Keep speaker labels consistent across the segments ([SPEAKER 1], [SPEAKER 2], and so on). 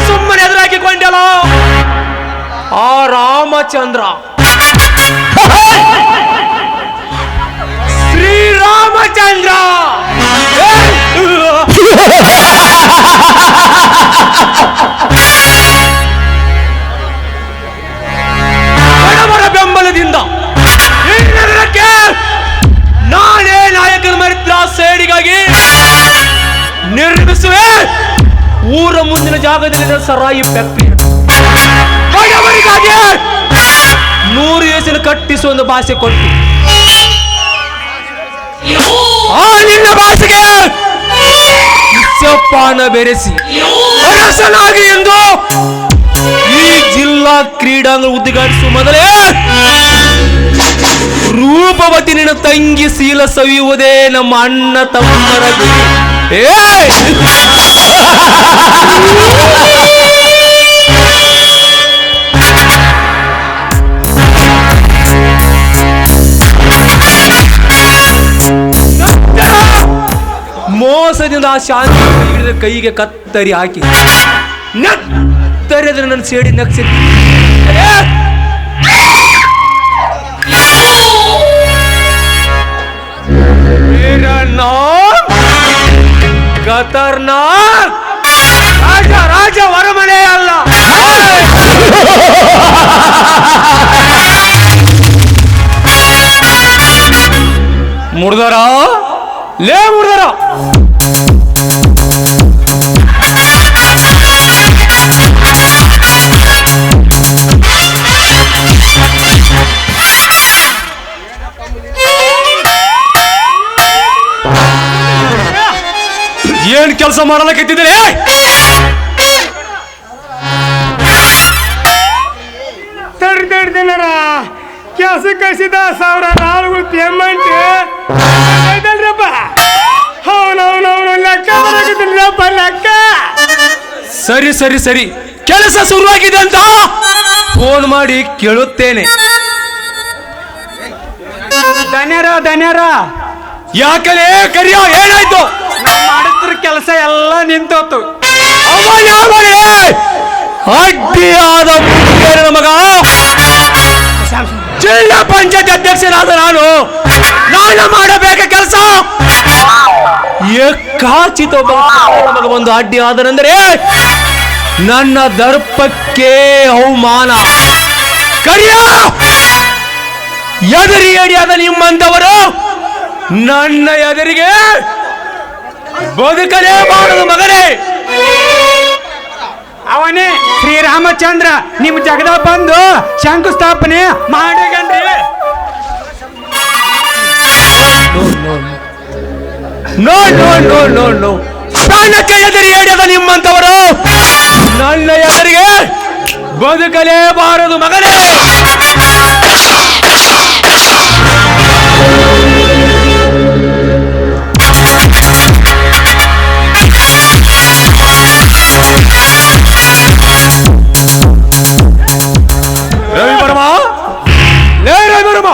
[SPEAKER 1] ಸುಮ್ಮನೆ ಎದುರಾಕಿಕೊಂಡಲ್ಲ ಆ ರಾಮಚಂದ್ರ ಶ್ರೀರಾಮಚಂದ್ರ ಬಡವರ ಬೆಂಬಲದಿಂದ ಈ ನಗರಕ್ಕೆ ನಾನೇ ನಾಯಕನ ಮರಿದ್ರ ಸೇಡಿಗಾಗಿ ನಿರ್ಮಿಸುವೆ ಊರ ಮುಂದಿನ ಜಾಗದಲ್ಲಿ ಸರಾಯಿ ಫ್ಯಾಕ್ಟರಿ. ಬಡವರಿಗಾಗಿ 100 ಹೆಸರು ಕಟ್ಟಿಸುವ ಒಂದು ಭಾಷೆ ಕೊಟ್ಟು ಆ ನಿನ್ನ ಭಾಷೆಗೆ ಪಾನ ಬೆರೆಸಿ ಅರಸನಾಗಿ ಎಂದು ಈ ಜಿಲ್ಲಾ ಕ್ರೀಡಾಂಗಣ ಉದ್ಘಾಟಿಸುವ ಮೊದಲೇ ರೂಪವತಿ ನಿನ್ನ ತಂಗಿ ಶೀಲ ಸವಿಯುವುದೇ ನಮ್ಮ ಅಣ್ಣ ತಮ್ಮರ ಗುರಿ. ಮೋಸದಿಂದ ಆ ಶಾಂತಿ ಹಿಡಿದ ಕೈಗೆ ಕತ್ತರಿ ಹಾಕಿ ನತ್ತರಿದ್ರೆ ನನ್ನ ಸೇಡಿ ನಕ್ಸಿ ಖತರ್ನಾಕ್ ರಾಜ ರಾಜ ವರಮನೆ ಅಲ್ಲ. ಮುಡ್ದರ ಲೇ ಮುಡ್ದರ ಏನ್ ಕೆಲಸ ಮಾಡಲಕ್ಕಿದ್ದೀರಿ?
[SPEAKER 2] ತಡ್ದಿನರ ಕೆಲಸ ಕಳಿಸಿದ 1400 ಪೇಮೆಂಟ್ ಐತಲ್ರಪ್ಪ. ಅವನವನವನು ಲೆಕ್ಕ ಬರಕತ್ತಿಲ್ಲಪ್ಪ ಲೆಕ್ಕ.
[SPEAKER 1] ಸರಿ ಸರಿ ಸರಿ, ಕೆಲಸ ಶುರುವಾಗಿದೆ ಅಂತ ಫೋನ್ ಮಾಡಿ ಕೇಳುತ್ತೇನೆ.
[SPEAKER 2] ಧನ್ಯರ
[SPEAKER 1] ಯಾಕಲೇ ಕರಿಯ ಏನಾಯ್ತು?
[SPEAKER 2] ಮಾಡಿದ್ರ ಕೆಲಸ ಎಲ್ಲ ನಿಂತೋತು.
[SPEAKER 1] ಅಡ್ಡಿಯಾದ ಮಗ ಜಿಲ್ಲಾ ಪಂಚಾಯತ್ ಅಧ್ಯಕ್ಷನಾದ ನಾನು ಮಾಡಬೇಕ ಕೆಲಸ ಏಕಾಚಿತ ಮಗ ಒಂದು ಅಡ್ಡಿ ಆದನೆಂದರೆ ನನ್ನ ದರ್ಪಕ್ಕೆ ಅವಮಾನ. ಕರಿಯ ಎದುರಿ ಅಡಿಯಾದ ನಿಮ್ಮಂತವರು ನನ್ನ ಎದುರಿಗೆ ಬದುಕಲೇ ಮಾಡುದು ಮಗನೇ.
[SPEAKER 2] ಅವನೇ ಶ್ರೀರಾಮಚಂದ್ರ ನಿಮ್ ಜಗದ ಬಂದು ಶಂಕುಸ್ಥಾಪನೆ ಮಾಡಗನ್ರಿ.
[SPEAKER 1] No no no no no, ನನ್ನ ಎದುರಿ ಹಿಡಿಯದ ನಿಮ್ಮಂತವರು ನನ್ನ ಎದುರಿಗೆ ಬದುಕಲೇಬಾರದು ಮಗನೇ. ರವಿವರ್ಮ, ಲೇ ರವಿವರ್ಮ,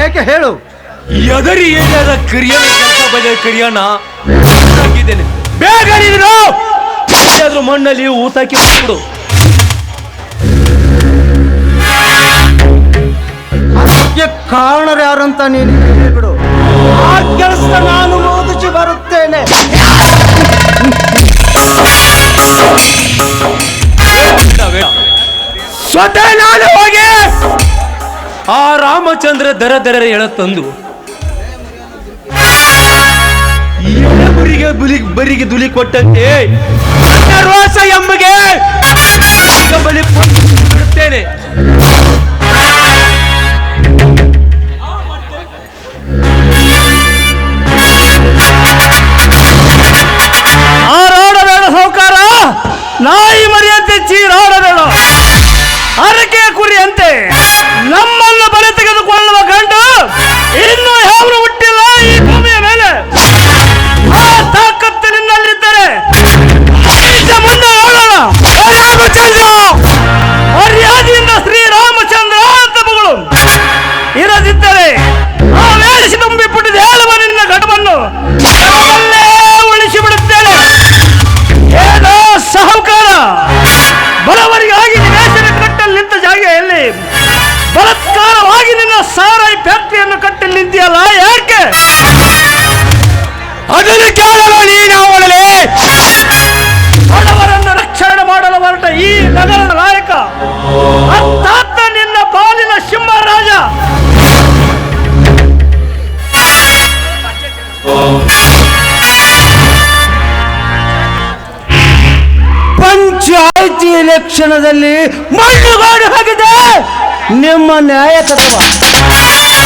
[SPEAKER 3] ಏಕೆ ಹೇಳು.
[SPEAKER 1] ಎದರಿ ಏರಿಯಾದ ಕಿರಿಯನ ಕೆಲಸ ಬಂದ ಕಿರಿಯನ ಹಾಕಿದ್ದೇನೆ. ಬೇಗ ನೀನು ಅದ್ರ ಮಣ್ಣಲ್ಲಿ ಊತಾಕಿ ಬಿಡು.
[SPEAKER 3] ಅದಕ್ಕೆ ಕಾರಣರು ಯಾರಂತ ನೀನು ಬಿಡು. ಆ ಕೆಲಸ ನಾನು ಮುಗಿಸಿ ಬರುತ್ತೇನೆ.
[SPEAKER 1] ಸ್ವತಃ ನಾನು ಹೋಗಿ ಆ ರಾಮಚಂದ್ರ ದರ ಹೇಳತ್ತಂದು ಬರಿಗೆ ದುಲಿ ಕೊಟ್ಟಂತೆ ರೋಸ ಎಮ್ಮಗೆ ಬಲಿ ಬಿಡುತ್ತೇನೆ.
[SPEAKER 2] ಆರಾಡಬೇಡ ಸೌಕಾರ, ನಾಯಿ ಮರಿಯಂತೆ ಚೀರಾಡಬೇಡ. ಹರಕೆ ಕುರಿಯಂತೆ ನಮ್ಮನ್ನು ಬಲಿ ತೆಗೆದುಕೊಳ್ಳುವ ಗಂಡು ಇನ್ನು ಯಾರು ಹುಟ್ಟಿಲ್ಲ ಈ ಭೂಮಿಯ ಮೇಲೆ. ಆ ತಾಕತ್ತು ನಿನ್ನಲ್ಲಿದ್ದರೆ ಮುಂದೆ ನೋಡೋಣ. ರಾಮಚಂದ್ರ, ಮರ್ಯಾದೆಯಿಂದ ಶ್ರೀರಾಮಚಂದ್ರ ಅಂತ ಮಗಳು ಇರದಿದ್ದರೆ ಆ ವೇಳಿಸಿ ತುಂಬಿ ಪುಟ್ಟಿದ ಹೇಳುವ ನಿನ್ನ ಘಟವನ್ನು ಉಳಿಸಿ ಬಿಡುತ್ತೇನೆ. ಏನೋ ಸಾಹುಕಾರ, ಬಡವರಿಗಾಗಿ ನಿವೇಶನ ಕಟ್ಟಲು ನಿಂತ ಜಾಗೆಯಲ್ಲಿ ಬಲಾತ್ಕಾರವಾಗಿ ನಿನ್ನ ಸಾರಾಯಿ ಫ್ಯಾಕ್ಟರಿಯನ್ನು ಕಟ್ಟಲು ನಿಂತಿಯಲ್ಲ, ಯಾಕೆ?
[SPEAKER 1] ಅದನ್ನು ಕೇಳಲು ನೀನಾವಳಲೆ
[SPEAKER 2] ಬಡವರನ್ನು ರಕ್ಷಣೆ ಮಾಡಲು ಹೊರಟ ಈ ನಗರದ ನಾಯಕ ಅರ್ಥಾತ್ ನಿನ್ನ ಪಾಲಿನ ಸಿಂಹರಾಜ.
[SPEAKER 3] ಪಂಚಾಯಿತಿ ಎಲೆಕ್ಷನದಲ್ಲಿ ಮಣ್ಣುಗಾಡು ಆಗಿದೆ ನಿಮ್ಮ ನ್ಯಾಯಕತ್ವ.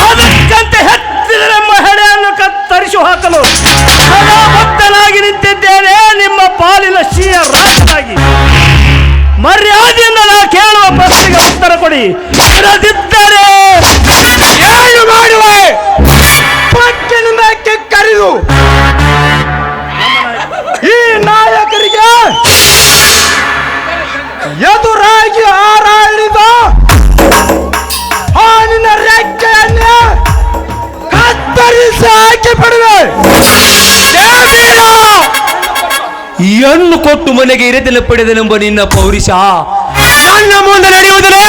[SPEAKER 2] ಅದಕ್ಕಂತೆ ಹೆಚ್ಚಿನ ನಮ್ಮ ಹೆಡೆಯನ್ನು ಕತ್ತರಿಸಿ ಹಾಕಲು ಭಕ್ತನಾಗಿ ನಿಂತಿದ್ದೇನೆ, ನಿಮ್ಮ ಪಾಲಿನ ಸಿಂಹ ರಾಜನಾಗಿ. ಮರ್ಯಾದೆಯಿಂದ ನಾ ಕೇಳುವ ಪ್ರಶ್ನೆಗೆ ಉತ್ತರ ಕೊಡಿ. ಇರದಿದ್ದರೆ
[SPEAKER 3] ಏನು ಮಾಡುವೆ? ಪಟ್ಟಿನ ಮೇಕೆ ಕರೆದು ಈ ನಾಯಕರಿಗೆ ಎದುರಾಗಿ ಹಾರಾಡಿದ ಆ ನಿನ್ನ ರೆಕ್ಕೆಯನ್ನು ಕತ್ತರಿಸಿ ಹಾಕಿ ಬಿಡುವೆ.
[SPEAKER 1] ಹೆಣ್ಣು ಕೊಟ್ಟು ಮನೆಗೆ ಇರದೆಲ್ಲ ಪಡೆದನೆಂಬ ನಿನ್ನ ಪೌರುಷ ನನ್ನ ಮುಂದೆ ನಡೆಯುವುದರೆ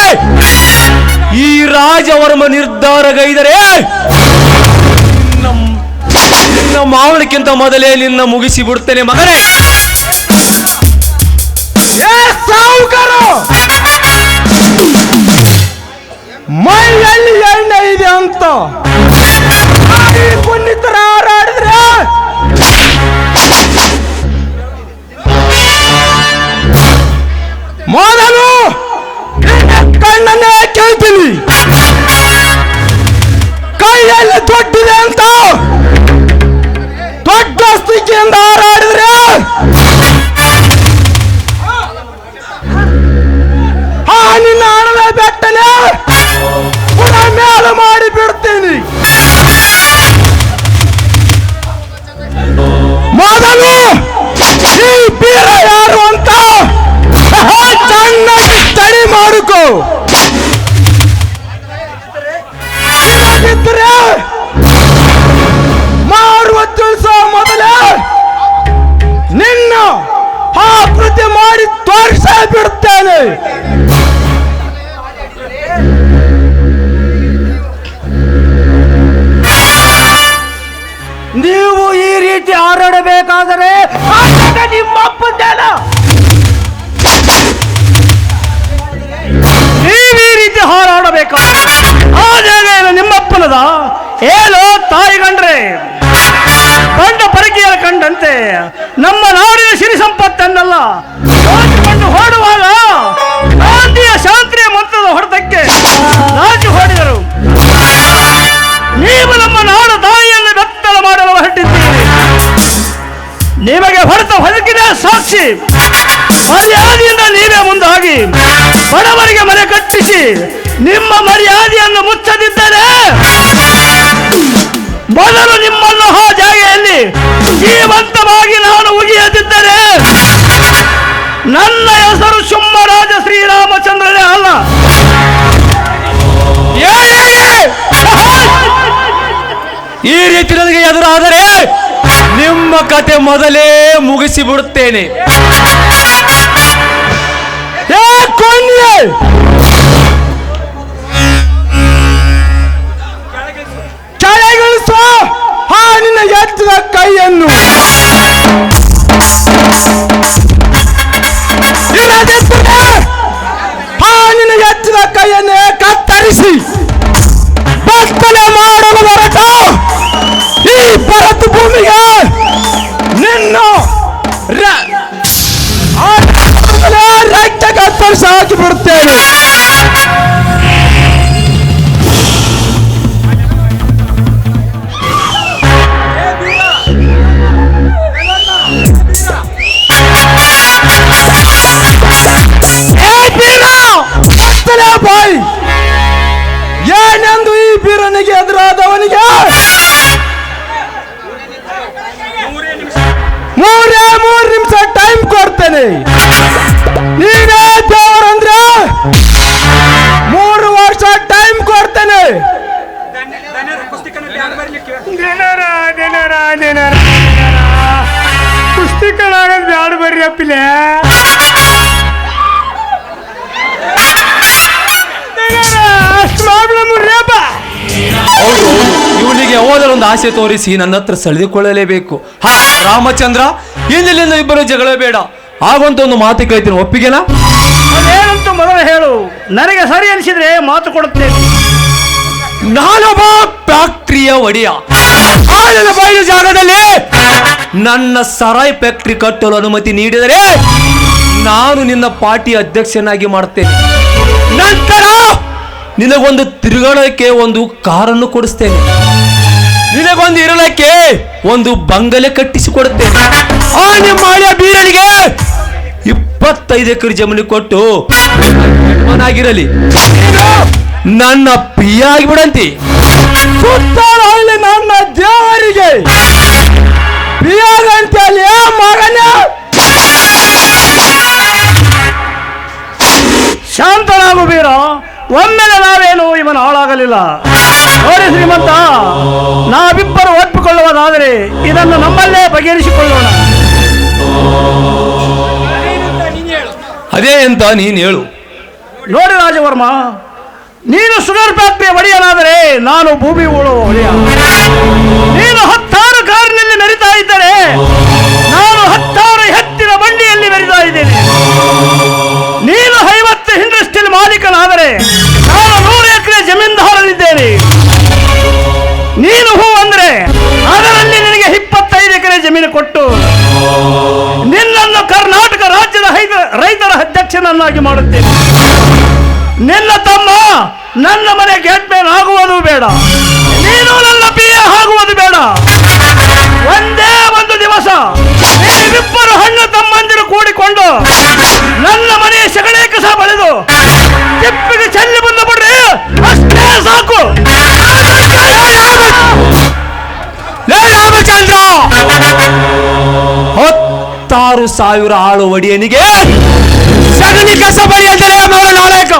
[SPEAKER 1] ಈ ರಾಜವರ್ಮ ನಿರ್ಧಾರಗೈದರೆ ನಿನ್ನ ಮಾವಳಿಕ್ಕಿಂತ ಮೊದಲೇ ನಿನ್ನ ಮುಗಿಸಿ ಬಿಡ್ತೇನೆ ಮಗನೇ.
[SPEAKER 3] ಸಾಹುಕಾರು, ಮೈಯಲ್ಲಿ ಎಣ್ಣೆ ಇದೆ ಅಂತ ಪುಣ್ಯತರ ಹಾರಾಡಿದ್ರೆ ಮೊದಲು ಕಣ್ಣನ್ನೇ ಕೇಳ್ತೀನಿ. ಕೈಯಲ್ಲಿ ದೊಡ್ಡಿದೆ ಅಂತ ದೊಡ್ಡ ಸ್ಥಿತಿಯಿಂದ ಹಾರಾಡಿದ್ರೆ ನಿನ್ನ ಹಣವೇ ಬೆಟ್ಟನೆ ಪುನಃ ಮೇಲು ಮಾಡಿ ಬಿಡ್ತೀನಿ. ಮೊದಲು ಈ ಬೀರ ಯಾರು ಅಂತ ಚೆನ್ನಾಗಿ ಸ್ಟಡಿ ಮಾಡಿಕೋ. ಇಲ್ಲದಿದ್ದರೆ ಮಾರುವ ತಿಳಿಸೋ ಮೊದಲೇ ನಿನ್ನ ಆಕೃತಿ ಮಾಡಿ ತೋರಿಸ ಬಿಡುತ್ತೇನೆ. ನಿಮ್ಮಪ್ಪಂದೇನ?
[SPEAKER 2] ನೀವು ಈ ರೀತಿ ಹಾರಾಡಬೇಕಾ? ಆ ಜಾಗ ಏನು ನಿಮ್ಮಪ್ಪನದ? ಹೇಳೋ ತಾಯಿ ಗಂಡ್ರೆ, ಬಂಡ ಪರಕೀಯರ ಕಂಡಂತೆ ನಮ್ಮ ನಾಡಿನ ಸಿರಿ ಸಂಪತ್ತನ್ನೆಲ್ಲ ದೋಚಿಕೊಂಡು ಹೊರಡುವಾಗ ಗಾಂಧಿಯ ಶಾಂತಿಯ ಮಂತ್ರದ ಹೊಡೆತಕ್ಕೆ ನಾಚಿ ಹೊಡೆದರು. ನೀವು ನಮ್ಮ ನಾಡ ತಾಯಿಯನ್ನು ಬೆತ್ತಲ ಮಾಡಲು ಹೊರಟಿದ್ದೀರಿ. ನಿಮಗೆ ಹೊಡೆತ ಹೊರಕಿದೆ ಸಾಕ್ಷಿ. ಮರ್ಯಾದೆಯಿಂದ ನೀವೇ ಮುಂದಾಗಿ ಬಡವರಿಗೆ ಮನೆ ಕಟ್ಟಿಸಿ ನಿಮ್ಮ ಮರ್ಯಾದೆಯನ್ನು ಮುಚ್ಚದಿದ್ದರೆ ಮೊದಲು ನಿಮ್ಮನ್ನು ಆ ಜಾಗೆಯಲ್ಲಿ ಜೀವಂತವಾಗಿ ನಾನು ಉಗಿಯದಿದ್ದರೆ ನನ್ನ ಹೆಸರು ಸಿಂಹರಾಜ ಶ್ರೀರಾಮಚಂದ್ರನೇ ಅಲ್ಲ.
[SPEAKER 1] ಈ ರೀತಿ ನನಗೆ ಎದುರಾದರೆ ನಿಮ್ಮ ಕತೆ ಮೊದಲೇ ಮುಗಿಸಿ ಬಿಡುತ್ತೇನೆ.
[SPEAKER 3] ಕೆಳಗಿಳಿಸೋ ಆ ನಿನ್ನ ಎತ್ತದ ಕೈಯನ್ನು. ಆ ನಿನ್ನ ಎತ್ತದ ಕೈಯನ್ನೇ ಕತ್ತರಿಸಿ ಬತ್ತಲೆ ಮಾಡಲು ಹೊರಟ ಈ ಭರತ ಭೂಮಿಗೆ ನಿನ್ನ ರಕ್ತ ಕತ್ತರಿಸಿ ಹಾಕಿ ಬಿಡುತ್ತೇನೆ. ಬಾಯ್, ಏನೆಂದು ಈ ಬೀರನಿಗೆ ಎದುರಾದವನಿಗೆ ಮೂರು ನಿಮಿಷ ಟೈಮ್ ಕೊಡ್ತೇನೆ. ನೀವೇ ದೇವರಂದ್ರೆ 3 ವರ್ಷ ಟೈಮ್ ಕೊಡ್ತೇನೆ.
[SPEAKER 2] ಪುಸ್ತಕನಾಗದ್ ಬ್ಯಾಡ ಬರ್ರಿ ಅಪ್ಪಿಲೆ.
[SPEAKER 1] ಹೌದು, ಇವನಿಗೆ ಯಾವುದರೊಂದು ಆಸೆ ತೋರಿಸಿ ನನ್ನ ಹತ್ರ ಸೆಳೆದುಕೊಳ್ಳಲೇಬೇಕು. ಹಾ ರಾಮಚಂದ್ರ, ಇಂದಿನಿಂದ ಇಬ್ಬರು ಜಗಳ ಬೇಡ. ಹಾಗಂತ ಒಂದು ಮಾತು ಕೇಳ್ತೀನಿ, ಒಪ್ಪಿಗೆನಾ?
[SPEAKER 2] ಅದೇನಂತ ಮೊದಲು ಹೇಳು. ನನಗೆ ಸರಿ ಅನಿಸಿದ್ರೆ ಮಾತು ಕೊಡುತ್ತೇನೆ.
[SPEAKER 1] ನಾನೊಬ್ಬ ಫ್ಯಾಕ್ಟ್ರಿಯ ಒಡೆಯ. ಬಯಲು ಜಾಗದಲ್ಲಿ ನನ್ನ ಸರಾಯ್ ಫ್ಯಾಕ್ಟ್ರಿ ಕಟ್ಟಲು ಅನುಮತಿ ನೀಡಿದರೆ ನಾನು ನಿನ್ನ ಪಾರ್ಟಿ ಅಧ್ಯಕ್ಷನಾಗಿ ಮಾಡ್ತೇನೆ. ನಂತರ ನಿನಗೊಂದು ತಿರುಗಾಡಕ್ಕೆ ಒಂದು ಕಾರನ್ನು ಕೊಡಿಸ್ತೇನೆ. ನಿನಗೊಂದು ಇರಲಕ್ಕೆ ಒಂದು ಬಂಗಲೆ ಕಟ್ಟಿಸಿಕೊಡುತ್ತೇನೆ. ಆ ನಿಮ್ಮ ಹಳೆಯ ಬೀರನಿಗೆ 25 ಎಕರೆ ಜಮೀನು ಕೊಟ್ಟು ಯಜಮಾನಾಗಿರಲಿ, ನನ್ನ ಪಿಯ ಆಗಿಬಿಡಂತಿ.
[SPEAKER 3] ಸುತ್ತಾಳ ಹಳ್ಳಿ ನನ್ನ ದೇವರಿಗೆ ಪಿಯಾಗಂತ ಮಗನ.
[SPEAKER 2] ಶಾಂತನಾಗು ಬೀರ, ಒಮ್ಮೆಲೆ ನಾವೇನು ಇವನು ಹಾಳಾಗಲಿಲ್ಲ. ನೋಡಿ ಶ್ರೀಮಂತ, ನಾವಿಬ್ಬರು ಒಪ್ಪಿಕೊಳ್ಳುವುದಾದರೆ ಇದನ್ನು ನಮ್ಮಲ್ಲೇ ಬಗೆಹರಿಸಿಕೊಳ್ಳೋಣ.
[SPEAKER 1] ಅದೇ ಅಂತ ನೀನು ಹೇಳು.
[SPEAKER 2] ನೋಡಿ ರಾಜವರ್ಮ, ನೀನು ಶುಗರ್ ಫ್ಯಾಕ್ಟರಿಯ ಒಡೆಯನಾದರೆ ನಾನು ಭೂಮಿ ಉಳುವ ಒಡೆಯ. ನೀನು 10 ಕಾರಿನಲ್ಲಿ ಮೆರಿತಾ ಇದ್ದರೆ ನಾನು 10 ಎತ್ತಿನ ಬಂಡಿಯಲ್ಲಿ ಮೆರಿತಾ ಇದ್ದೇನೆ. ನೀನು 50 ಇಂಡಸ್ಟ್ರಿಯಲ್ ಮಾಲೀಕನಾದರೆ ನಾನು 100 ಎಕರೆ ಜಮೀನ್ದಾರನಿದ್ದೇನೆ. ನೀನು ಹೂ ಅಂದ್ರೆ ಅದರಲ್ಲಿ ನಿನಗೆ 25 ಎಕರೆ ಜಮೀನು ಕೊಟ್ಟು ನಿನ್ನನ್ನು ಕರ್ನಾಟಕ ರಾಜ್ಯದ ರೈತರ ಅಧ್ಯಕ್ಷನನ್ನಾಗಿ ಮಾಡುತ್ತೇನೆ. ನಿನ್ನ ತಮ್ಮ ನನ್ನ ಮನೆ ಗೇಟ್ ಮ್ಯಾನ್ ಆಗುವುದು ಬೇಡ, ನೀನು ನನ್ನ ಪಿಎ ಆಗುವುದು ಬೇಡ. ಒಂದೇ ಒಂದು ದಿವಸ ನೀವಿಬ್ಬರು ಹಣ್ಣು ತಮ್ಮಂದಿರು ಕೂಡಿಕೊಂಡು ನನ್ನ ಮನೆಯ ಸಗಣಿ ಕಸ ಬಳಿದು ತಿಪ್ಪಿಗೆ ಚೆಲ್ಲಿ ಬಂದು ಬಿಡ್ರಿ, ಅಷ್ಟೇ ಸಾಕು.
[SPEAKER 1] ರಾಮಚಂದ್ರ, 16,000 ಆಳು ಒಡೆಯನಿಗೆ ಸಗಣಿ ಕಸ ಬಳಿ ಅಂದರೆ ನಾಯಕ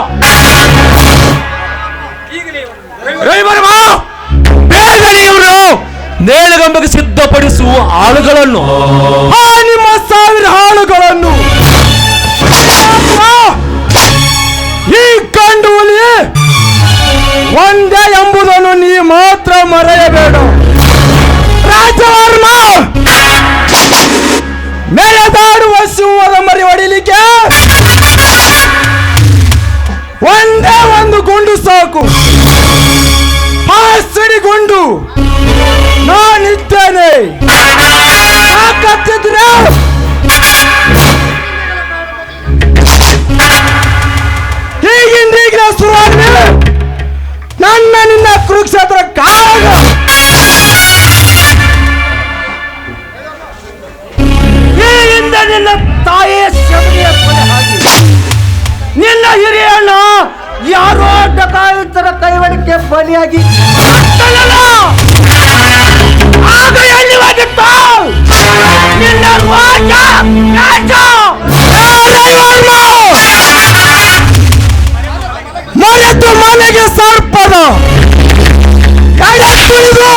[SPEAKER 1] ಬೇಗನೆ ಇವರು ನೇಣಗಂಬಕ್ಕೆ ಸಿದ್ಧಪಡಿಸುವ ಆಳುಗಳನ್ನು,
[SPEAKER 3] ನಿಮ್ಮ 1000 ಆಳುಗಳನ್ನು ಈ ಕಂಡು ಹುಲಿ ಒಂದೇ ಎಂಬುದನ್ನು ನೀ ಮಾತ್ರ ಮರೆಯಬೇಡ. ರಾಜವರ್ಮ, ಮೇಲದ ಒಂದೇ ಒಂದು ಗುಂಡು ಸಾಕು. ಆ ಸಿಡಿಗುಂಡು ನಾನಿದ್ದೇನೆ. ಸಾಕತ್ತಿದ್ರೆ ಈಗಿಂದೀಗಲೇ ಶುರುವಾಗ್ಲಿ ನನ್ನ ನಿನ್ನ ಕುರುಕ್ಷೇತ್ರ ಕಾಳಗ. ಈಗಿಂದ ನಿನ್ನ ತಾಯಿಯ ಶಬರಿಯ ಕೊಲೆ ಹಾಗೆ ನಿನ್ನ ಹಿರಿಯ ಅಣ್ಣ ಯಾರೋ ಡಕಾಯಿತರ ಕೈವಳಿಕೆ ಬಲಿಯಾಗಿ ಆಗ ಎಲ್ಲಿವಾಗಿತ್ತು ನಿನ್ನ ಮನೆತು ಮನೆಗೆ ಸರ್ಪದ ಕಡೆ ಕುಡಿದು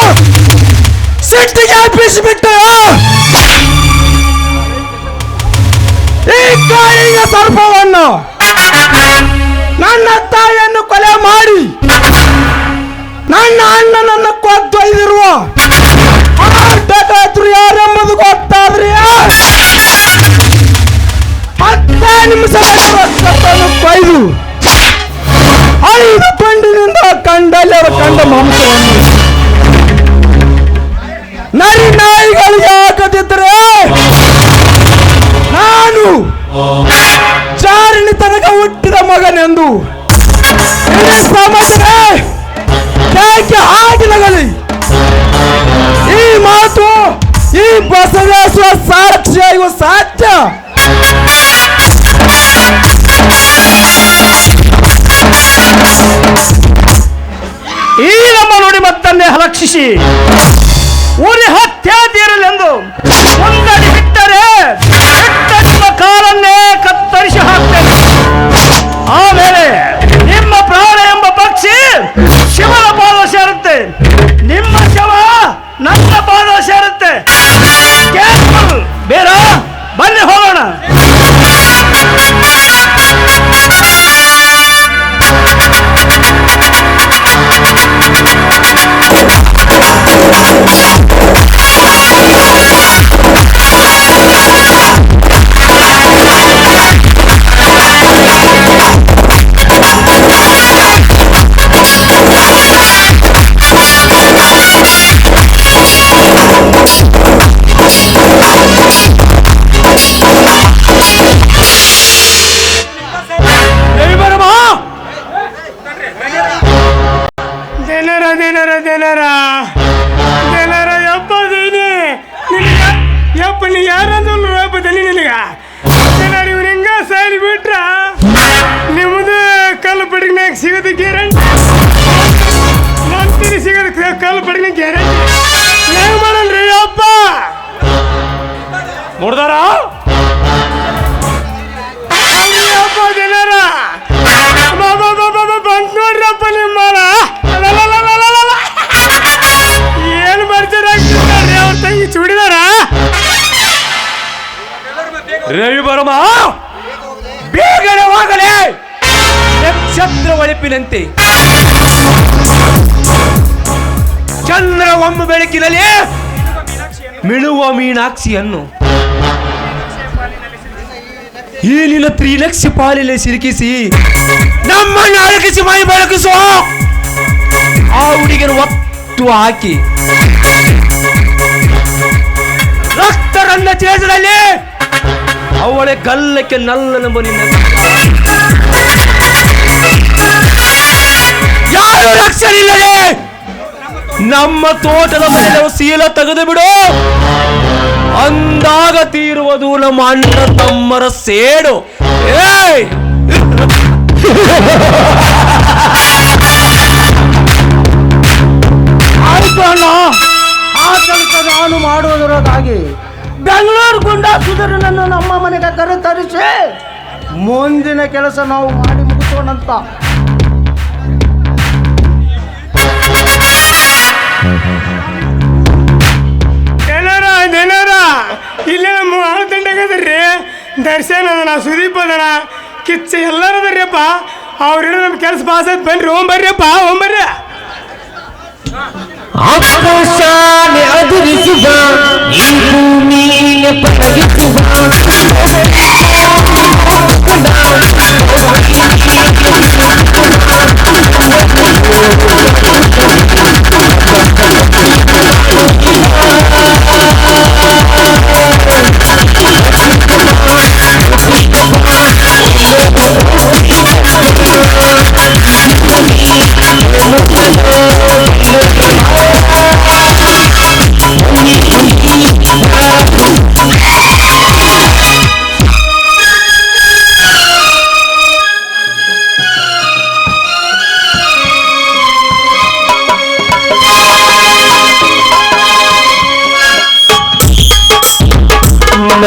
[SPEAKER 3] ಸಿಟ್ಟಿಗೆ ಹಬ್ಬಿಸಿಬಿಟ್ಟು ಈ ಕಾಯಿಗೆ ಸರ್ಪವನ್ನು ನನ್ನ ತಾಯಿಯನ್ನು ಕೊಲೆ ಮಾಡಿ ನನ್ನ ಅಣ್ಣನನ್ನು ಕೊಂದೊಯ್ದಿರುವ ಡಕಾಯತರು ಯಾರೆಂಬುದು ಗೊತ್ತಾದ್ರಿ 10 ನಿಮಿಷವನ್ನು ಕೊಯ್ದು 5 ಪಂಡಿನಿಂದ ಕಂಡಲ್ಲರ ಕಂಡ ಮಾಂಸವನ್ನು ನರಿ ನಾಯಿಗಳಿಗೆ ಹಾಕದಿದ್ದರೆ ನಾನು ಚಾರಣಿ ತನಕ ಹುಟ್ಟಿದ ಮಗನೆಂದು ಸಮಾಜವೇ ಯಾಕೆ ಹಾಕಿದಗಲಿ. ಈ ಮಾತು ಈ ಬಸವೇಶ್ವರ ಸಾಕ್ಷಿಯಾಗುವ ಸಾಧ್ಯ.
[SPEAKER 2] ಈ ನಮ್ಮ ನುಡಿ ಮತ್ತನ್ನೇ ಅಲಕ್ಷಿಸಿ ಉರಿ ಹತ್ಯೆ ತೀರಲೆಂದು ಮುಂದಡಿ ಬಿಟ್ಟರೆ ನಿಮ್ಮ ಕಾಲನ್ನೇ ಕತ್ತರಿಸಿ ಹಾಕ್ತೇನೆ. ಆಮೇಲೆ ನಿಮ್ಮ ಪ್ರಾಣ ಎಂಬ ಪಕ್ಷಿ ಶಿವನ ಪಾದ ಸೇರುತ್ತೆ, ನಿಮ್ಮ ಶವ ನನ್ನ ಪಾದ ಸೇರುತ್ತೆ. ಬೇಡ, ಬನ್ನಿ ಹೋಗೋಣ. ದಿನರ ಯಪ್ಪ ದೀನಿ ಯಪ್ಪ ನೀ ಯಾರಂದ್ರೆ ಯಪ್ಪ ದನಿ ನಿನಗ ದಿನಾರ ಇವ್ರು ಹಿಂಗ ಸಾಯ್ಲಿ ಬಿಟ್ರ ನಿಮ್ಮದು ಕಲ್ಲು ಪಡಗಿನಾಗ ಸಿಗೋದು ಗ್ಯಾರಂಟಿ, ನಂತಿರಿ ಸಿಗೋದು ಕಲ್ಲು ಪಡಗಿನ ಗ್ಯಾರಂಟಿ. ಹೆಂಗ್ ಮಾಡಲ್ರಿ ಯಪ್ಪ ನೋಡ್ದಾರ ಯಪ್ಪ ದಿನಾರ ಬಾಬಾ ಬಾಬಾ ಬಂತ ನೋಡ್ರಪ್ಪ ನಿಮ್ಮ ಏನು ಬರ್ತಾರ್ರಿ ಅವ್ರ ತಂಗಿ ಚೂಡಿದಾರ.
[SPEAKER 1] ರವಿ ಬರಮ ಬೇಗನೆ ಹೋಗಲೇ. ನಕ್ಷತ್ರ ಒಳಪಿನಂತೆ ಚಂದ್ರ ಒಮ್ಮೆ ಬೆಳಕಿನಲ್ಲಿ ಮಿಳುವ ಮೀನಾಕ್ಷಿಯನ್ನು ಈ ನಿನ್ನ ತ್ರಿಲಕ್ಷ ಪಾಲಿನ ಸಿಲುಕಿಸಿ ನಮ್ಮನ್ನು ಅಳಕಿಸಿ ಮೈ ಬೆಳಕಿಸುವ ಆ ಹುಡುಗಿನ ಒತ್ತು ಹಾಕಿ ರಕ್ತರನ್ನ ಚೇಸದಲ್ಲಿ ಅವಳೆ ಗಲ್ಲಕ್ಕೆ ನಲ್ಲನೆಂಬ ನಿನ್ನ ಯಾರು ರಕ್ಷಣಿಲ್ಲದೆ ನಮ್ಮ ತೋಟದ ಮನೆಯ ಶೀಲ ತೆಗೆದು ಬಿಡು. ಅಂದಾಗ ತೀರುವುದು ನಮ್ಮ ಅಣ್ಣ ತಮ್ಮರ ಸೇಡು.
[SPEAKER 3] ಆಯ್ತು ಅಣ್ಣ, ಆ ಕೆಲಸ ನಾನು ಮಾಡುವುದರೊಳಗಾಗಿ ಬೆಂಗಳೂರು ಗುಂಡ ಸುಧರನನ್ನು ನಮ್ಮ ಮನೆಗೆ ಕರೆತರಿಸಿ ಮುಂದಿನ ಕೆಲಸ ನಾವು ಮಾಡಿ ಮುಗಿಸೋಣಂತ.
[SPEAKER 2] ಇಲ್ಲೇ ನಮ್ಮ ಆಳದಂಡಗದ್ರಿ ದರ್ಶನ ಅದನ ಸುದೀಪ್ ಅದನ ಕಿಚ್ಚ ಎಲ್ಲರೂ ಅದರ್ರಿಯಪ್ಪ. ಅವ್ರ ನಮ್ಮ ಕೆಲಸ ಪಾಸ್ ಆಯ್ತು, ಬನ್ರಿ ಓಂ ಬರ್ರಿಯಪ್ಪ, ಓಂ ಬರ್ರಿ.
[SPEAKER 4] ಆಕಾಶಾನೆ ಅದುರಿಸುವ ಈ ಭೂಮಿಯ ಪಳಗಿಸುವ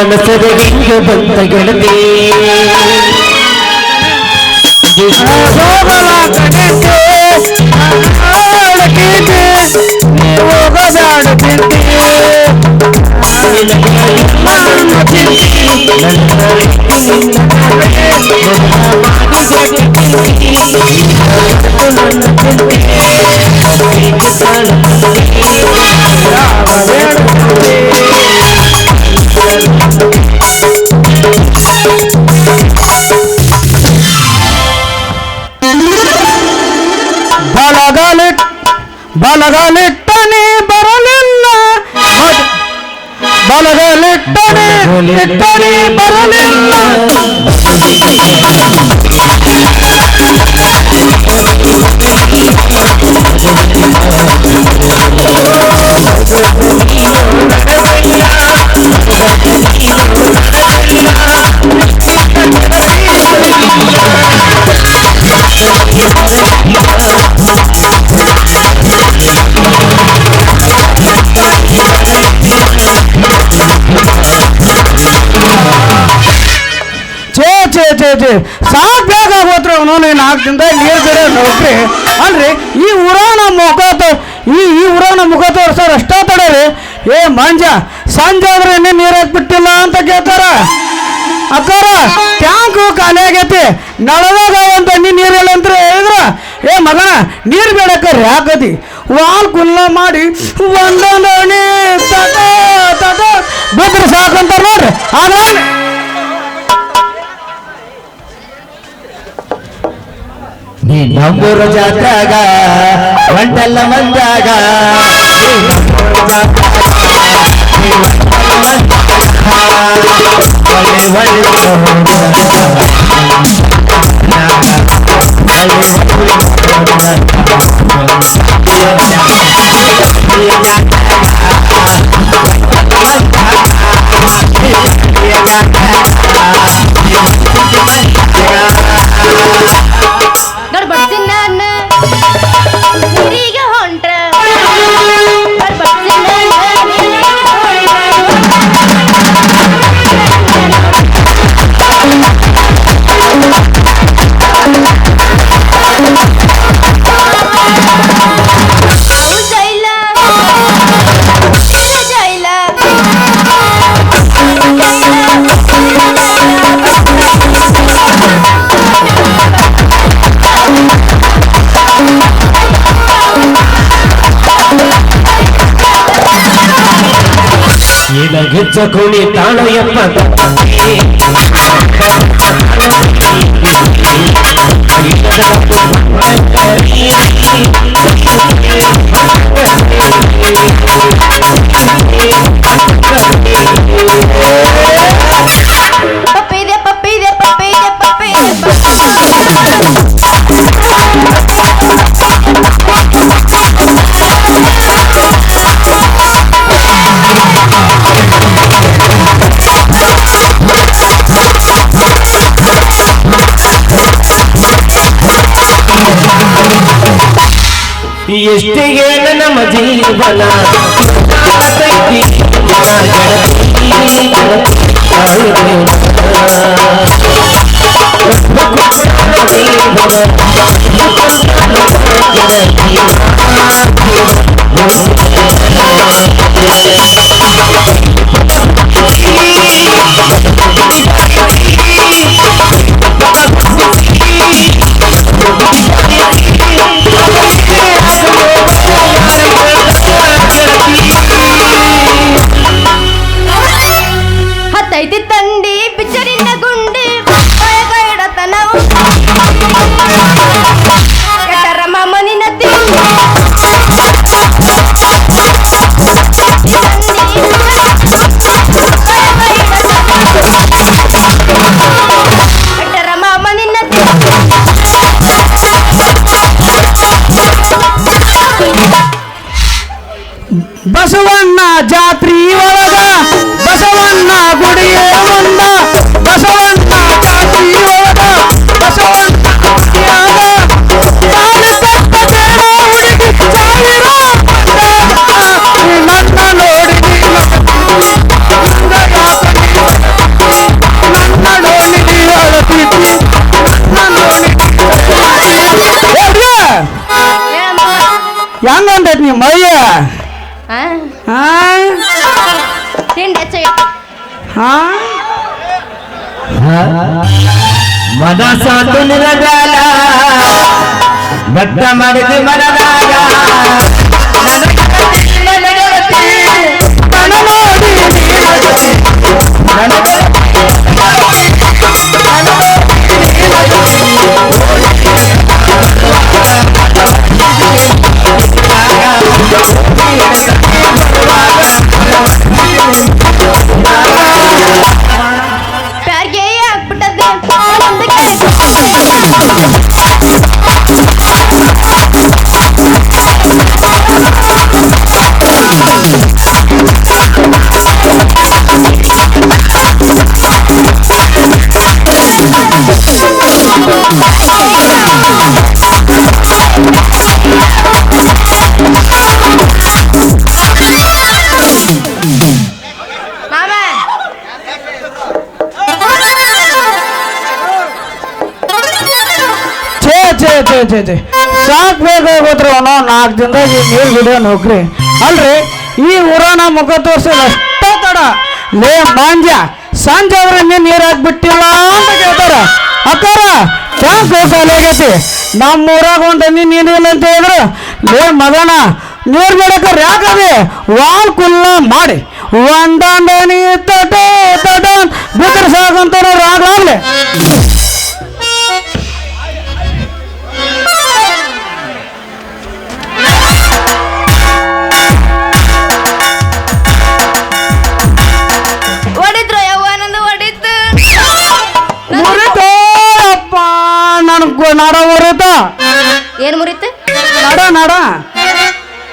[SPEAKER 4] ಮನಸ್ಸದ ಹೆಂಗ ಬಂತ ಗೆಳತಿ
[SPEAKER 2] ಬಲಗಲಿಟ್ಟನೆ ಬರಲಿಲ್ಲ ಬಲಗಲಿಟ್ಟನೆ ಬರಲಿಲ್ಲ ಸಾಕ್ ಬೇಕಾಗೋತ್ರ ಅವನು 4 ದಿನದಾಗ ನೀರು ಬೇರೆ ನೋಡ್ರಿ ಅಲ್ರಿ ಈ ಊರಾನ ಮುಖ ತೋರ್ಸೋರು ಅಷ್ಟ ತಡರಿ ಏ ಮಂಜ ಸಂಜೆ ಆದ್ರೆ ಇನ್ನೇ ನೀರು ಹಾಕ್ಬಿಟ್ಟಿಲ್ಲ ಅಂತ ಕೇಳ್ತಾರ ಅಕ್ಕಾರ ಟ್ಯಾಂಕು ಖಾಲಿ ಆಗೈತಿ ನಳದಾಗ ಅಂತ ನೀರು ಇಲ್ಲ ಅಂತ ಹೇಳಿದ್ರ ಏ ಮಗನ ನೀರು ಬೇಡಕ್ಕಾರಿ ಹಾಕತಿ ವಾಲ್ ಕುಲ್ಲ ಮಾಡಿ ಒಂದೊಂದಣಿ ತಟ ಬಿದ್ರೆ ಸಾಕಂತಾರ ನೋಡ್ರಿ ಆದ್ರೆ
[SPEAKER 4] ನಮ್ಮೂರ ಜಾತ್ರಾಗ ಒಂಟೆಲ್ಲ ಮಂದಾಗ ಗಿಚ್ಚ ಕುಣಿ ತಾಳು ಎಪ್ಪ ಎಷ್ಟೇ ಹೇಳ ನಮ್ಮ ಜೀವನ
[SPEAKER 5] ತಂಡಿ ಪಿಚ್ಚರಿನ ಗುಂಡಿ ಇಡತನ ಕೆಟ್ಟರಮ್ಮ ಮನಿನ ಕೆಟ್ಟರಮ್ಮ ಮನಿನ
[SPEAKER 2] ಬಸವಣ್ಣ ಜಾತ್ರಿ ಒಳಗ ಬಸವಣ್ಣ ಗುಡಿಯ ಮುಂದ ಬಸವಣ್ಣ ಜಾತ್ರಿ ಒಳಗ ಬಸವಣ್ಣ ಗುಡಿಯಾಗ ತಾಳಿ ಕಟ್ಟ ಬೇಡ ಹುಡುಗಿ ಸಾವಿರ ನನ್ನ ನೋಡಿ ಹೆಂಗಂತೈತಿ ನಿಮ್ಮ ಮೈಯ
[SPEAKER 5] ಆ?
[SPEAKER 2] ಹಾ
[SPEAKER 5] ತಿಂಡಿ ಹೆಚ್ಚಾಗೈತಿ
[SPEAKER 2] ಹಾ
[SPEAKER 4] ಮನಸಾತು ನಿರಜಾಲ ಬದ್ಧ ಮಾಡಿದ ಮನದಾಗ
[SPEAKER 5] ಪ್ಯಾರ್ಗೆ ಆಗ್ಬಿಟ್ಟದೆ ಒಂದಕ್ಕೆ ಮಾಮ
[SPEAKER 2] ಛೇ ಸಾಕ್ ಬೇಕಾಗೋದ್ರು ಅವನು 4 ದಿನದಾಗ ನೀರು ಬಿಡೋ ನೌಕ್ರಿ ಅಲ್ರಿ ಈ ಊರನ ಮುಖ ತೋರ್ಸೋದು ಅಷ್ಟೇ ತಡ ಲೇ ಮಾಂಜ ಸಂಜೆ ಅವ್ರ ನೀರು ಹಾಕ್ಬಿಟ್ಟಿಲ್ಲ ಅಂತ ಕೇಳ್ತಾರ ಅಕ್ಕಾರ ಟ್ಯಾಂಕ್ ಹೋಗೈತಿ ನಮ್ಮ ಊರಾಗ ಒಂದು ನೀರು ಇಲ್ಲ ಅಂತ ಹೇಳಿದ್ರು ಲೇ ಮಗನ ನೀರು ಬಿಡಕ್ಕಾರ ಯಾಕದೆ ವಾಲ್ ಕುಲ್ಲ ಮಾಡಿ ಒಂದಾಂಡ ನೀ ತಟ ತಟ ಬಿದ್ರ ಸಾಕಂತ ರಾಗ್ಲಾಗ್ಲೆ
[SPEAKER 5] ಹೊಡಿದ್ರು ಯವ್ವ ನಂದು ಹೊಡಿತು
[SPEAKER 2] ಮುರಿತಪ್ಪ ನನಗೆ ನಡ ಮುರಿತ
[SPEAKER 5] ಏನ್ ಮುರಿತು
[SPEAKER 2] ನಡ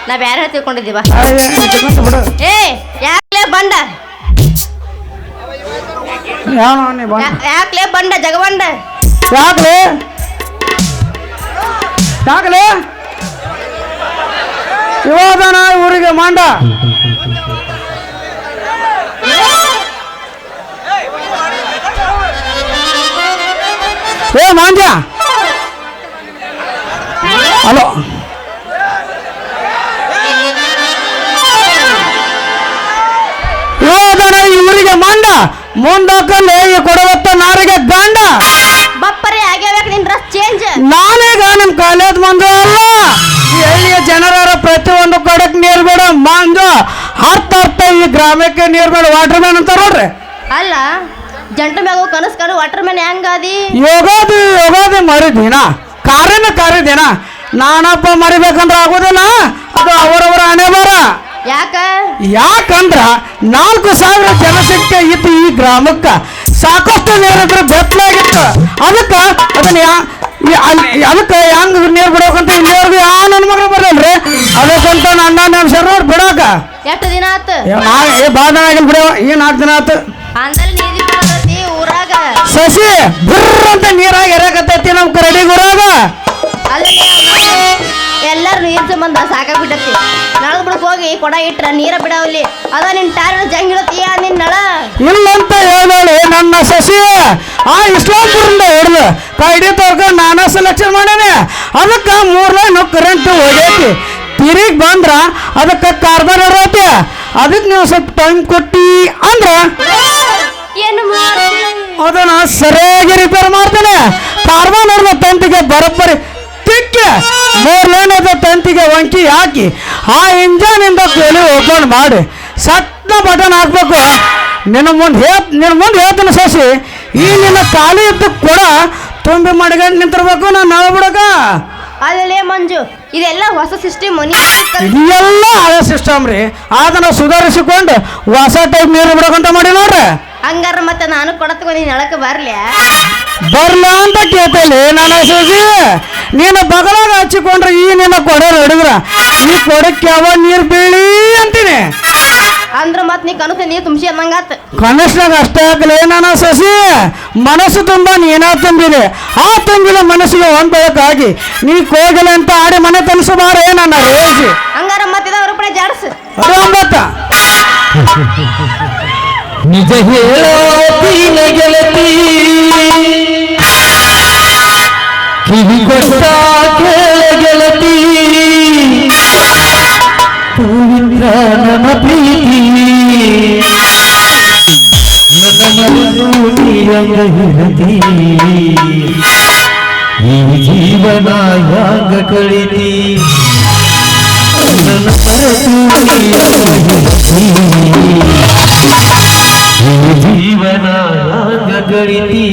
[SPEAKER 5] ನಾ ಬ್ಯಾರೆ ತಿಳ್ಕೊಂಡಿದ್ದೀವ
[SPEAKER 2] ಬಿಡು
[SPEAKER 5] ಏ ಯಾಕ್ಲೆ ಬಂಡ
[SPEAKER 2] ಯಾವ ನೀ ಬಂದ
[SPEAKER 5] ಯಾಕ್ಲೆ ಬಂಡ ಜಗವಂಡ
[SPEAKER 2] ಯಾಕ್ಲೆ ಯಾಕ್ಲೆ ಇವಾದನ ಊರಿಗೆ ಮಂಡ ಏ ಮಾಂಜ ಹಲೋ ಇವಾದನ ಈ ಊರಿಗೆ ಮಂಡ ಮುಂದಕ್ಕಲ್ಲಿ ಈ ಕೊಡವತ್ತ ನಾರಿಗೆ ಗಂಡ
[SPEAKER 5] ಬಪ್ಪರೆ ಆಗ್ಯಾವ್ಯಾಕ ನಿನ್ ಡ್ರೆಸ್ ಚೇಂಜ್
[SPEAKER 2] ನಾನೀಗ ನಿಮ್ ಕಾಲೇಜ್ ಮಂಜು ಅಲ್ಲ ಈ ಹಳ್ಳಿಯ ಜನರ ಪ್ರತಿಯೊಂದು ಕಡೆಕ್ ನೀರು ಬೇಡ ಮಂಜು ಅರ್ಥ ಈ ಗ್ರಾಮಕ್ಕೆ ನೀರು ಬೇಡ ವಾಟರ್ ಮ್ಯಾನ್ ಅಂತ ನೋಡ್ರಿ
[SPEAKER 5] ಅಲ್ಲ ಜಂಟ ಮ್ಯಾಗ ಕನಸ್ಕೊಂಡು ವಾಟರ್ ಮ್ಯಾನ್ ಹೆಂಗಾದಿ
[SPEAKER 2] ಯೋಗಾದಿ ಮರಿದಿನ ಕಾರ್ಯದಿನ ನಾನಪ್ಪ ಮರಿಬೇಕಂದ್ರೆ ಆಗೋದಿಲ್ಲ ಅದು ಅವರವರ ಹಣೆ ಬರ ಯಾಕಂದ್ರ 4,000 ಜನಸಂಖ್ಯೆ ಇತ್ತು ಈ ಗ್ರಾಮಕ್ಕ ಸಾಕಷ್ಟು ನೀರಿದ್ರೆ ಬೆತ್ತಲಾಗಿತ್ತು ಅದಕ್ಕೆ ಅದಕ್ಕೆ ಹೆಂಗ್ ನೀರು ಬಿಡೋಕಂತ ಇಲ್ಲಿವರೆಗೂ ಯಾವ ನನ್ನ ಮಗಳು ಬರಲ್ರಿ ಅದಕ್ಕಂತ ನನ್ನ ಸರ್ ನೋಡಿ ಬಿಡಾಕ
[SPEAKER 5] ಎಷ್ಟು ದಿನ ಆತು
[SPEAKER 2] ಭಾಳ ದಿನ ಆಗಿಲ್ಲ ಬಿಡವ ಈ 4 ದಿನ ಆತು
[SPEAKER 5] ಅಂದಲ್ಲಿ ನೀದಿ ಬೀಳತೈತಿ ಊರಾಗ
[SPEAKER 2] ಸಸಿ ಬಿರ್ರ ಅಂತ ನೀರಾಗ ಎರಕತ್ತೈತಿ ನಮ್ ಕರಡಿ ಊರಾಗ
[SPEAKER 5] ಅಲ್ಲಿ ಎಲ್ಲಾರು ನೀರ್ ಸಂಬಂಧ ಸಾಕಾಗ್ಬಿಟ್ಟತಿ ನಳದ ಬಿಡಕ್ ಹೋಗಿ ಕೊಡ ಇಟ್ರ ನೀರ ಬಿಡವಲ್ಲಿ ಅದ ನಿನ್ ಟಾರ್ ಜಂಗಿಳತಿಯ ನಿನ್ ನಳ
[SPEAKER 2] ಇಲ್ಲಂತ ಹೇಳಿ ನನ್ನ ಸಸಿ ಆ ಇಸ್ಲಾಂಪುರಿಂದ ಹಿಡ್ದು ಕೈಡಿ ತರ್ಕೊಂಡು ನಾನಾ ಸೆಲೆಕ್ಷನ್ ಮಾಡೇನೆ ಅದಕ್ಕೆ 3 ಲೈನ್ ಕರೆಂಟ್ ಹೋಗೈತಿ ತಿರುಗಿ ಬಂದ್ರ ಅದಕ್ಕೆ ಕಾರ್ಬನ್ ಇರತ್ತೆ ಅದಕ್ಕೆ ನೀವು ಸ್ವಲ್ಪ ಟೈಮ್ ಕೊಟ್ಟಿ ಅಂದ್ರ
[SPEAKER 5] ಏನು
[SPEAKER 2] ಅದನ್ನ ಸರಿಯಾಗಿ ರಿಪೇರ್ ಮಾಡ್ತೇನೆ ಕಾರ್ಬನ್ ಇರೋ ತಂತಿಗೆ ಬರೋಬ್ಬರಿ ತಿಕ್ಕೆ 3 ಲೈನ್ ಅದ ತಂತಿಗೆ ವಂಕಿ ಹಾಕಿ ಆ ಇಂಜನ್ ಇಂದ ಕೋಲಿ ಓಪನ್ ಮಾಡಿ ಸಟ್ಟ ಬಟನ್ ಹಾಕ್ಬೇಕು ನಿನ್ನ ಮುಂದೆ ಹೇಳ್ತೀನಿ ಸಸಿ ಈ ನಿನ್ನ ಖಾಲಿ ಇದ್ದು ಕೂಡ ತುಂಬಿ ಮಡ್ಗಂಡು ನಿಂತಿರ್ಬೇಕು ನಾನು ನಾಳೆ ಬಿಡಕ
[SPEAKER 5] ಅಲ್ಲೇ ಮಂಜು ಇದೆಲ್ಲ ಹೊಸ ಸಿಸ್ಟಮ್
[SPEAKER 2] ಇದೆಲ್ಲ ಹಳೆ ಸಿಸ್ಟಮ್ ರೀ ಅದನ್ನ ಸುಧಾರಿಸಿಕೊಂಡು ಹೊಸ ಟೈಪ್ ನೀರು ಬಿಡಕಂತ ಮಾಡಿ ನೋಡ್ರಿ
[SPEAKER 5] ಹಂಗಾರ ಮತ್ತೆ ನಾನು ಕೊಡತ್ಕೊ ನೀನ್ ನಳಕ್ಕೆ ಬರ್ಲ್ಯಾ
[SPEAKER 2] ಬರ್ಲ ಅಂತ ಕೇಳ್ತೇಲಿ ನನ್ನ ಸಸಿ ನೀನು ಬಗಲಾಗ ಹಚ್ಚಿಕೊಂಡ್ರೆ ಈ ನಿನ್ನ ಕೊಡೆ ಹಿಡಿದ್ರ ಈ ಕೊಡಕ್ಕೆ ಯಾವ ನೀರು ಬೀಳಿ ಅಂತೀನಿ
[SPEAKER 5] ಅಂದ್ರ ಮತ್ ನೀ ಕನಸ ನೀರ್ ತುಂಬಿಸಿ ಅನ್ನಂಗಾತ
[SPEAKER 2] ಕನಸ್ನಾಗ ಅಷ್ಟೇ ಹಾಕಲೇ ನನ್ನ ಸಸಿ ಮನಸ್ಸು ತುಂಬ ನೀನ ತುಂಬಿದೆ ಆ ತುಂಬಿದ ಮನಸ್ಸಿಗೆ ಹೊಂದಕ್ಕಾಗಿ ನೀ ಕೋಗಿಲೆ ಅಂತ ಆಡಿ ಮನೆ ತನಿಸಬಾರೇ ನನ್ನ ರೇಜಿ
[SPEAKER 5] ಹಂಗಾರ ಮತ್ತಿದ ರೂಪಾಯಿ ಜಾಡ್ಸ್
[SPEAKER 2] ಅದು 9
[SPEAKER 4] ನಿಜ ಹೇಳೋತೀನ ಗೆಳತಿ ಕಿವಿ ಕೊಟ್ಟ ಕೇಳ ಗೆಳತಿ ಯಾಂಗ ಹಿರದಿ ಈ ಜೀವನ ಯಾಂಗ ಕಳಿತಿ ನನ್ನ ಮರೆತು ಈ ಜೀವನ ಯಾಂಗ ಕಳಿತಿ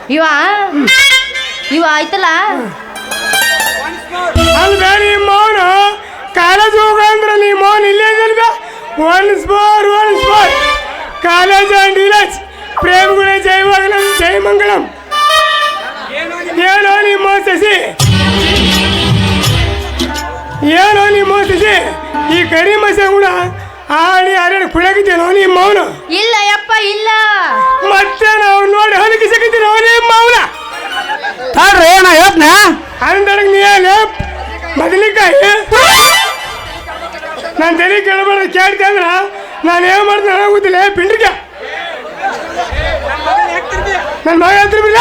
[SPEAKER 5] ಇವ ಇವ ಆಯ್ತಲ್ಲ
[SPEAKER 2] ಅಲ್ಲಿ ಬೇರೆ ನಿಮ್ಮ ಮೌನ ಕಾಲೇಜ್ ಹೋಗ ಅಂದ್ರೆ ನಿಮ್ಮ ಮೌನ ಇಲ್ಲೇ ಇದ್ದಿಲ್ವ once for college and village ಪ್ರೇಮಗುಣ ಜೈವಾಗಲಂ ಜೈ ಮಂಗಳಂ ಏನೋ ನಿಮ್ಮ ಸಸಿ ಏನೋ ನಿಮ್ಮ ಸಸಿ ಈ ಕರಿ ಮಸ ಕೂಡ ಆಡಿ ಆಡಿ ಕುಳಗಿದ್ದೇನೋ ನಿಮ್ಮ ಮೌನ
[SPEAKER 5] ಇಲ್ಲ ಯಪ್ಪ ಇಲ್ಲ
[SPEAKER 2] ಮತ್ತೆ ನಾವು ನೋಡಿ ಹಲಕಿ ಸಿಗಿದ್ದೀನೋ ನಿಮ್ಮ ಮೌನ
[SPEAKER 3] ತಾಡ್ರಿ ನಾ ಹೇಳ್ತನ
[SPEAKER 2] ಅಂದಡಗ್ ನೀ ಬದಲಿಕಾಯಿ ನಾನು ತಲೆ ಕೇಳಬಾರ್ದು ಕೇಳ್ತೆ ಅಂದ್ರ ನಾನು ಏನು ಮಾಡ್ತೀನಿ ಆಗೋದಿಲ್ಲ ಪಿಂಡ್ರಿಗೆ ನನ್ನ ಮಗ ಹತ್ರ ಬಿಡ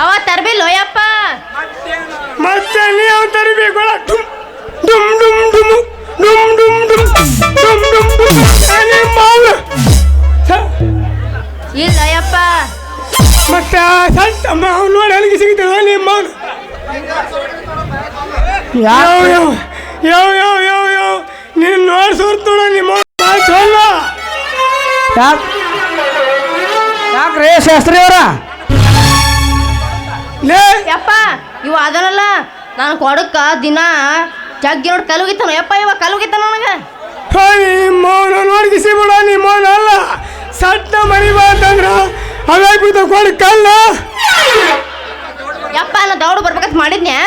[SPEAKER 5] ಅವ ತರ್ಬಿಲ್ಲೋ ಯಪ್ಪ
[SPEAKER 2] ಮತ್ತೆ ನೀ ಅವ್ನು ತರಬೇಕು ಡುಮ್ ಡುಮ್ ಡುಮ್ ಡುಮ್ ಡುಮ್ ಡುಮ್ ಡುಮ್ ಡುಮ್ ಡುಮ್ ನಿಮ್ಮ ಮಾವ
[SPEAKER 5] ಇಲ್ಲ ಯಪ್ಪ
[SPEAKER 2] ಮತ್ತೆ ಸಣ್ಣ ಅವ್ನು ನೋಡಿ ಅಲ್ಲಿಗೆ ಸಿಗ್ತಾನೆ ನಿಮ್ಮ ಮಾವನು ಯಾವ ಯಾವ ಯಾವ ಯಾವ ಯಾವ ಯಾವ ನೀನು ನೋಡಿ ಸೋರ್ತೋಡ ನಿಮ್ಮ ಮಾತಲ್ಲ
[SPEAKER 3] ಯಾಕ್ರಿ ಶಾಸ್ತ್ರಿ ಅವರ
[SPEAKER 2] ಲೇ
[SPEAKER 5] ಯಪ್ಪ ಇವ ಅದನಲ್ಲ ನಾನು ಕೊಡಕ್ಕ ದಿನ ಜಗ್ಗಿ ನೋಡಿ ಕಲುಗಿತಾನ ಯಪ್ಪ ಇವ ಕಲುಗಿತಾನ ನನಗೆ
[SPEAKER 2] ನಿಮ್ಮ ಮೌನ ನೋಡ್ಗಿಸಿ ಬಿಡ ನಿಮ್ಮ ಮೌನ ಅಲ್ಲ ಸಟ್ಟ ಮರಿಬಾ ಅಂತಂದ್ರ ಅವೇ ಬಿದ್ದ ಕೊಡ ಕಲ್ಲ
[SPEAKER 5] ಯಪ್ಪ ನಾ ದೌಡು ಬರ್ಬೇಕಂತ ಮಾಡಿದ್ನ್ಯಾ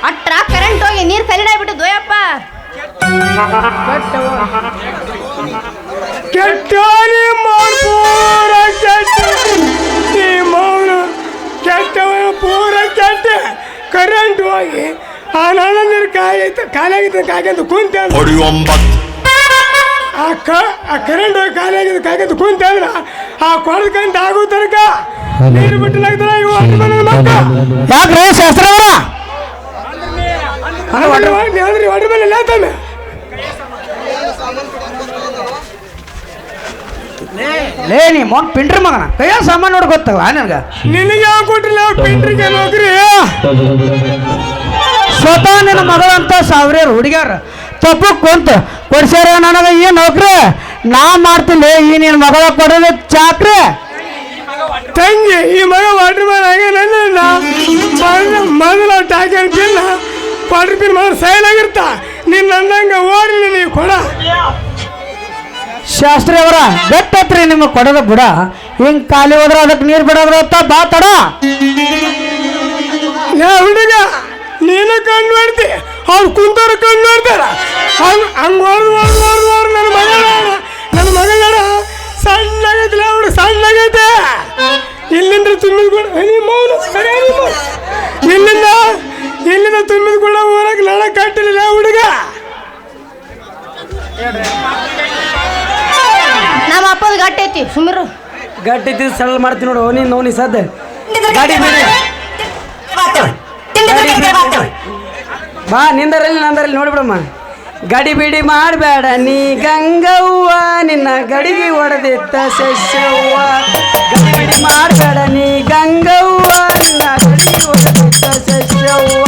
[SPEAKER 5] ಅಟ್ರ ಕರೆಂಟ್ ಹೋಗಿ ನೀರು ಕಲಿಡಾಗ್ಬಿಟ್ಟಿದ್ವು ಯಪ್ಪ
[SPEAKER 2] ಕೆಟ್ಟ ನಿಮ್ಮ ಪೂರ ಕೆಟ್ಟ ನಿಮ್ಮ ಮೌನ ಕೆಟ್ಟವ ಪೂರ ಕೆಟ್ಟ ಕರೆಂಟ್ ಹೋಗಿ ಆ ನನ್ನ ನೀರು ಕಾಲಾಗಿದ್ದ ಕಾಯ್ಕಂತ ಕುಂತ ಆ ಕರೆಂಟ್ ಹೋಗಿ ಕಾಲಾಗಿದ್ದ ಕಾಯ್ಕಂತ ಕುಂತ ಅಂದ್ರ ಆ ಕೊಡಕಂತ ಆಗೋ ತನಕ ನೀರು ಬಿಟ್ಟಲಾಗ್ತಾರ ಇವು ಮಕ್ಕ
[SPEAKER 3] ಯಾಕ್ರಿ ಶಾಸ್ತ್ರಿ ಅವರ
[SPEAKER 2] ಒಡ್ರ ಮೇಲೆ ಲೇತಾನೆ
[SPEAKER 3] ಲೇ ನೀ ಮೊನ್ ಪಿಂಡ್ರಿ ಮಗನ ಕೈಯ ಸಾಮಾನು ನೋಡಿ ಗೊತ್ತಲ್ಲ ನಿನಗ
[SPEAKER 2] ನಿನಗೆ ಯಾವ ಕೊಟ್ಟಿಲ್ಲ ಪಿಂಟ್ರಿಗೆ ನೌಕರಿ
[SPEAKER 3] ಸ್ವತಃ ನಿನ್ನ ಮಗಳಂತ ಸಾವಿರಾರು ಹುಡುಗ್ಯಾರ ತಪ್ಪು ಕುಂತ ಕೊಡ್ಸ್ಯಾರ ನನಗ ಈ ನೌಕರಿ ನಾ ಮಾಡ್ತೀನಿ ಈ ನಿನ್ನ ಮಗಳ ಕೊಡೋದು ಚಾಕ್ರಿ
[SPEAKER 2] ತಂಗಿ ಈ ಮಗ ವಾಟರ್ ಮ್ಯಾನ್ ಆಗ್ಯಾನ ಮೊದಲ ಟಾಕಿಲ್ಲ ವಾಟರ್ ಪಿನ್ ಮಗ ಸೈಲ್ ಆಗಿರ್ತ ನಿನ್ನ ಅಂದಂಗ ಓಡ್ಲಿ ನೀವು ಕೊಡ
[SPEAKER 3] ಶಾಸ್ತ್ರಿ ಅವರ ಗಟ್ಟತ್ರಿ ನಿಮ್ಮ ಕೊಡದ ಬುಡ ಹಿಂಗ್ ಖಾಲಿ ಹೋದ್ರ ಅದಕ್ಕೆ ನೀರು ಬಿಡೋದ್ರ ಬಾ ತಡ
[SPEAKER 2] ಹುಡುಗ ನೀನು ಕಣ್ಣು ಮಾಡ್ತಿ ಅವ್ರು ಕುಂತವ್ರು ಕಣ್ಣು ಮಾಡ್ತಾರ ಹಂಗ ಹೊಡೆದು ನನ್ನ ಮಗಳ ಸಣ್ಣಾಗೈತಿಲ್ಲ ಅವಳು ಸಣ್ಣಾಗೈತೆ ಇಲ್ಲಿಂದ ತುಂಬಿದ ಕೂಡ ಇಲ್ಲಿಂದ ತುಂಬಿದ ಕೂಡ ಊರಾಗ ನಳ ಕಟ್ಟಿಲ್ಲ ಹುಡುಗ
[SPEAKER 5] ನಮ್ಮ ಅಪ್ಪದ ಗಟ್ಟಿ ಐತಿ ಸುಮಿರು
[SPEAKER 3] ಗಟ್ಟಿ ಸರಳ ಮಾಡ್ತೀನಿ ನೋಡು ನೀನು ನೋಡಿ ಸದ್ದ ಗಾಡಿ ಬಾ ನಿಂದರಲ್ಲಿ ನಂದರಲ್ಲಿ ನೋಡ್ಬಿಡಮ್ಮ ಗಡಿ ಬಿಡಿ ಮಾಡಬೇಡ ನೀ ಗಂಗವ್ವ ನಿನ್ನ ಗಡಿಗೆ ಹೊಡೆದಿತ್ತ ಸಸ್ಯವ್ವ ಗಡಿ ಬಿಡಿ ಮಾಡಬೇಡ ನೀ ಗಂಗವ್ವ ನಿನ್ನ ಗಡಿಗೆ ಹೊಡೆದಿತ್ತ ಸಸ್ಯವ್ವ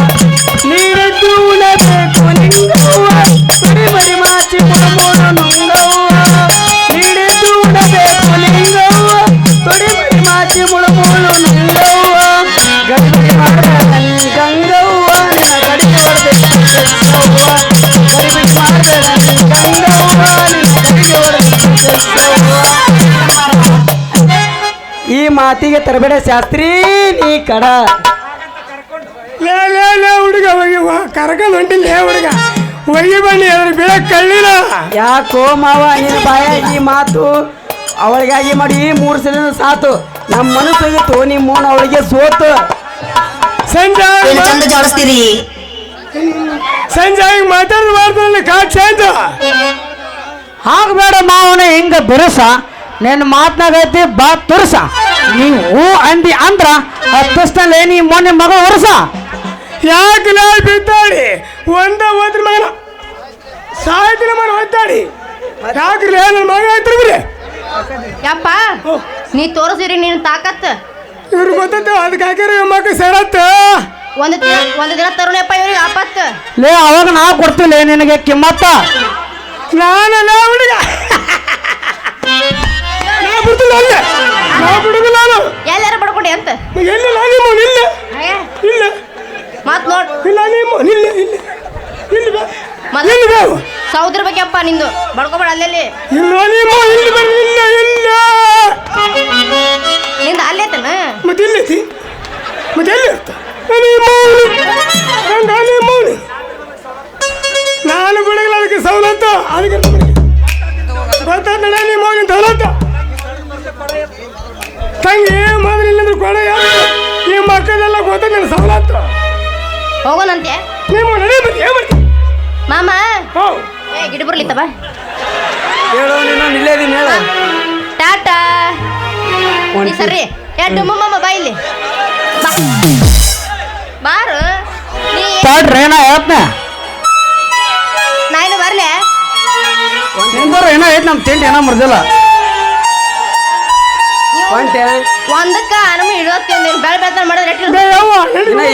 [SPEAKER 3] ನೀರದ್ದು ಉಣಬೇಕು ನಿಂಗವ್ವ ಬರಿ ಬರಿ ಮಾಚಿ ಮುಡಮೋಡ ನುಂಗವ್ವ ನೀರಿದ್ದು ಉಣಬೇಕು ಲಿಂಗವ್ವ ತೊಡಿ ಬರಿ ಮಾಚಿ ಮುಡಮೋಳು ನುಂಗವ್ವ ಗಡಿ ಬಿಡಿ ಮಾಡಬೇಡ ನೀ ಗಂಗವ್ವ ನಿನ್ನ ಗಡಿಗೆ ಹೊಡೆದಿತ್ತ ಸಸ್ಯವ್ವ ಗಡಿ ಬಿಡಿ ಮಾಡಬೇಡ ನೀ ಗಂಗವ್ವ ನಿನ್ನ ಗಡಿಗೆ ಹೊಡೆದಿತ್ತ ಸಸ್ಯವ್ವ ಈ ಮಾತಿಗೆ ತರಬೇಡ ಶಾಸ್ತ್ರಿ ನೀ ಕಡ
[SPEAKER 2] ಲೇ ಹುಡುಗ ಹೋಗಿ ಕರ್ಕೊಂಡು ಹೊಂಟಿಲ್ಲ ಹುಡುಗ ಒಯ್ಯಿ ಬನ್ನಿ ಅದ್ರ ಬೆಳಕ್ ಕಳ್ಳಿಲ್ಲ
[SPEAKER 3] ಯಾಕೋ ಮಾವ ನಿನ್ನ ಬಾಯಾಗಿ ಮಾತು ಅವಳಿಗಾಗಿ ಮಾಡಿ 3 ಸಲ ಸಾತು ನಮ್ಮ ಮನಸ್ಸಾಗಿತ್ತು ನಿಮ್ಮ ಮೋನ ಅವಳಿಗೆ ಸೋತು
[SPEAKER 2] ಸಂಜೆ
[SPEAKER 6] ಚಂದ ಜೋಡಿಸ್ತೀರಿ
[SPEAKER 2] ಸಂಜೆ ಮಾತಾಡಿದ ಮಾಡ್ತಾರಲ್ಲ ಕಾಟ್ ಚೇಂಜ್
[SPEAKER 3] ಹಾಗಬೇಡ ಮಾವನ ಹಿಂಗ ಬಿರುಸ ನಿನ್ನ ಮಾತನಾಗೈತಿ ಬಾ ತುರ್ಸ ನೀವು ಹೂ ಅಂದಿ ಅಂದ್ರ ಹತ್ತಿಸ್ತಲ್ಲೇ ನೀ ಮೊನ್ನೆ ಮಗ ಹೊರಸ
[SPEAKER 2] ಯಾಕೆ ನಾ ಬಿದ್ದಾಡಿ ಹೋದ್ರ ಮಗನ ಸಾಯ್ತಿನ ಮನ ಒದ್ದಾಡಿ ಯಾಕ್ರಿ ನನ್ನ ಮಗ ಆಯ್ತಿರ್ಬಿರಿ
[SPEAKER 5] ಯಪ್ಪ ನೀ ತೋರಿಸಿರಿ ನೀನು ತಾಕತ್
[SPEAKER 2] ಇವ್ರು ಗೊತ್ತ ಅದಕ್ಕೆ ಹಾಕಿರ ಮಗ ಸರತ್ತ
[SPEAKER 5] ಒಂದು ದಿನ ತರುಣಪ್ಪ ಇವ್ರಿಗೆ ಆಪತ್ತು
[SPEAKER 3] ಲೇ ಅವಾಗ ನಾವು ಕೊಡ್ತಿಲ್ಲ ನಿನಗೆ ಕಿಮ್ಮತ್ತ
[SPEAKER 2] ನಾನಲ್ಲ ಹುಡುಗ ನಾ ಬಿಡ್ತೀನಿ ಅಲ್ಲೇ ನಾ ಬಿಡುದಿಲ್ಲ ನಾನು
[SPEAKER 5] ಎಲ್ಲಾರ ಬಡ್ಕೊಡಿ ಅಂತ
[SPEAKER 2] ಎಲ್ಲಿ ನಾನೇ ಮೋನ್ ಇಲ್ಲ ಇಲ್ಲ
[SPEAKER 5] ಮತ್ ನೋಡ್
[SPEAKER 2] ಇಲ್ಲ ನಿಮ್ಮ ಇಲ್ಲ ಇಲ್ಲ ಇಲ್ಲಿ ಬಾ
[SPEAKER 5] ಮತ್
[SPEAKER 2] ಇಲ್ಲಿ ಬಾ
[SPEAKER 5] ಸೌದ್ರ ಬೇಕಪ್ಪ ನಿಂದು ಬಡ್ಕೊಬೇಡ ಅಲ್ಲೆಲ್ಲಿ
[SPEAKER 2] ಇಲ್ಲ ನಿಮ್ಮ ಇಲ್ಲಿ ಬಾ ಇಲ್ಲ ಇಲ್ಲ
[SPEAKER 5] ನಿಂದ ಅಲ್ಲೇತನ
[SPEAKER 2] ಮತ್ತೆ ಎಲ್ಲಿ ಮತ್ತೆ ಎಲ್ಲಿ ಇರ್ತ ನಾನು ಮೌನಿ ನಾನು ಬಿಡಗಲ್ಲ ಅದಕ್ಕೆ ಸವಲತ್ತು ಅದಕ್ಕೆ ಗೊತ್ತಾದ ನಿಮ್ಮ ಮೌನಿನ ಸವಲತ್ತು ತಂಗಿ ಮೊದಲಿಲ್ಲಂದ್ರೆ ಕೊಡ ಯಾರು ಈ ಮಕ್ಕಳೆಲ್ಲ ಗೊತ್ತ ನನ್ನ ಸವಲತ್ತು
[SPEAKER 5] ಹೋಗೋಣಂತೆ
[SPEAKER 2] ನೀವು ನಡಿ ಮತ್ತೆ ಏನು ಮಾಡ್ತೀವಿ
[SPEAKER 5] ಮಾಮ
[SPEAKER 2] ಹೋ
[SPEAKER 5] ಏ ಗಿಡ ಬರ್ಲಿತ್ತವ
[SPEAKER 3] ಹೇಳೋ ನೀನು ನಿಲ್ಲೇದೀನಿ ಹೇಳ
[SPEAKER 5] ಟಾಟಾ ನೀ ಸರ್ರಿ ಏ ಡುಮ್ಮಮ್ಮ ಬಾ ಇಲ್ಲಿ ಬಾ ಬಾರು ನೀ
[SPEAKER 2] ತಾಡ್ರಿ ಏನೋ ಹೇಳ್ತನ
[SPEAKER 5] ನಾ ಏನು ಬರ್ಲೆ
[SPEAKER 2] ನಿಂದವ್ರು ಏನೋ ಐತೆ ನಮ್ಮ ತಿಂಡಿ ಏನೋ ಮುರ್ದಿಲ್ಲ
[SPEAKER 3] ಹೊಂಟೆ
[SPEAKER 5] ಒಂದಕ್ಕ ನಮ್ ಇಡೋತಿ ನೀನು ಬೆಳ ಬೆಳ್ತಾನ ಮಾಡಿದ್ರೆ
[SPEAKER 3] ಇನ್ನ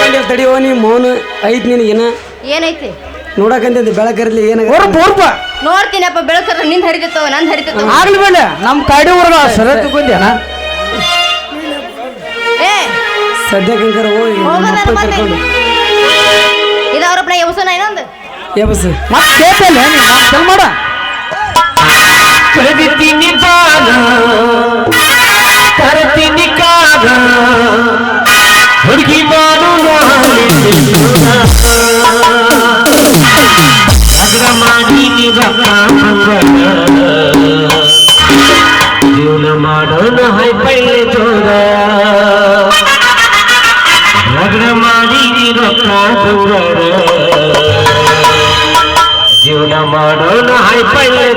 [SPEAKER 3] ಏನು ತಡಿಯೋ ನೀ ಮೌನ ಐತ್ ನಿನಗೇನ
[SPEAKER 5] ಏನೈತಿ
[SPEAKER 3] ನೋಡಕಂತಿದ್ದೆ ಬೆಳಕರ್ಲಿ ಏನಾಗ
[SPEAKER 5] ನೋಡ್ತೀನಪ್ಪ ಬೆಳಕರ ನಿಂದ ಹರಿದಿತ್ತು ನಂದು ಹರಿದಿತ್ತು
[SPEAKER 2] ಆಗ್ಲಿ ಬೇಡ ನಮ್ಮ ಕಾಡಿ ಊರ್ಗ ಸರ ತಗೊಂಡ್ಯಾನ
[SPEAKER 5] ಏ
[SPEAKER 3] ಸದ್ಯಕ್ಕಂಕರ ಹೋಗಿ
[SPEAKER 5] ಹೋಗೋದಲ್ಲ ಮತ್ತೆ ಇದು ಅವ್ರ ಪ್ಲೇ ಎಬ್ಸೋಣ ಇನ್ನೊಂದು
[SPEAKER 3] ಬಸ್
[SPEAKER 2] ಮತ್ತೆ ಕೇಳ್ತೇನೆ ಚಲ್ ಮಾಡ
[SPEAKER 4] ಕರೆದಿದ್ದೀನಿ ಬಾಗ ತರತೀನಿ ಕಾಗ ಹುಡುಗಿ ಬಾನು ಅಗ್ರ ಮಾಡಿ ಜೀವನ ಮಾಡೋಣ ಹೈ ಪೈಲೆ ಜೋರ ಅಗ್ರ ಮಾಡಿ ರೊಕ್ಕ ದೂರ ಜೀವನ ಮಾಡೋಣ ಹೈ ಪೈಲೆ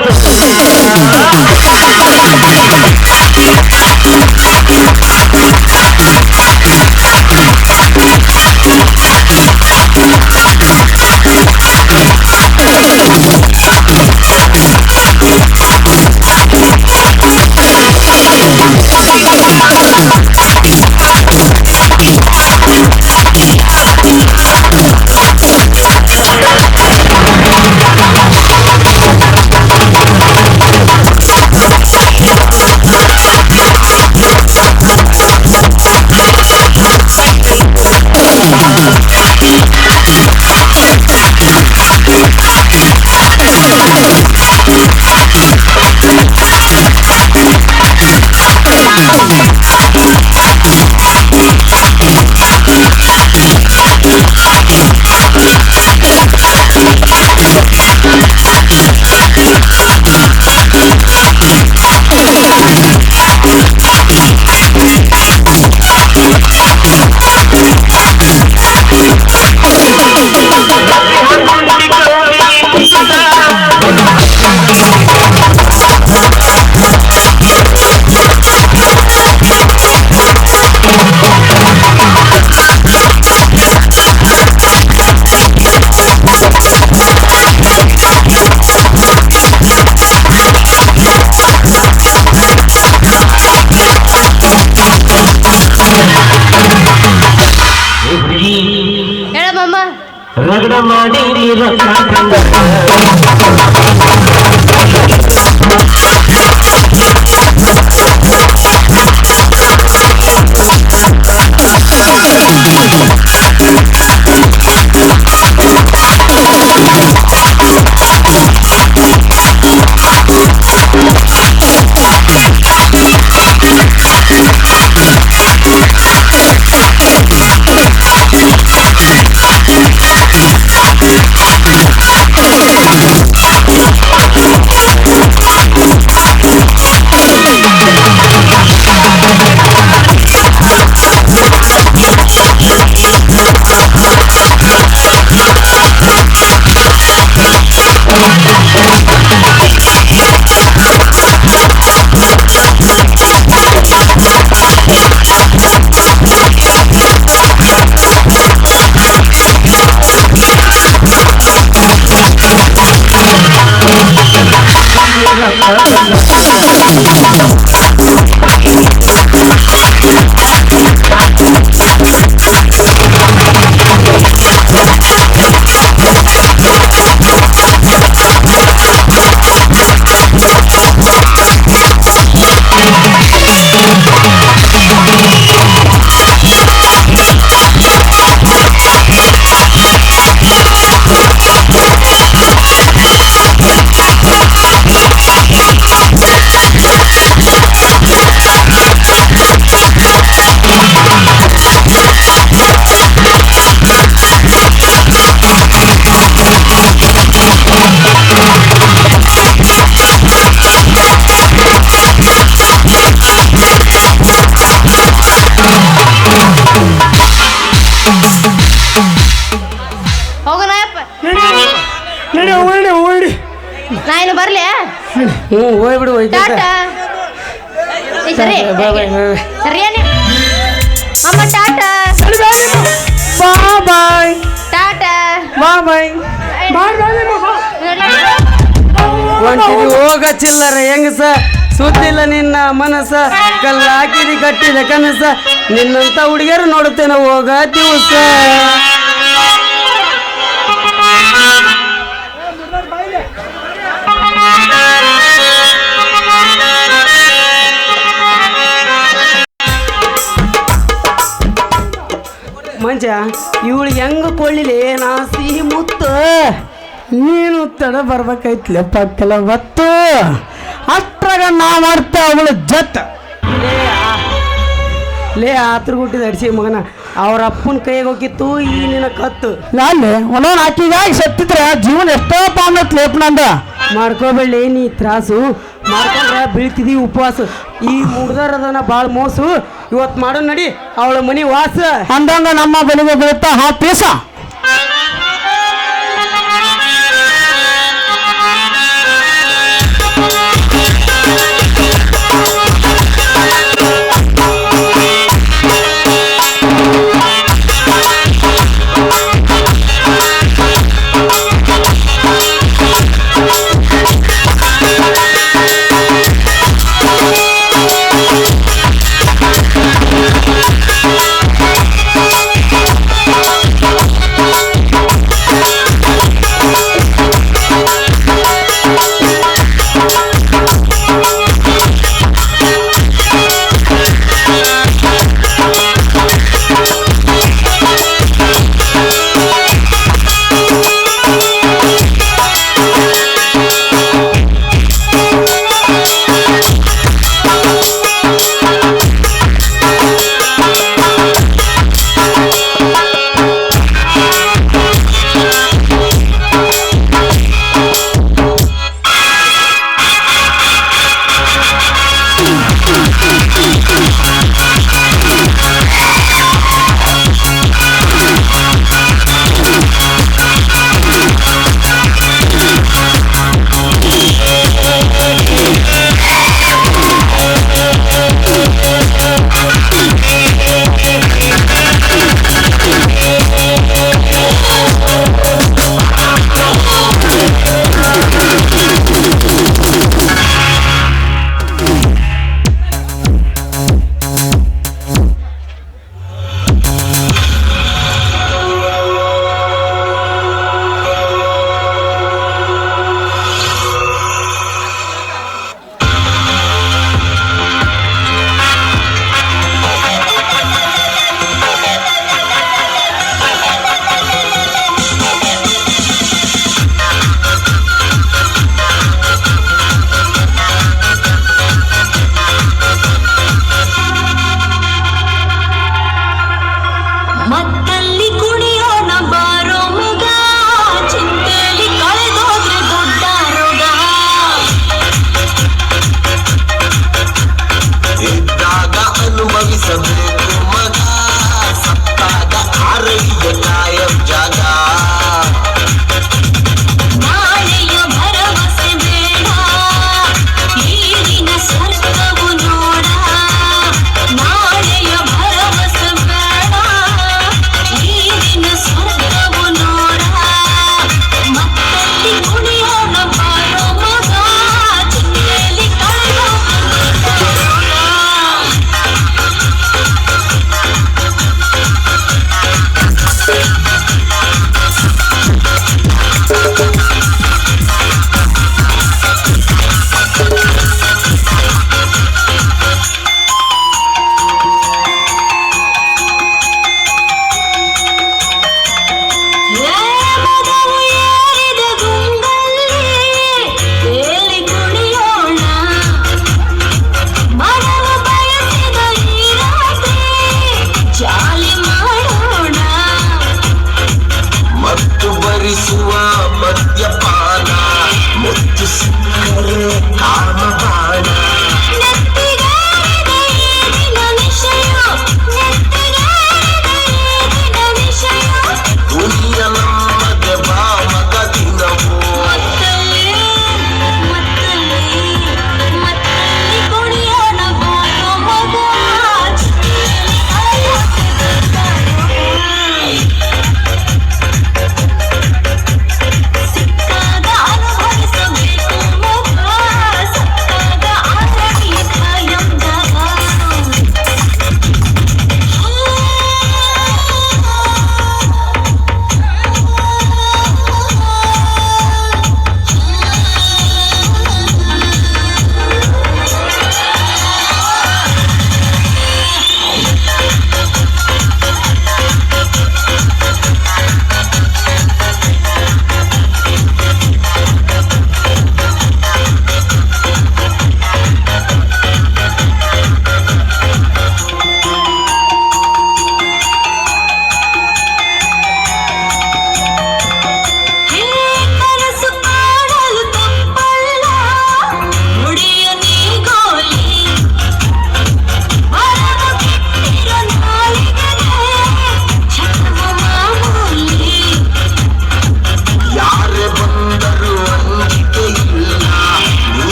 [SPEAKER 5] ಹೇಳಮ್ಮ
[SPEAKER 4] ರಗಡ ಮಾಡಿ ರೊಕ್ಕ
[SPEAKER 3] ಹ್ಞೂ ಹೋಗ್ಬಿಡು ಹೋಯ್ತು
[SPEAKER 5] ಟಾಟಾ ಏ, ಸರಿ ಸರಿಯಾನೆ ಅಮ್ಮ ಟಾಟಾ
[SPEAKER 3] ಬಾಯ್
[SPEAKER 5] ಟಾಟಾ
[SPEAKER 3] ಬಾಯ್ ಒಂಟಿದಿ ಹೋಗ ಚಿಲ್ಲರ ಹೆಂಗಸ ಸುದ್ದಿಲ್ಲ ನಿನ್ನ ಮನಸ್ಸ ಕಲ್ಲ ಹಾಕಿದಿ ಕಟ್ಟಿದ ಕನಸ ನಿನ್ನಂತ ಹುಡುಗಿಯರು ನೋಡುತ್ತೇನೆ ಹೋಗ ದಿವಸ ಮಂಜ ಇವಳಿಗೆ ಹೆಂಗ ಕೊಳ್ಳಿಲಿ ನಾ ಸಿಹಿ ಮುತ್ತ
[SPEAKER 2] ನೀನು ತಡ ಬರ್ಬೇಕಾಯ್ತಲೆ ಪಕ್ಕಲ ಗೊತ್ತು ಅಷ್ಟ್ರಾಗ ನಾ ಮಾಡ್ತಾ ಅವಳು ಜತ್
[SPEAKER 3] ಲೇ ಆತ್ರ ಗುಟ್ಟಿದ ಅಡಿಸಿ ಮಗನ ಅವ್ರ ಅಪ್ಪನ ಕೈಗೆ ಹೋಗಿತ್ತು ಈ ನಿನ್ನ ಕತ್ತು
[SPEAKER 2] ಅಲ್ಲಿ ಒಂದೊಂದು ಆಕಿಗಾಗಿ ಸತ್ತಿದ್ರೆ ಜೀವನ ಎಷ್ಟೋ ಪಾಮತ್ ಲೇಪನಂದ
[SPEAKER 3] ಮಾಡ್ಕೋಬೇಡಿ ನೀ ತ್ರಾಸು ಮಾಡ್ಕೊಂಡ್ರೆ ಬೀಳ್ತಿದಿ ಉಪವಾಸ ಈ ಮುಗ್ದರದನ ಭಾಳ ಮೋಸು ಇವತ್ತು ಮಾಡೋ ನಡಿ ಅವಳ ಮನಿ ವಾಸ
[SPEAKER 2] ಅಂದಂಗ ನಮ್ಮ ಬೆಳಿಗ್ಗೆ ಬೀಳುತ್ತಾ ಹಾ piece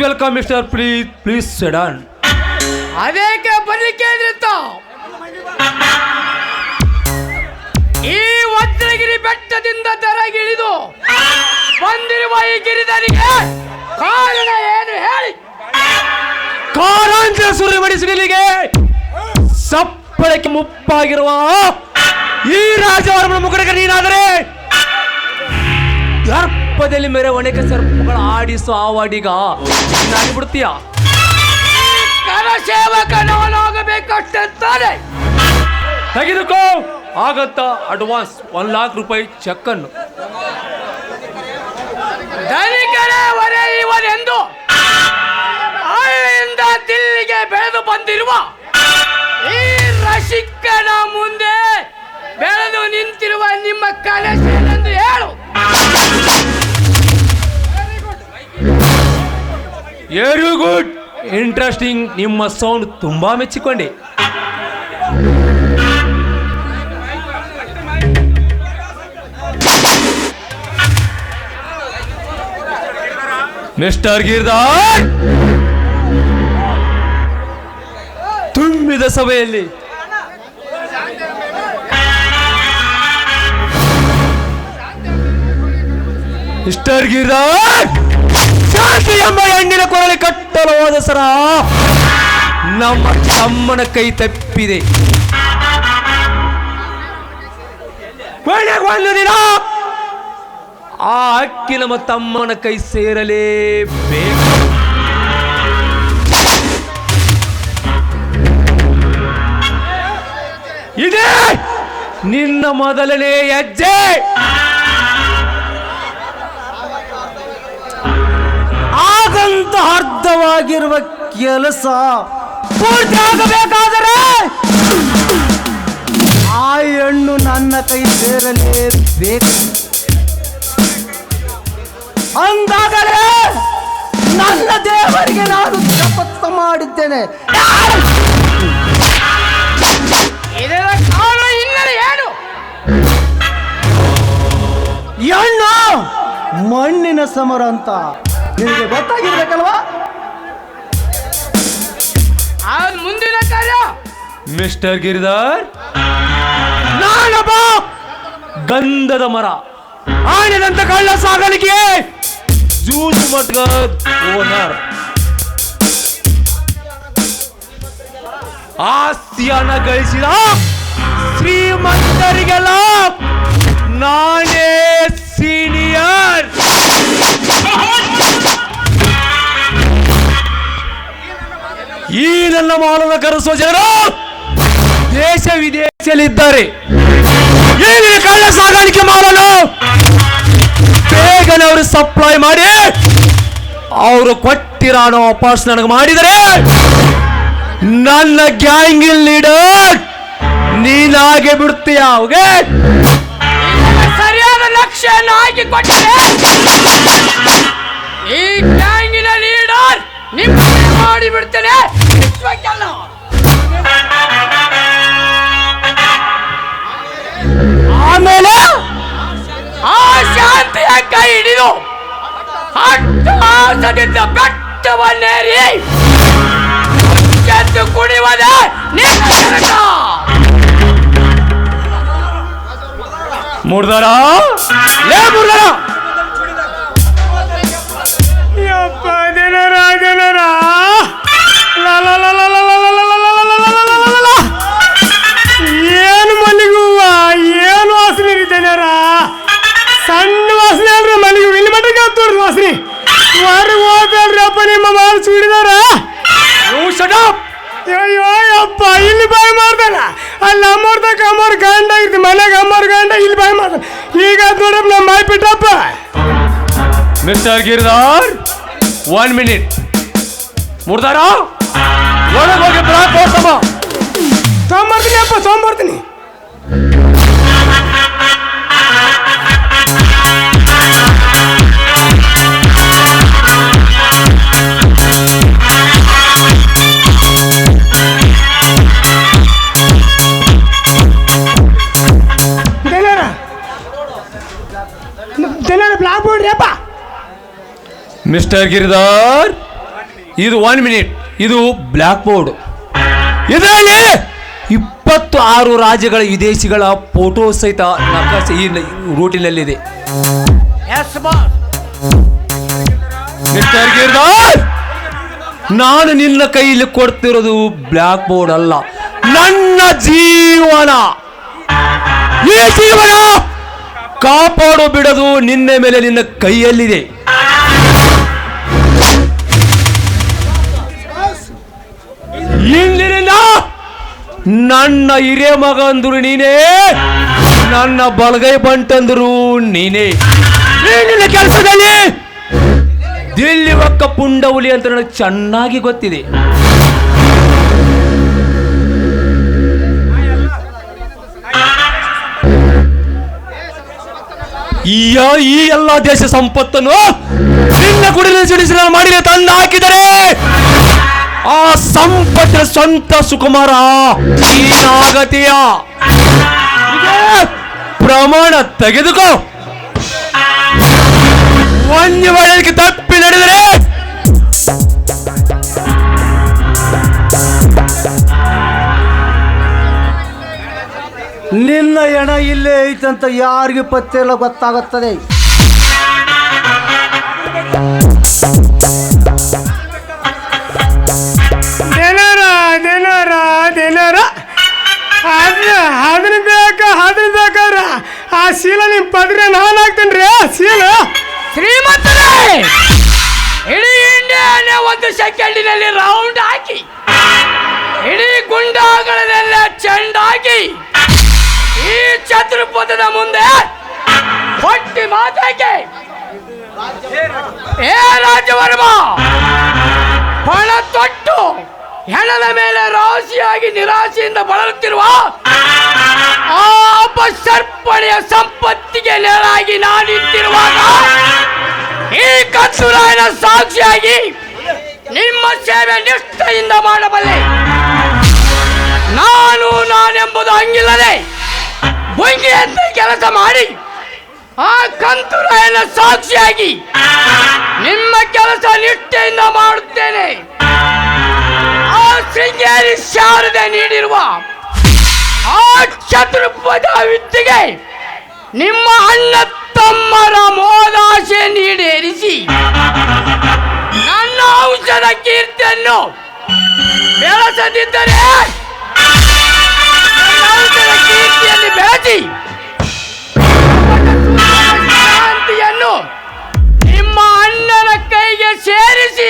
[SPEAKER 1] welcome mister, please sedan.
[SPEAKER 2] ಅದಕ್ಕೆ ಬರಲಿಕ್ಕೆ ಈ ವಜ್ರಗಿರಿ ಬೆಟ್ಟದಿಂದ ದರಗಿಳಿದು ಬಂದಿರುವ ಈ ಗಿರಿಧರಿಗೆ ಕಾರಣ ಏನು ಹೇಳಿ?
[SPEAKER 1] ಕಾರಾಂತರ ಸುರಿಮಡಿಸಿಲಿಗೆ ಸಪ್ಪಳಕ್ಕೆ ಮುಪ್ಪಾಗಿರುವ ಈ ರಾಜವರ್ಮನ ಮುಖಡಕ ನೀನಾದರೆ ದರ್ಪದಲ್ಲಿ ಮೆರವಣಿಗೆ ಸರ್ಪಗಳ ಆಡಿಸೋ ಆವಾಡಿಗ ಬಿಡ್ತೀಯ.
[SPEAKER 2] ಕರಸೇವಕನವನಾಗಬೇಕಷ್ಟೇ ತಾನೆ.
[SPEAKER 1] ತೆಗೆದುಕೋ, ಆಗತ್ತಾ ಅಡ್ವಾನ್ಸ್ 1 ಲಕ್ಷ ರೂಪಾಯಿ ಚೆಕ್ ಅನ್ನು.
[SPEAKER 2] ಧನಿಕರೇ ಒರೆಯುವನೆಂದು ಹಳ್ಳಿಯಿಂದ ದಿಲ್ಲಿಗೆ ಬೆಳೆದು ಬಂದಿರುವ ಈ ರಸಿಕನ ಮುಂದೆ ಬೆಳೆದು ನಿಂತಿರುವ ನಿಮ್ಮ ಕನಸೇನೆಂದು ಹೇಳು.
[SPEAKER 1] Very good, interesting. ನಿಮ್ಮ ಸೌಂಡ್ ತುಂಬಾ ಮೆಚ್ಚಿಕೊಂಡೆ. ಮಿಸ್ಟರ್ ಗಿರ್ದಾರ್, ತುಂಬಿದ ಸಭೆಯಲ್ಲಿ ಮಿಸ್ಟರ್ ಗಿರ್ದಾರ್, ಶಾಂತಿ ಎಂಬ ಹೆಣ್ಣಿನ ಕೊರಳಿ ಕಟ್ಟಲು ಹೋದ ಸರ ನಮ್ಮ ತಮ್ಮನ ಕೈ ತಪ್ಪಿದೆ. ಒಂದು ದಿನ ಆ ಅಕ್ಕಿ ನಮ್ಮ ತಮ್ಮನ ಕೈ ಸೇರಲೇಬೇಕು. ಇದೇ ನಿನ್ನ ಮೊದಲನೇ ಹೆಜ್ಜೆ.
[SPEAKER 2] ಆಗಂತ ಅರ್ಧವಾಗಿರುವ ಕೆಲಸ ಪೂರ್ತಿ ಆಗಬೇಕಾದರೆ ಆ ಹೆಣ್ಣು ನನ್ನ ಕೈ ಸೇರಲೇಬೇಕು. ಅಂದಾಗಲೇ ನನ್ನ ದೇವರಿಗೆ ನಾನು ಶಪಥ ಮಾಡಿದ್ದೇನೆ. ಇದರ ಕಾರಣ ಹಿನ್ನೆಲೆ ಏನು? ಹೆಣ್ಣು ಮಣ್ಣಿನ ಸಮರ ಅಂತ ನಿನಗೆ ಗೊತ್ತಾಗಿರ್ಬೇಕಲ್ವಾ? ಅದು ಮುಂದಿನ ಕಾರ್ಯ.
[SPEAKER 1] ಮಿಸ್ಟರ್ ಗಿರಿಧರ್, ನಾನೊಬ್ಬ ಗಂಧದ ಮರ, ಆನೆದಂತ ಕಳ್ಳ ಸಾಗಾಣಿಕೆ ಜೂಜು ಮಟ್ಟ ಓನರ್. ಆಸ್ತಿಯನ್ನ ಗಳಿಸಿದ ಶ್ರೀಮಂತರಿಗೆಲ್ಲ ನಾನೇ ಸೀನಿಯರ್. ಈ ನನ್ನ ಮಾಲನ್ನು ಕರೆಸುವ ಜನರು ದೇಶ ವಿದೇಶದಲ್ಲಿದ್ದಾರೆ. ಏನಿದೆ ಕಳ್ಳ ಸಾಗಾಣಿಕೆ ಮಾಡಲು ಬೇಗನೆ ಅವರು ಸಪ್ಲೈ ಮಾಡಿ ಅವರು ಕೊಟ್ಟಿರೋ ವಾಪಸ್ ನನಗೆ ಮಾಡಿದರೆ ನನ್ನ ಗ್ಯಾಂಗ್ ಲೀಡರ್ ನೀನಾಗೆ ಬಿಡ್ತೀಯ.
[SPEAKER 2] ಸರಿಯಾದ ಲಕ್ಷ್ಯವನ್ನು ಹಾಕಿಕೊಟ್ಟರೆ ಈ ಗ್ಯಾಂಗಿನ ಲೀಡರ್ ನಿಮ್ಮ ಮಾಡಿಬಿಡ್ತೇನೆ. ಆಮೇಲೆ ಆ ಶಾಂತಿಯ ಕೈ ಹಿಡಿದು ಹಟ್ಟದಿಂದ ಬೆಟ್ಟವನ್ನೇರಿ ಕೆದ್ದು ಕುಡಿಯುವುದೇ ನಿನ್ನ ಕೆಲಸ.
[SPEAKER 1] ಮುರ್ದಾರ ಲೇ ಮುರ್ದಾರ,
[SPEAKER 2] ಯಪ್ಪ ಜನರ ಏನು ಮಲ್ಲಿಗೂವ, ಏನು ವಾಸನೆ ಇದೆ ಜನರ. ಸಣ್ಣ ವಾಸನೆ ಅಲ್ರಿ ಮಲ್ಲಿಗೂ, ಇಲ್ಲಿ ಮಟ್ಟಕ್ಕೆ ಹತ್ತೋಡ್ರಿ ವಾಸನೆ. ಹೊರಗೆ ಹೋಗ್ಬೇಡ್ರಿ ಅಪ್ಪ, ನಿಮ್ಮ ಮಾಲ್ ಸುಡಿದಾರ. ಅಯ್ಯೋ ಅಪ್ಪ, ಇಲ್ಲಿ ಬಾಯಿ ಮಾಡ್ತಾನ. ಅಲ್ಲಿ ಅಮ್ಮವ್ರದಾಗ ಅಮ್ಮವ್ರ ಗಂಡ ಇರ್ತಿ, ಮನೆಗೆ ಅಮ್ಮವ್ರ ಗಂಡ ಇಲ್ಲಿ ಬಾಯಿ ಮಾಡ್ತಾನ. ಈಗ ನೋಡಪ್ಪ ನಮ್ಮ ಬಾಯಿ ಬಿಟ್ಟಪ್ಪ.
[SPEAKER 1] Mister Giridhar, 1 minute. ಮುರ್ದಾರ ಒಳಗೆ ಹೋಗಿ ಬ್ರಾಕ್ ಹೋಗ್ತಮ್ಮ.
[SPEAKER 2] ತೊಂಬರ್ತೀನಿ ಅಪ್ಪ, ತೊಂಬರ್ತೀನಿ. ಬ್ಲಾಕ್ ಬೋರ್ಡ್ರಿ ಅಪ್ಪ.
[SPEAKER 1] ಮಿಸ್ಟರ್ ಗಿರಿಧರ್, ಇದು 1 ಮಿನಿಟ್. ಇದು ಬ್ಲ್ಯಾಕ್ ಬೋರ್ಡ್. ಇದರಲ್ಲಿ 26 ರಾಜ್ಯಗಳ ವಿದೇಶಿಗಳ ಫೋಟೋ ಸಹಿತ ನಕಾಶೆ ಈ ರೂಟಿನಲ್ಲಿದೆ. ಮಿಸ್ಟರ್ ಗಿರ್ದಾರ್, ನಾನು ನಿನ್ನ ಕೈಯಲ್ಲಿ ಕೊಡ್ತಿರೋದು ಬ್ಲ್ಯಾಕ್ ಬೋರ್ಡ್ ಅಲ್ಲ, ನನ್ನ ಜೀವನ. ಈ ಜೀವನ ಕಾಪಾಡು ಬಿಡೋದು ನಿನ್ನ ಮೇಲೆ ನಿನ್ನ ಕೈಯಲ್ಲಿದೆ. ಇಂದಿನಿಂದ ನನ್ನ ಹಿರಿಯ ಮಗ ಅಂದ್ರು ನೀನೇ, ನನ್ನ ಬಲಗೈ ಬಂಟಂದ್ರು ನೀನೇ. ನಿನ್ನ ಕೆಲಸದಲ್ಲಿ ದಿಲ್ಲಿ ಒಕ್ಕ ಪುಂಡವುಲಿ ಅಂತ ನನಗೆ ಚೆನ್ನಾಗಿ ಗೊತ್ತಿದೆ. ಈ ಎಲ್ಲ ದೇಶ ಸಂಪತ್ತನ್ನು ನಿನ್ನ ಗುಡಿನ ಸಿಡಿಸಿ ಮಾಡಿದ ತಂದು ಹಾಕಿದರೆ ಆ ಸಂಪತ್ತಿನ ಸ್ವಂತ ಸುಕುಮಾರ ನೀನಾಗತೀಯ. ಪ್ರಮಾಣ ತೆಗೆದುಕೋ. ಒಂದು ವೇಳೆ ತಪ್ಪಿ ನಡೆದರೆ
[SPEAKER 2] ನಿನ್ನ ಹೆಣ ಇಲ್ಲೇ ಐತಂತ ಯಾರಿಗೂ ಪತ್ತೆ ಎಲ್ಲ ಗೊತ್ತಾಗುತ್ತದೆ. ಅದನ್ನ ಬೇಕಾದ್ರ ಆ ಶೀಲ ನಿಮ್ ಪದ್ರೆ ನಾನು ಹಾಕ್ತೇನ್ರಿ. ಆ ಶೀಲ
[SPEAKER 3] ಶ್ರೀಮಂತರೇ, ಇಡೀ ಇಂಡಿಯಾನೇ ಒಂದು ಸೆಕೆಂಡಿನಲ್ಲಿ ರೌಂಡ್ ಹಾಕಿ, ಇಡೀ ಗುಂಡಾಗಳನ್ನೆಲ್ಲ ಚೆಂಡಾಗಿ ಈ ಚತುರ್ಪಥದ ಮುಂದೆ ಹೊಟ್ಟಿ ಮಾತಾಕೆ. ಏ ರಾಜವರ್ಮ, ಪಣ ತೊಟ್ಟು ಹೆಣದ ಮೇಲೆ ರಾಶಿಯಾಗಿ ನಿರಾಶೆಯಿಂದ ಬಳಲುತ್ತಿರುವ ಆ ಅಪಸರ್ಪಣೆಯ ಸಂಪತ್ತಿಗೆ ನೆರಳಾಗಿ ನಾನಿಟ್ಟಿರುವಾಗ ಈ ಕಸ್ತೂರಾಯನ ಸಾಕ್ಷಿಯಾಗಿ ನಿಮ್ಮ ಸೇವೆ ನಿಷ್ಠೆಯಿಂದ ಮಾಡಬಲ್ಲೆ. ನಾನೆಂಬುದು ಹಂಗಿಲ್ಲದೆ ಭುಂಗಿಯಂತೆ ಕೆಲಸ ಮಾಡಿ ಆ ಕಂತುರಾಯನ ಸಾಕ್ಷಿಯಾಗಿ ನಿಮ್ಮ ಕೆಲಸ ನಿಷ್ಠೆಯಿಂದ ಮಾಡುತ್ತೇನೆ. ಆ ಶೃಂಗೇರಿ ಶಾರದೆ ನೀಡಿರುವ ಆ ಚತುರ್ಪದ ವಿದ್ಯೆಗೆ ನಿಮ್ಮ ಅಣ್ಣ ತಮ್ಮರ ಮೋದಾಶೆ ನೀಡೇರಿಸಿ ನನ್ನ ಔಷಧ ಕೀರ್ತಿಯನ್ನು ಬೆಳೆಸದಿದ್ದರೆ ಔಷಧ ಕೀರ್ತಿಯನ್ನು ಬೆಳೆಸಿ ಶಾಂತಿಯನ್ನು ನಿಮ್ಮ ಅಣ್ಣನ ಕೈಗೆ ಸೇರಿಸದಿದ್ದರೆ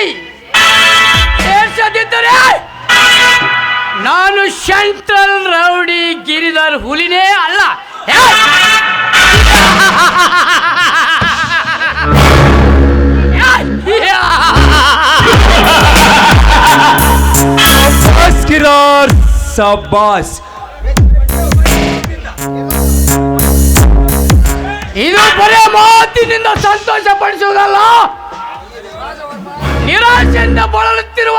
[SPEAKER 3] ನಾನು ಸೆಂಟ್ರಲ್ ರೌಡಿ ಗಿರಿಧರ್ ಹುಲಿನೇ ಅಲ್ಲ.
[SPEAKER 1] ಸಬಾಸ್.
[SPEAKER 3] ಇದು ಬರೇ ಮಾತಿನಿಂದ ಸಂತೋಷ ಪಡಿಸುವುದಲ್ಲ, ನಿರಾಶೆಯಿಂದ ಬಳಲುತ್ತಿರುವ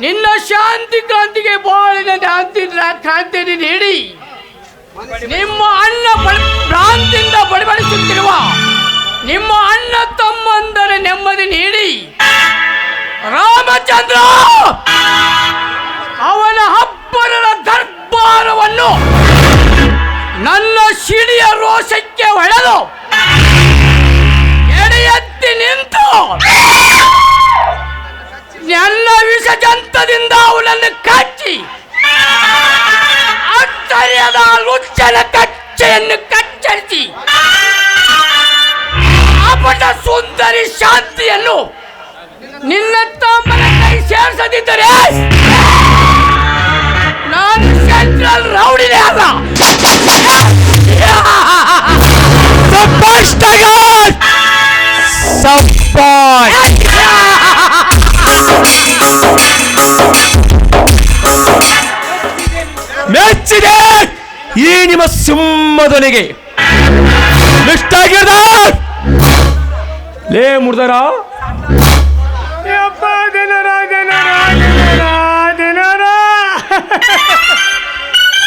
[SPEAKER 3] ನಿನ್ನ ಶಾಂತಿ ಕ್ರಾಂತಿಗೆ ಬಾಳಿನ ಕ್ರಾಂತಿ ನೀಡಿ ನಿಮ್ಮ ಅಣ್ಣ ಭ್ರಾಂತಿಯಿಂದ ಬಡಬಡಿಸುತ್ತಿರುವ ನಿಮ್ಮ ಅಣ್ಣ ತಮ್ಮಂದರ ನೆಮ್ಮದಿ ನೀಡಿ ರಾಮಚಂದ್ರ ಅವನ ಅಪ್ಪನ ದರ್ಬಾರವನ್ನು ನನ್ನ ಸಿಡಿಯ ರೋಷಕ್ಕೆ ಹೊಡೆದು ಎಡೆಯೆತ್ತಿ ನಿಂತು ನನ್ನ ವಿಷಜಂತದಿಂದ ಅವನನ್ನು ಕಚ್ಚಿ ಆಶ್ಚರ್ಯದ ಲುಚ್ಚನ ಕಚ್ಚೆಯನ್ನು ಕಚ್ಚರಿಸಿ ಅಪಟ ಸುಂದರಿ ಶಾಂತಿಯನ್ನು ನಿನ್ನ ತಮ್ಮನ ಕೈ ಸೇರಿಸದಿದ್ದರೆ ನಾನು ಸೆಂಟ್ರಲ್ ರೌಡಿನೇ ಅಲ್ಲ.
[SPEAKER 1] ಮೆಚ್ಚಿದೆ ಈ ನಿಮ್ಮ ಸಿಂಹದೊನೆಗೆ. ಮಿಸ್ಟರ್ ಗಿರ್ದಾರ್, ಲೇ ಮುರ್ದಾರ,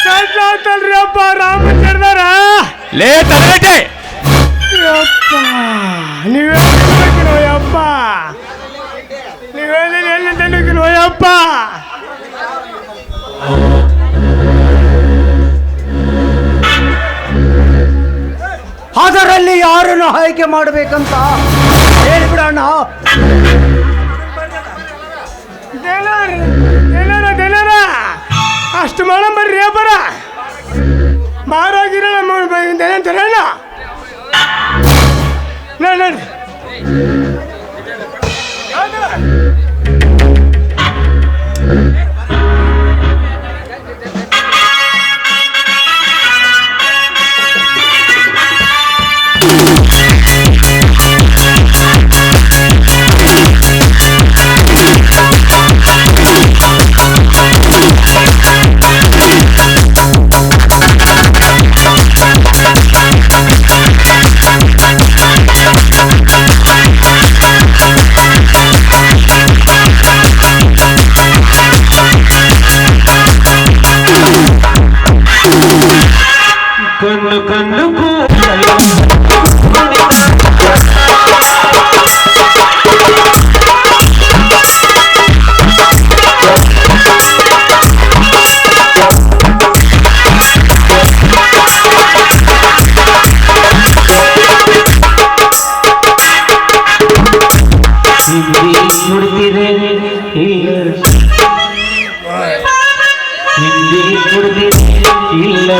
[SPEAKER 2] ಸಂತಲ್ರಿ ಅಪ್ಪ ರಾಮಚಂದ್ರ.
[SPEAKER 1] ಲೇ ತಲೆಗಟ್ಟೆ,
[SPEAKER 2] ನೀವೇ ಅಪ್ಪ ನೀವೇನು ಅದರಲ್ಲಿ ಯಾರನ್ನು ಆಯ್ಕೆ ಮಾಡಬೇಕಂತ ಹೇಳಿಬಿಡೋಣ. ಅಷ್ಟು ಮಾಡ ಬರ್ರಿ ಬರ ಮಾರಾಗಿರ ತರೋಣ ನೋಡಿ.
[SPEAKER 4] ಕಣ್ಣು ಕಣ್ಣು ಹಿಂದಿ ಕುಡ್ತಿದೆ ಇಲ್ಲ ಹಿಂದಿ ಕುಡ್ದಿದೆ ಇಲ್ಲ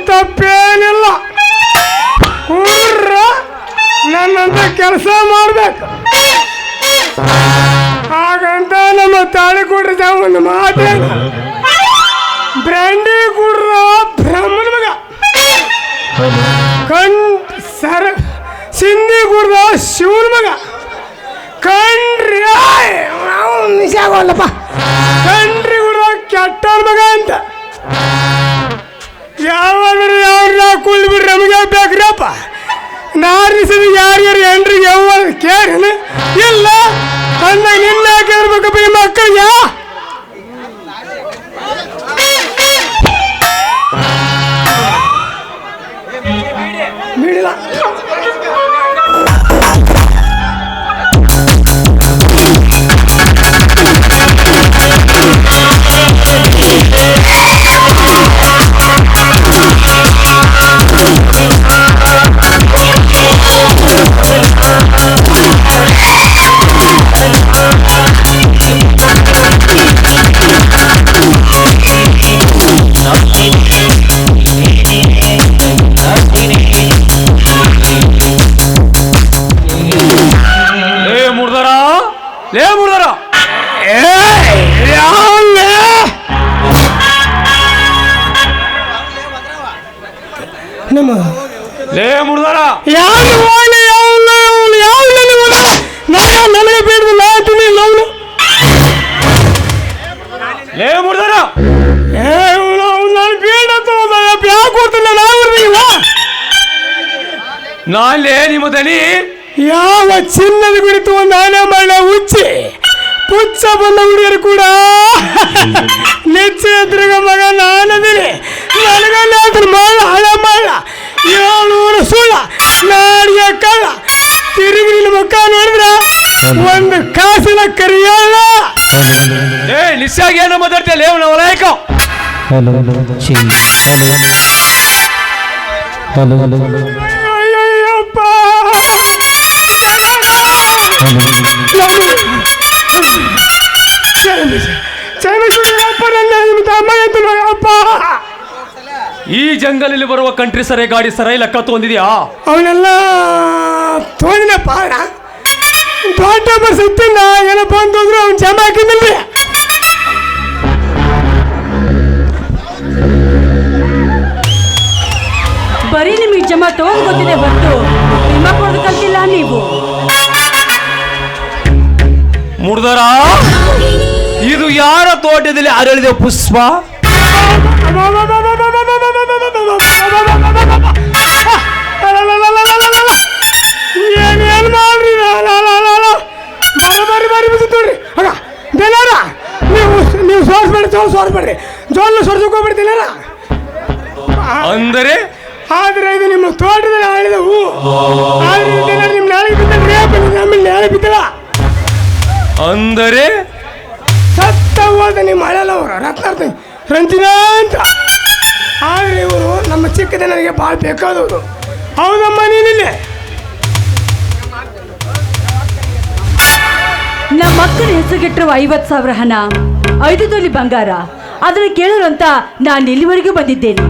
[SPEAKER 4] ತಪ್ಪೇನಿಲ್ಲ. ಕುಡ್ರ ನನ್ನಂತ ಕೆಲಸ ಮಾಡ್ಬೇಕು. ಹಾಗಂತ ನಮ್ಮ ತಾಳಿ ಕುಡ್ರ ಒಂದು ಮಾತೇನು, ಬ್ರ್ಯಾಂಡಿ ಕುಡ್ರ ಬ್ರಹ್ಮನ ಮಗ, ಸಿಂಧಿ ಕುಡ್ರ ಶಿವನ ಮಗ, ಕಣ್ರಿ ನಿಜಾಗೋಲ್ಲಪ್ಪ, ಕಣ್ರಿ ಕುಡ್ರ ಕೆಟ್ಟವ್ರ ಮಗ ಅಂತ ಯಾವಾದ್ರೂ ಯಾವ್ರನ್ನ ಕುಳ್ಳಿ ಬಿಡ್ರಿ ನಮಗೆ ಬೇಕ್ರಪ್ಪ. ನಾರಿಸಿದ ಯಾರ್ಯಾರು ಎಂಡ್ರಿಗೆ ಯಾವ ಕೇಳಿ ಇಲ್ಲ ಅಂದಾಗ ನಿನ್ನ ಕೇಳ್ಬೇಕಪ್ಪ ಈ ಮಕ್ಕಳಿಗೆ. ಬಿಡಿಲ್ಲ ನನಗೆ ಬೇಡ
[SPEAKER 1] ನಾಳೆ ನಿಮ್ಮ ದನಿ
[SPEAKER 2] ಯಾವ ಚಿನ್ನದ ಕುರಿತು ಒಂದು ಆನೆ ಮಳ್ಳ ಉಚ್ಚಿ ಪುಚ್ಚ ಬಂದ ಹುಡುಗಿಯರು ಕೂಡ ನೆಚ್ಚ ಎದುರುಗ ಮಗ ನಾನದಿನಿ ನನಗಲ್ಲ ಅದ್ರ ಮಳ್ಳ ಹಳೆ ಮಳ್ಳ 700 ಸುಳ್ಳ ನಾಡಿಗೆ ಕಳ್ಳ ತಿರುಗಿ ನಿನ್ನ ಮುಖ ನೋಡಿದ್ರ
[SPEAKER 4] ಒಂದು ಕಾಸಿನ ಕರಿಯಲ್ಲ.
[SPEAKER 1] ಏ ನಿಶ್ಚಾಗಿ ಏನೋ ಮಾತಾಡ್ತೀಯ ಲೇವ್ ನಾವು ಲೈಕ
[SPEAKER 4] ಅಯ್ಯಯ್ಯಪ್ಪ. ಕ್ಷಮಿಸಿಬಿಡಪ್ಪ ನನ್ನ ತಮ್ಮ ಎಂದು ಅಪ್ಪ.
[SPEAKER 1] ಈ ಜಂಗಲಲ್ಲಿ ಬರುವ ಕಂಟ್ರಿ ಸರೈ ಗಾಡಿ ಸರೈ ಲೆಕ್ಕ ತಗೊಂಡಿದ್ಯಾ?
[SPEAKER 4] ಅವನೆಲ್ಲ ತೋದಿನಪ್ಪ. ದೊಡ್ಡ ಸತ್ತಿನ ಏನಪ್ಪ ಅಂತಂದ್ರೆ ಅವ್ನು ಜಮಾ ಹಾಕಿದ್ದಲ್ಲಿ.
[SPEAKER 6] ಬರೀ ನಿಮಗೆ ಜಮಾ ತಗೊಂಡ್ ಗೊತ್ತಿದೆ ಹೊರತು ನಿಮ್ಮ ಕೊಡೋದು ಕಲ್ತಿಲ್ಲ ನೀವು.
[SPEAKER 1] ಮುಡ್ದರ ಇದು ಯಾರ ತೋಟದಲ್ಲಿ ಅರಳಿದ ಪುಷ್ಪ?
[SPEAKER 4] ಏನೇನು ಮಾಡ್ರಿ ಬಾರಿ ಬಿಡ್ತೀರಿ ಆಗ ದೇಲಾರ. ನೀವು ಸೋರಿಸ್ಬೇಡಿ, ಸೋರಿಸ್ಬೇಡ್ರಿ, ಜೋಲ್ನ ಸೋರ್ಸೋಗ್ಬಿಡ್ತೀರ.
[SPEAKER 1] ಅಂದರೆ
[SPEAKER 4] ಆದ್ರೆ ಇದು ನಿಮ್ಮ ತೋಟದಲ್ಲಿ ಆಳಿದ ಹೂ. ಆದ್ರೆ ನಿಮ್ಮ ನಾಳೆ ಬಿದ್ದ ನಮ್ಮಲ್ಲಿ ನಾಳೆ ಬಿದ್ದಲ್ಲ.
[SPEAKER 1] ಅಂದರೆ
[SPEAKER 4] ಸತ್ತ ಹೋದ ನಿಮ್ಮ ಹಳೆಯಲ್ಲವರು ರತ್ನಾರ್ಥ ರಂಜಿನಾ ಅಂತ. ಆದ್ರೆ ಇವರು ನಮ್ಮ ಚಿಕ್ಕದ ನನಗೆ ಭಾಳ ಬೇಕಾದವರು. ಹೌದಮ್ಮ ನೀನಿಲ್ಲೇ
[SPEAKER 6] ನಮ್ಮ ಮಕ್ಕಳ ಹೆಸರುಗೆಟ್ಟಿರುವ 50,000 ಹಣ, 5 ತೊಲಿ ಬಂಗಾರ ಅದನ್ನು ಕೇಳಲು ಅಂತ ನಾನು ಇಲ್ಲಿವರೆಗೂ ಬಂದಿದ್ದೇನೆ.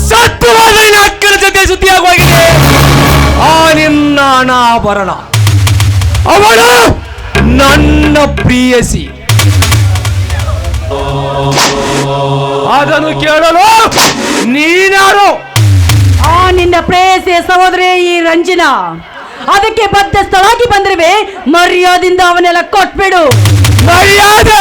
[SPEAKER 1] ಸತ್ತು ಹೋದ ನಿನ್ನ ಅಕ್ಕನ ಜೊತೆ ಸುದ್ದಿಯಾಗುವಾಗಿದೆ ಆ ನಿನ್ನ ಅನಾಭರಣ. ಅವಳು ನನ್ನ ಪ್ರಿಯಸಿ. ಅದನ್ನು ಕೇಳಲು ನೀನಾರು?
[SPEAKER 6] ಆ ನಿನ್ನ ಪ್ರೇಯಸಿಯ ಸಹೋದರಿ ಈ ರಂಜನಾ. ಅದಕ್ಕೆ ಬದ್ಧಸ್ಥಳಾಗಿ ಬಂದಿರುವೆ. ಮರ್ಯಾದಿಂದ ಅವನ್ನೆಲ್ಲ ಕೊಟ್ಬಿಡು.
[SPEAKER 1] ಮರ್ಯಾದೆ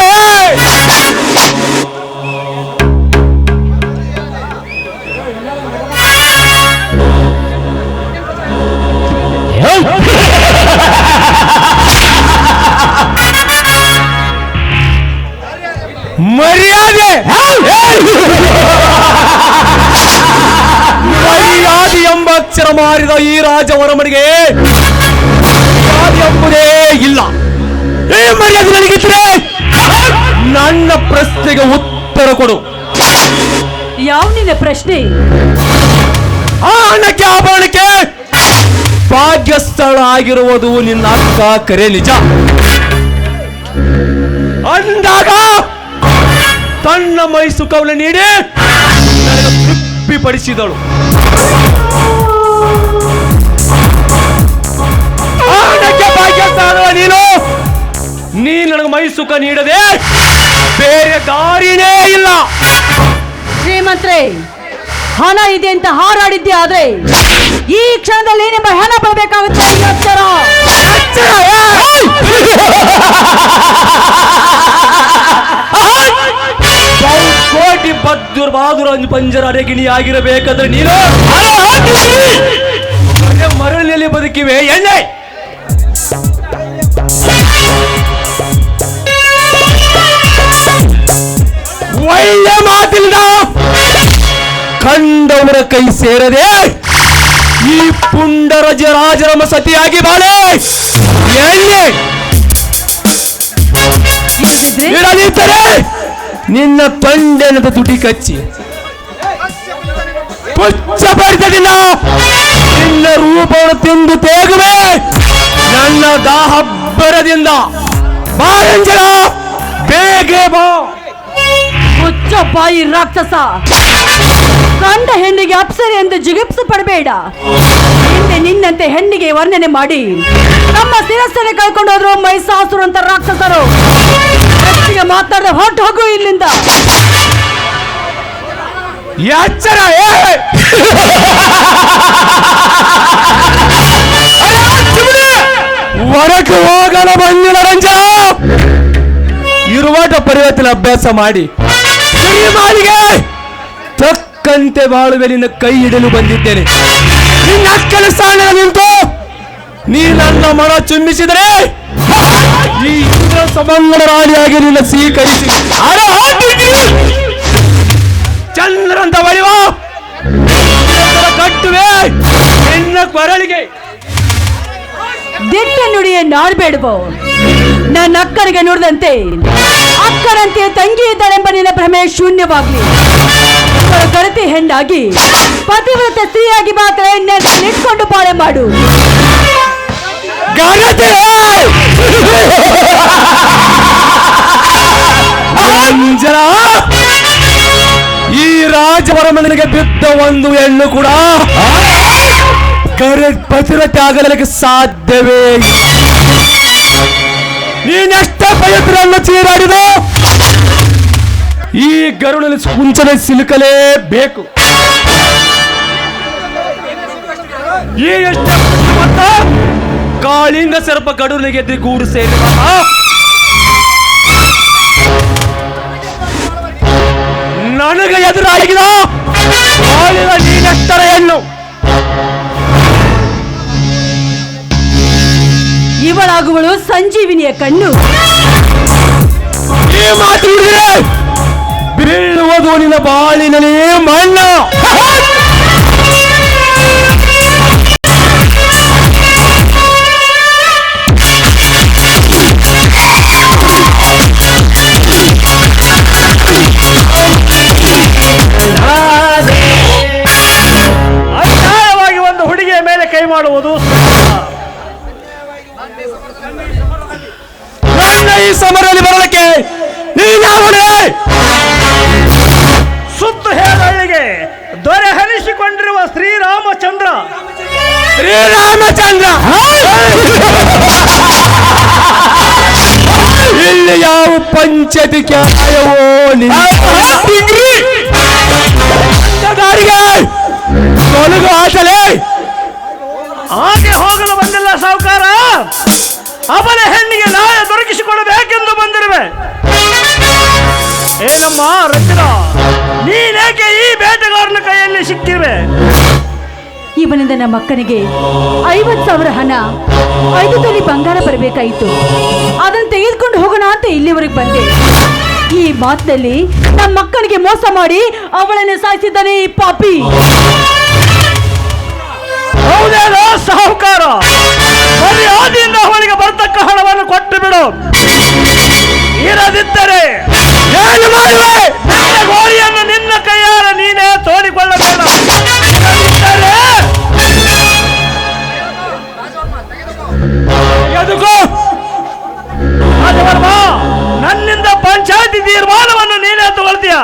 [SPEAKER 1] ಮರ್ಯಾದೆ ಮರ್ಯಾದೆ ಎಂಬ ಅಕ್ಷರ ಮಾರಿದ ಈ ರಾಜವರಮನಿಗೆ ಎಂಬುದೇ ಇಲ್ಲ. ಈ ಮರ್ಯಾದೆ ನನಗಿದ್ರೆ ನನ್ನ ಪ್ರಶ್ನೆಗೆ ಉತ್ತರ ಕೊಡು.
[SPEAKER 6] ಯಾವ ನಿನ್ನ ಪ್ರಶ್ನೆ?
[SPEAKER 1] ಆ ಹಣಕ್ಕೆ ಆಭರಣಕ್ಕೆ ಭಾಗ್ಯಸ್ಥಳ ಆಗಿರುವುದು ನಿನ್ನ ಅಕ್ಕ ಕರೆ ನಿಜ ಅಂದಾಗ ತನ್ನ ಮೈ ಸುಖವನ್ನು ನೀಡಿ ನನಗೆ ತೃಪ್ತಿಪಡಿಸಿದಳು. ಆ ಹಣಕ್ಕೆ ಭಾಗ್ಯಸ್ಥಳ ನೀನು ನನಗೆ ಮೈ ಸುಖ ನೀಡದೆ ಬೇರೆ ದಾರಿನೇ ಇಲ್ಲ.
[SPEAKER 6] ಶ್ರೀಮಂತ್ರೆ, ಹಣ ಇದೆ ಅಂತ ಹಾರಾಡಿದ್ದೆ ಆದ್ರೆ ಈ ಕ್ಷಣದಲ್ಲಿ ನಿಮ್ಮ ಹಣ ಬರಬೇಕಾಗುತ್ತೆ. ಎಚ್ಚರ
[SPEAKER 1] ಕೋಟಿ ಬಹಾದುರ ಪಂಜರ ಅರೆಗಿಣಿ ಆಗಿರಬೇಕಾದ್ರೆ ನೀನು ಮರಳಿನಲ್ಲಿ ಬದುಕಿವೆ ಎಣ್ಣೆ. ಒಳ್ಳೆ ಮಾತಿಲ್ಲ ಕಂಡವರ ಕೈ ಸೇರದೆ ಈ ಪುಂಡರಜ ರಾಜರಮ ಸತಿಯಾಗಿ ಬಾಳೆ ಎಣ್ಣೆ ಇರಲಿದ್ದರೆ ನಿನ್ನ ತೊಂಡೆನದ ತುಟಿ ಕಚ್ಚಿ ಪುಚ್ಚ ಬಡಿತದಿಲ್ಲ. ನಿನ್ನ ರೂಪವನ್ನು ತಿಂದು ತೇಗುವೆ ನನ್ನ ದಾಹಬ್ಬರದಿಂದ. ಬಾರಂಜಲ ಬೇಗೆ ಬಾ.
[SPEAKER 6] ಹುಚ್ಚ ಬಾಯಿ ರಾಕ್ಷಸ, ಕಂಡ ಹೆಣ್ಣಿಗೆ ಅಪ್ಸರೆ ಎಂದು ಜಿಗುಪ್ಸೆ ಪಡಬೇಡ. ಹಿಂದೆ ನಿನ್ನಂತೆ ಹೆಣ್ಣಿಗೆ ವರ್ಣನೆ ಮಾಡಿ ನಮ್ಮ ಶಿರಸ್ಸನ್ನು ಕಳ್ಕೊಂಡು ಹೋದ್ರು ಮೈಸಾಸುರ ಅಂತ ರಾಕ್ಷಸರು. ಹೆಚ್ಚಿಗೆ ಮಾತಾಡದೆ ಹೊರಟು ಹೋಗು ಇಲ್ಲಿಂದ.
[SPEAKER 1] ಎಚ್ಚರ ಹೊರಗೆ ಹೋಗಲು ಬಂದಿಲ್ಲ ರಂಜನ. ಇರುವಾಟ ಪರಿವರ್ತನೆ ಅಭ್ಯಾಸ ಮಾಡಿ ಮಾಲಿಗೆ ತಕ್ಕಂತೆ ಬಾಳುವೆ ನಿನ್ನ ಕೈ ಹಿಡಲು ಬಂದಿದ್ದೇನೆ. ನಿನ್ನ ಅಕ್ಕನ ಸ್ಥಾನ ನಿಂತು ನೀ ನನ್ನ ಮನ ಚುಮ್ಮಿಸಿದರೆ ಈ ಇಂದ್ರ ಸಮಂಗಲ ರಾಣಿಯಾಗಿ ನಿನ್ನ ಸ್ವೀಕರಿಸಿ ಚಂದ್ರಂತ ಬಳಿವ ಕಟ್ಟುವೆ ನಿನ್ನ ಕೊರಳಿಗೆ
[SPEAKER 6] ದಿಟ್ಟ ನುಡಿಯ ನಾಡ್ಬೇಡುವೋ. ನನ್ನ ಅಕ್ಕನಿಗೆ ನುಡಿದಂತೆ ಅಕ್ಕನಂತೆ ತಂಗಿ ಇದ್ದಾಳೆಂಬ ನಿನ್ನ ಭ್ರಮೆ ಶೂನ್ಯವಾಗ್ಲಿ. ಗರತಿ ಹೆಣ್ಣಾಗಿ ಪತಿವ್ರತ ಸ್ತ್ರೀಯಾಗಿ ಮಾತ್ರ ಇಟ್ಕೊಂಡು ಬಾಳೆ ಮಾಡು.
[SPEAKER 1] ಅಂಜನ, ಈ ರಾಜವರಮನಿಗೆ ಬಿದ್ದ ಒಂದು ಹೆಣ್ಣು ಕೂಡ ಪತಿವ್ರತೆ ಆಗಲಿಕ್ಕೆ ಸಾಧ್ಯವೇ ಇಲ್ಲ. ನೀನೆಷ್ಟೇ ಪವಿತ್ರನ್ನು ಚೀರಾಡಿದ ಈ ಗರುಡನಲ್ಲಿ ಕುಂಚನೆ ಸಿಲುಕಲೇಬೇಕು. ಈ ಎಷ್ಟೇ ಕಾಳಿಂಗ ಸರ್ಪ ಗಡುಲಿಗೆ ಗೂಡು ಸೇರಿ ನನಗೆ ಎದುರಾಗಿದ ನೀನೆಷ್ಟರ ಹೆಣ್ಣು.
[SPEAKER 6] ಇವಳಾಗುವಳು ಸಂಜೀವಿನಿಯ ಕಣ್ಣು.
[SPEAKER 1] ಈ ಮಾತು ಬೀಳುವುದು ನಿನ್ನ ಬಾಳಿನಲ್ಲಿ ಮಣ್ಣು.
[SPEAKER 2] ಅನ್ಯಾಯವಾಗಿ ಒಂದು ಹುಡುಗಿಯ ಮೇಲೆ ಕೈ ಮಾಡುವುದು
[SPEAKER 1] ಈ ಸಮರದಲ್ಲಿ ಬರಲಿಕ್ಕೆ ನೀನಾವಣೆ.
[SPEAKER 2] ಸುತ್ತು ಹೇಳಳ್ಳಿಗೆ ದೊರೆ ಹನಿಸಿಕೊಂಡಿರುವ ಶ್ರೀರಾಮಚಂದ್ರ
[SPEAKER 1] ಇಲ್ಲಿ ಯಾವ ಪಂಚಾಯತಿ ನ್ಯಾಯವೋ ತೊಲಗು ಆಟಲೇ.
[SPEAKER 2] ಹಾಗೆ ಹೋಗಲು ಬಂದಿಲ್ಲ ಸಾಹುಕಾರ. ಅವನ ಹೆಣ್ಣಿಗೆ ನ್ಯಾಯ ದೊರಕಿಸಿಕೊಡಬೇಕೆಂದು ಬಂದಿರುವೆ. ಏನಮ್ಮ ರಚನ, ನೀನೇಕೆ ಈ ಬೇಟೆಗಾರನ ಕೈಯಲ್ಲಿ ಸಿಕ್ಕಿವೆ?
[SPEAKER 6] ಇವನಿಂದ ನಮ್ಮ ಅಕ್ಕನಿಗೆ 50,000 ಹಣ, 5 ತೊಲಿ ಬಂಗಾರ ಬರಬೇಕಾಯಿತು. ಅದನ್ನು ತೆಗೆದುಕೊಂಡು ಹೋಗೋಣ ಅಂತ ಇಲ್ಲಿವರೆಗೆ ಬಂದೆ. ಈ ಮಾತಿನಲ್ಲಿ ನಮ್ಮ ಅಕ್ಕನಿಗೆ ಮೋಸ ಮಾಡಿ ಅವಳನ್ನು ಸಾಯಿಸಿದ್ದಾನೆ ಈ ಪಾಪಿ.
[SPEAKER 2] ಹೌದೇನೋ ಸಾಹುಕಾರ? ಮರ್ಯಾದೆಯಿಂದ ಅವಳಿಗೆ ಬರ್ತಕ್ಕ ಹಣವನ್ನು ಕೊಟ್ಟು ಬಿಡು. ಇರದಿದ್ದರೆ
[SPEAKER 1] ಏನು ಮಾಡುವೆ?
[SPEAKER 2] ನಿನ್ನ ಗೋರಿಯನ್ನು ನಿನ್ನ ಕೈಯಾರ ನೀನೇ ತೋಡಿಕೊಳ್ಳಬೇಡ. ರಾಜವರ್ಮ, ನನ್ನಿಂದ ಪಂಚಾಯತಿ ತೀರ್ಮಾನವನ್ನು ನೀನೇ ತಗೊಳ್ತೀಯ.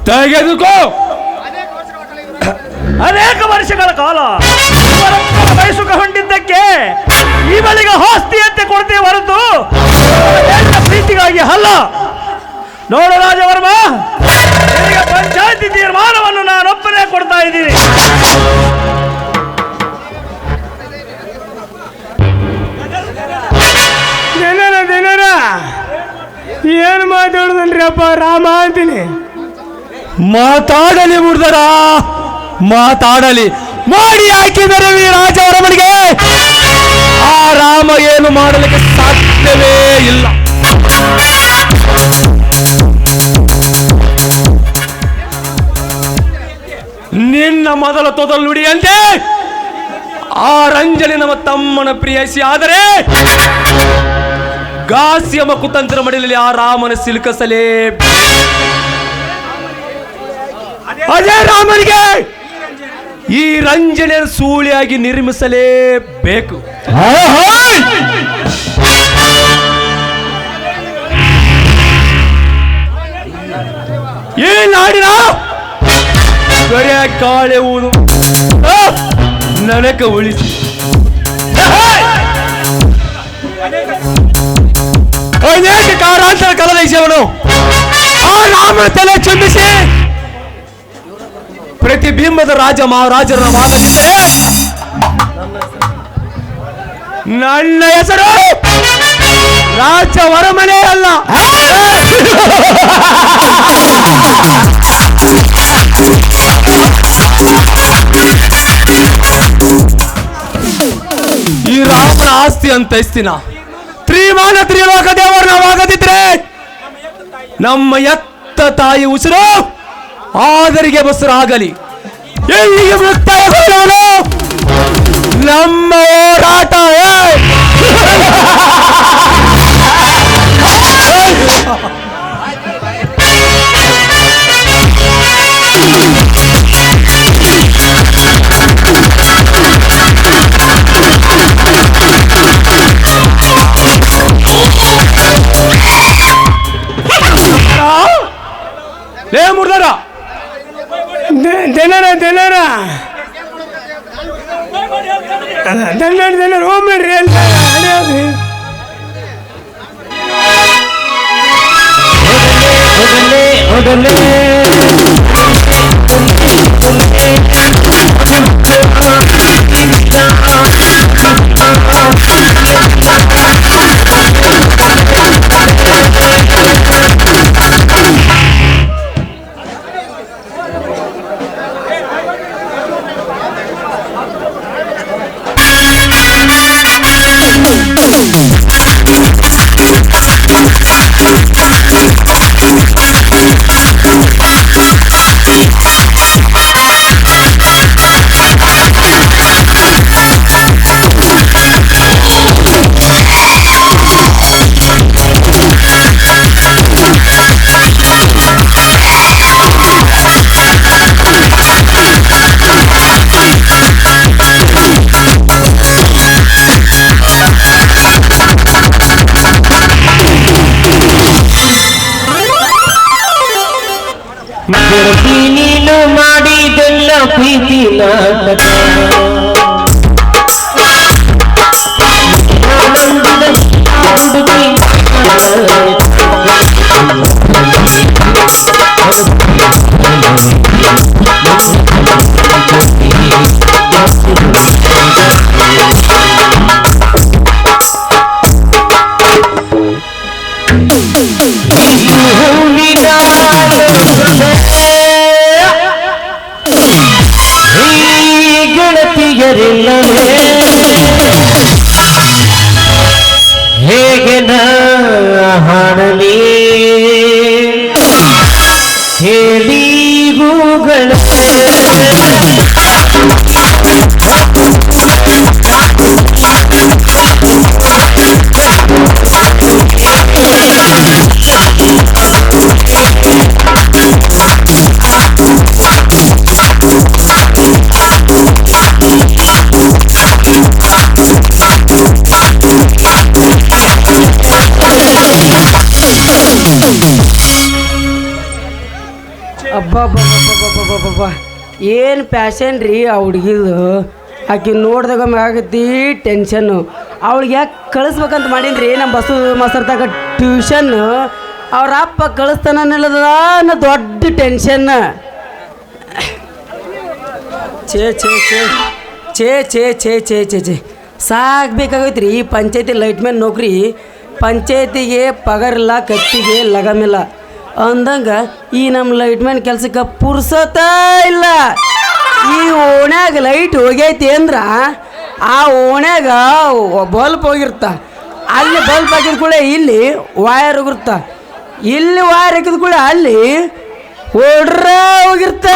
[SPEAKER 1] ತೆಗೆದುಕೋ.
[SPEAKER 2] ಅನೇಕ ವರ್ಷಗಳ ಕಾಲ ಬಯಸುಕ ಹೊಂದಿದ್ದಕ್ಕೆ ಇವಳಿಗೆ ಆಸ್ತಿಯಂತೆ ಕೊಡ್ತೀವಿ ಹೊರತು ಪ್ರೀತಿಗಾಗಿ ಅಲ್ಲ. ನೋಡು ರಾಜವರ್ಮ, ಈಗ ಪಂಚಾಯತಿ ತೀರ್ಮಾನವನ್ನು ನಾನೊಬ್ಬನೇ ಕೊಡ್ತಾ ಇದ್ದೀನಿ.
[SPEAKER 4] ದಿನರ ಏನು ಮಾತಾಡುದನ್ರಿ ಅಪ್ಪ ರಾಮ ಅಂತೀನಿ.
[SPEAKER 1] ಮಾತಾಡಲಿ ಮುಡ್ದರ, ಮಾತಾಡಲಿ. ಮಾಡಿ ಹಾಕಿದರೆ ಈ ರಾಜವರಮನಿಗೆ ಆ ರಾಮ ಏನು ಮಾಡಲಿಕ್ಕೆ ಸಾಧ್ಯವೇ ಇಲ್ಲ. ನಿನ್ನ ಮೊದಲ ತೊದಲು ನುಡಿಯಂತೆ ಆ ರಂಜನೆ ನಮ್ಮ ತಮ್ಮನ ಪ್ರಿಯಸಿ ಆದರೆ ಗಾಸ್ಯಮ ಕುತಂತ್ರ ಮಡಿಲಲ್ಲಿ ಆ ರಾಮನ ಸಿಲುಕಸಲೇ. ಅಜಯ ರಾಮನಿಗೆ ಈ ರಂಜನೆ ಸೂಳಿಯಾಗಿ ನಿರ್ಮಿಸಲೇಬೇಕು. ಈ ನಾಡಿನ ಬರೆಯ ಕಾಳೆವುದು ನನಕ ಉಳಿಸಿ ಅನೇಕ ಕಾರಾಂತರ ಕಲದೈಸವನು ಆ ರಾಮನ ತಲೆ ಚುಂಬಿಸಿ ಪ್ರತಿಬಿಂಬದ ರಾಜ ಮಹಾರಾಜರನ್ನ ವಾದದಿದ್ದರೆ ನನ್ನ ಹೆಸರು ರಾಜವರಮನೆ ಅಲ್ಲ. ಈ ರಾಮನ ಆಸ್ತಿ ಅಂತ ಇಸ್ತಿನ ತ್ರಿಮಾನ ತ್ರಿಲೋಕ ದೇವರನ್ನವಾಗದಿದ್ರೆ ನಮ್ಮ ಎತ್ತ ತಾಯಿ ಉಸಿರು ಆದರಿಗೆ ಬಸರಾಗಲಿ. ಎಲ್ಲಿಗೆ ಮುಕ್ತಾಯಗೊಳ್ಳೋಣ. ನಮ್ಮ ಹೋರಾಟ ಲೇ ಮುರ್ದಾರ
[SPEAKER 4] ಜನರ ಹೋಗ್ಬೇಡ್ರಿ ಅಂತ
[SPEAKER 7] ನೀನು ಮಾಡಿದೆಲ್ಲ ಪ್ರೀತಿ ನಾಟಕ ಹೇಗೆ ನಾ ಹಾಡಲಿ ಹೇಳಿ ಗೂಗಳ
[SPEAKER 3] ಅಬ್ಬಬ್ಬಬ್ಬಬ್ಬಬ್ಬಬ್ಬ ಏನು ಪ್ಯಾಷನ್ ರೀ ಆ ಹುಡುಗಿದು. ಆಕೆ ನೋಡಿದಾಗ ಆಗತ್ತಿ ಟೆನ್ಷನ್ನು. ಅವಳಿಗೆ ಯಾಕೆ ಕಳಿಸ್ಬೇಕಂತ ಮಾಡೀನಿ ರೀ ನಮ್ಮ ಬಸ್ಸು ಮಾಸ್ತರ್ದಾಗ ಟ್ಯೂಷನ್. ಅವ್ರ ಅಪ್ಪ ಕಳಿಸ್ತಾನಿಲ್ಲದ ಅನ್ನೋ ದೊಡ್ಡ ಟೆನ್ಷನ್. ಛೇ ಛೇ ಛೇ ಛೇ ಛೇ ಛೇ ಛೇ ಛೇ ಛೇ ಸಾಕ್ಬೇಕಾಗೈತೆ ರೀ ಪಂಚಾಯತಿ ಲೈಟ್ಮ್ಯಾನ್ ನೌಕರಿ. ಪಂಚಾಯತಿಗೆ ಪಗಾರಿಲ್ಲ, ಕತ್ತಿಗೆ ಲಗಮಿಲ್ಲ ಅಂದಂಗೆ ಈ ನಮ್ಮ ಲೈಟ್ಮ್ಯಾನ್ ಕೆಲ್ಸಕ್ಕೆ ಪುರ್ಸೋತ ಇಲ್ಲ. ಈ ಓಣ್ಯಾಗ ಲೈಟ್ ಹೋಗೈತಿ ಅಂದ್ರೆ ಆ ಓಣ್ಯಾಗ ಬಲ್ಪ್ ಹೋಗಿರ್ತ, ಅಲ್ಲಿ ಬಲ್ಪ್ ಹಾಕಿದ ಕೂಡ ಇಲ್ಲಿ ವಾಯರ್ ಹೋಗಿರ್ತ, ಇಲ್ಲಿ ವಾಯರ್ ಹಾಕಿದ ಕೂಡ ಅಲ್ಲಿ ಓಡ್ರ ಹೋಗಿರ್ತ.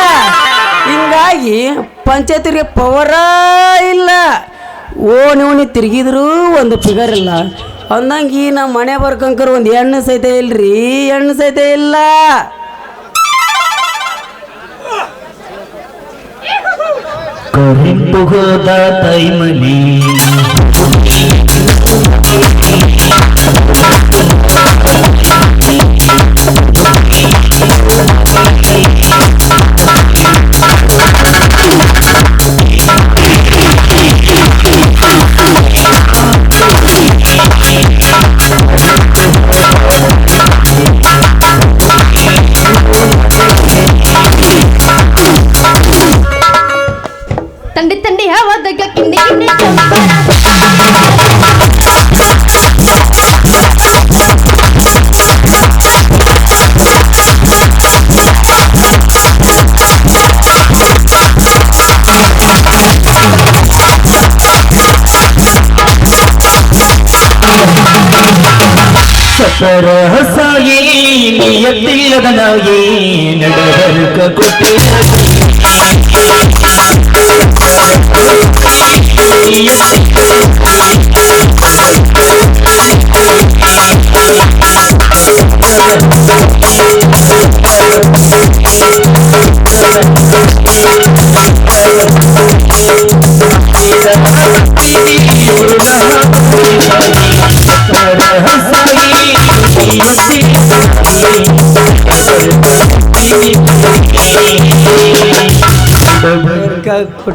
[SPEAKER 3] ಹಿಂಗಾಗಿ ಪಂಚಾಯತಿಗೆ ಪವರ ಇಲ್ಲ. ಓಣಿ ತಿರುಗಿದ್ರು ಒಂದು ಫಿಗರ್ ಇಲ್ಲ ಅಂದಂಗೆ ಈ ನಮ್ಮ ಮನೆ ಬರ್ಕಂಕರ್ ಒಂದು ಹೆಣ್ಣು ಸಹಿತ ಇಲ್ರಿ, ಹೆಣ್ಣು ಸಹಿತ ಇಲ್ಲ.
[SPEAKER 7] ಕರೆಂಟು ಹೋದ ತೈಮಲಿ
[SPEAKER 5] ತಂಡಿ ತಂಡಿ ಹವಾದಾಗ ಕಿಂಡಿ ಕಿಂಡಿ ಚಂಪರ
[SPEAKER 7] ಸತರ ಹಸಾಯಿ ನಿಯತ್ತಿಲ್ಲದ ನಾಯಿ ನಡವರ್ಕ ಕೊಟ್ಟೆ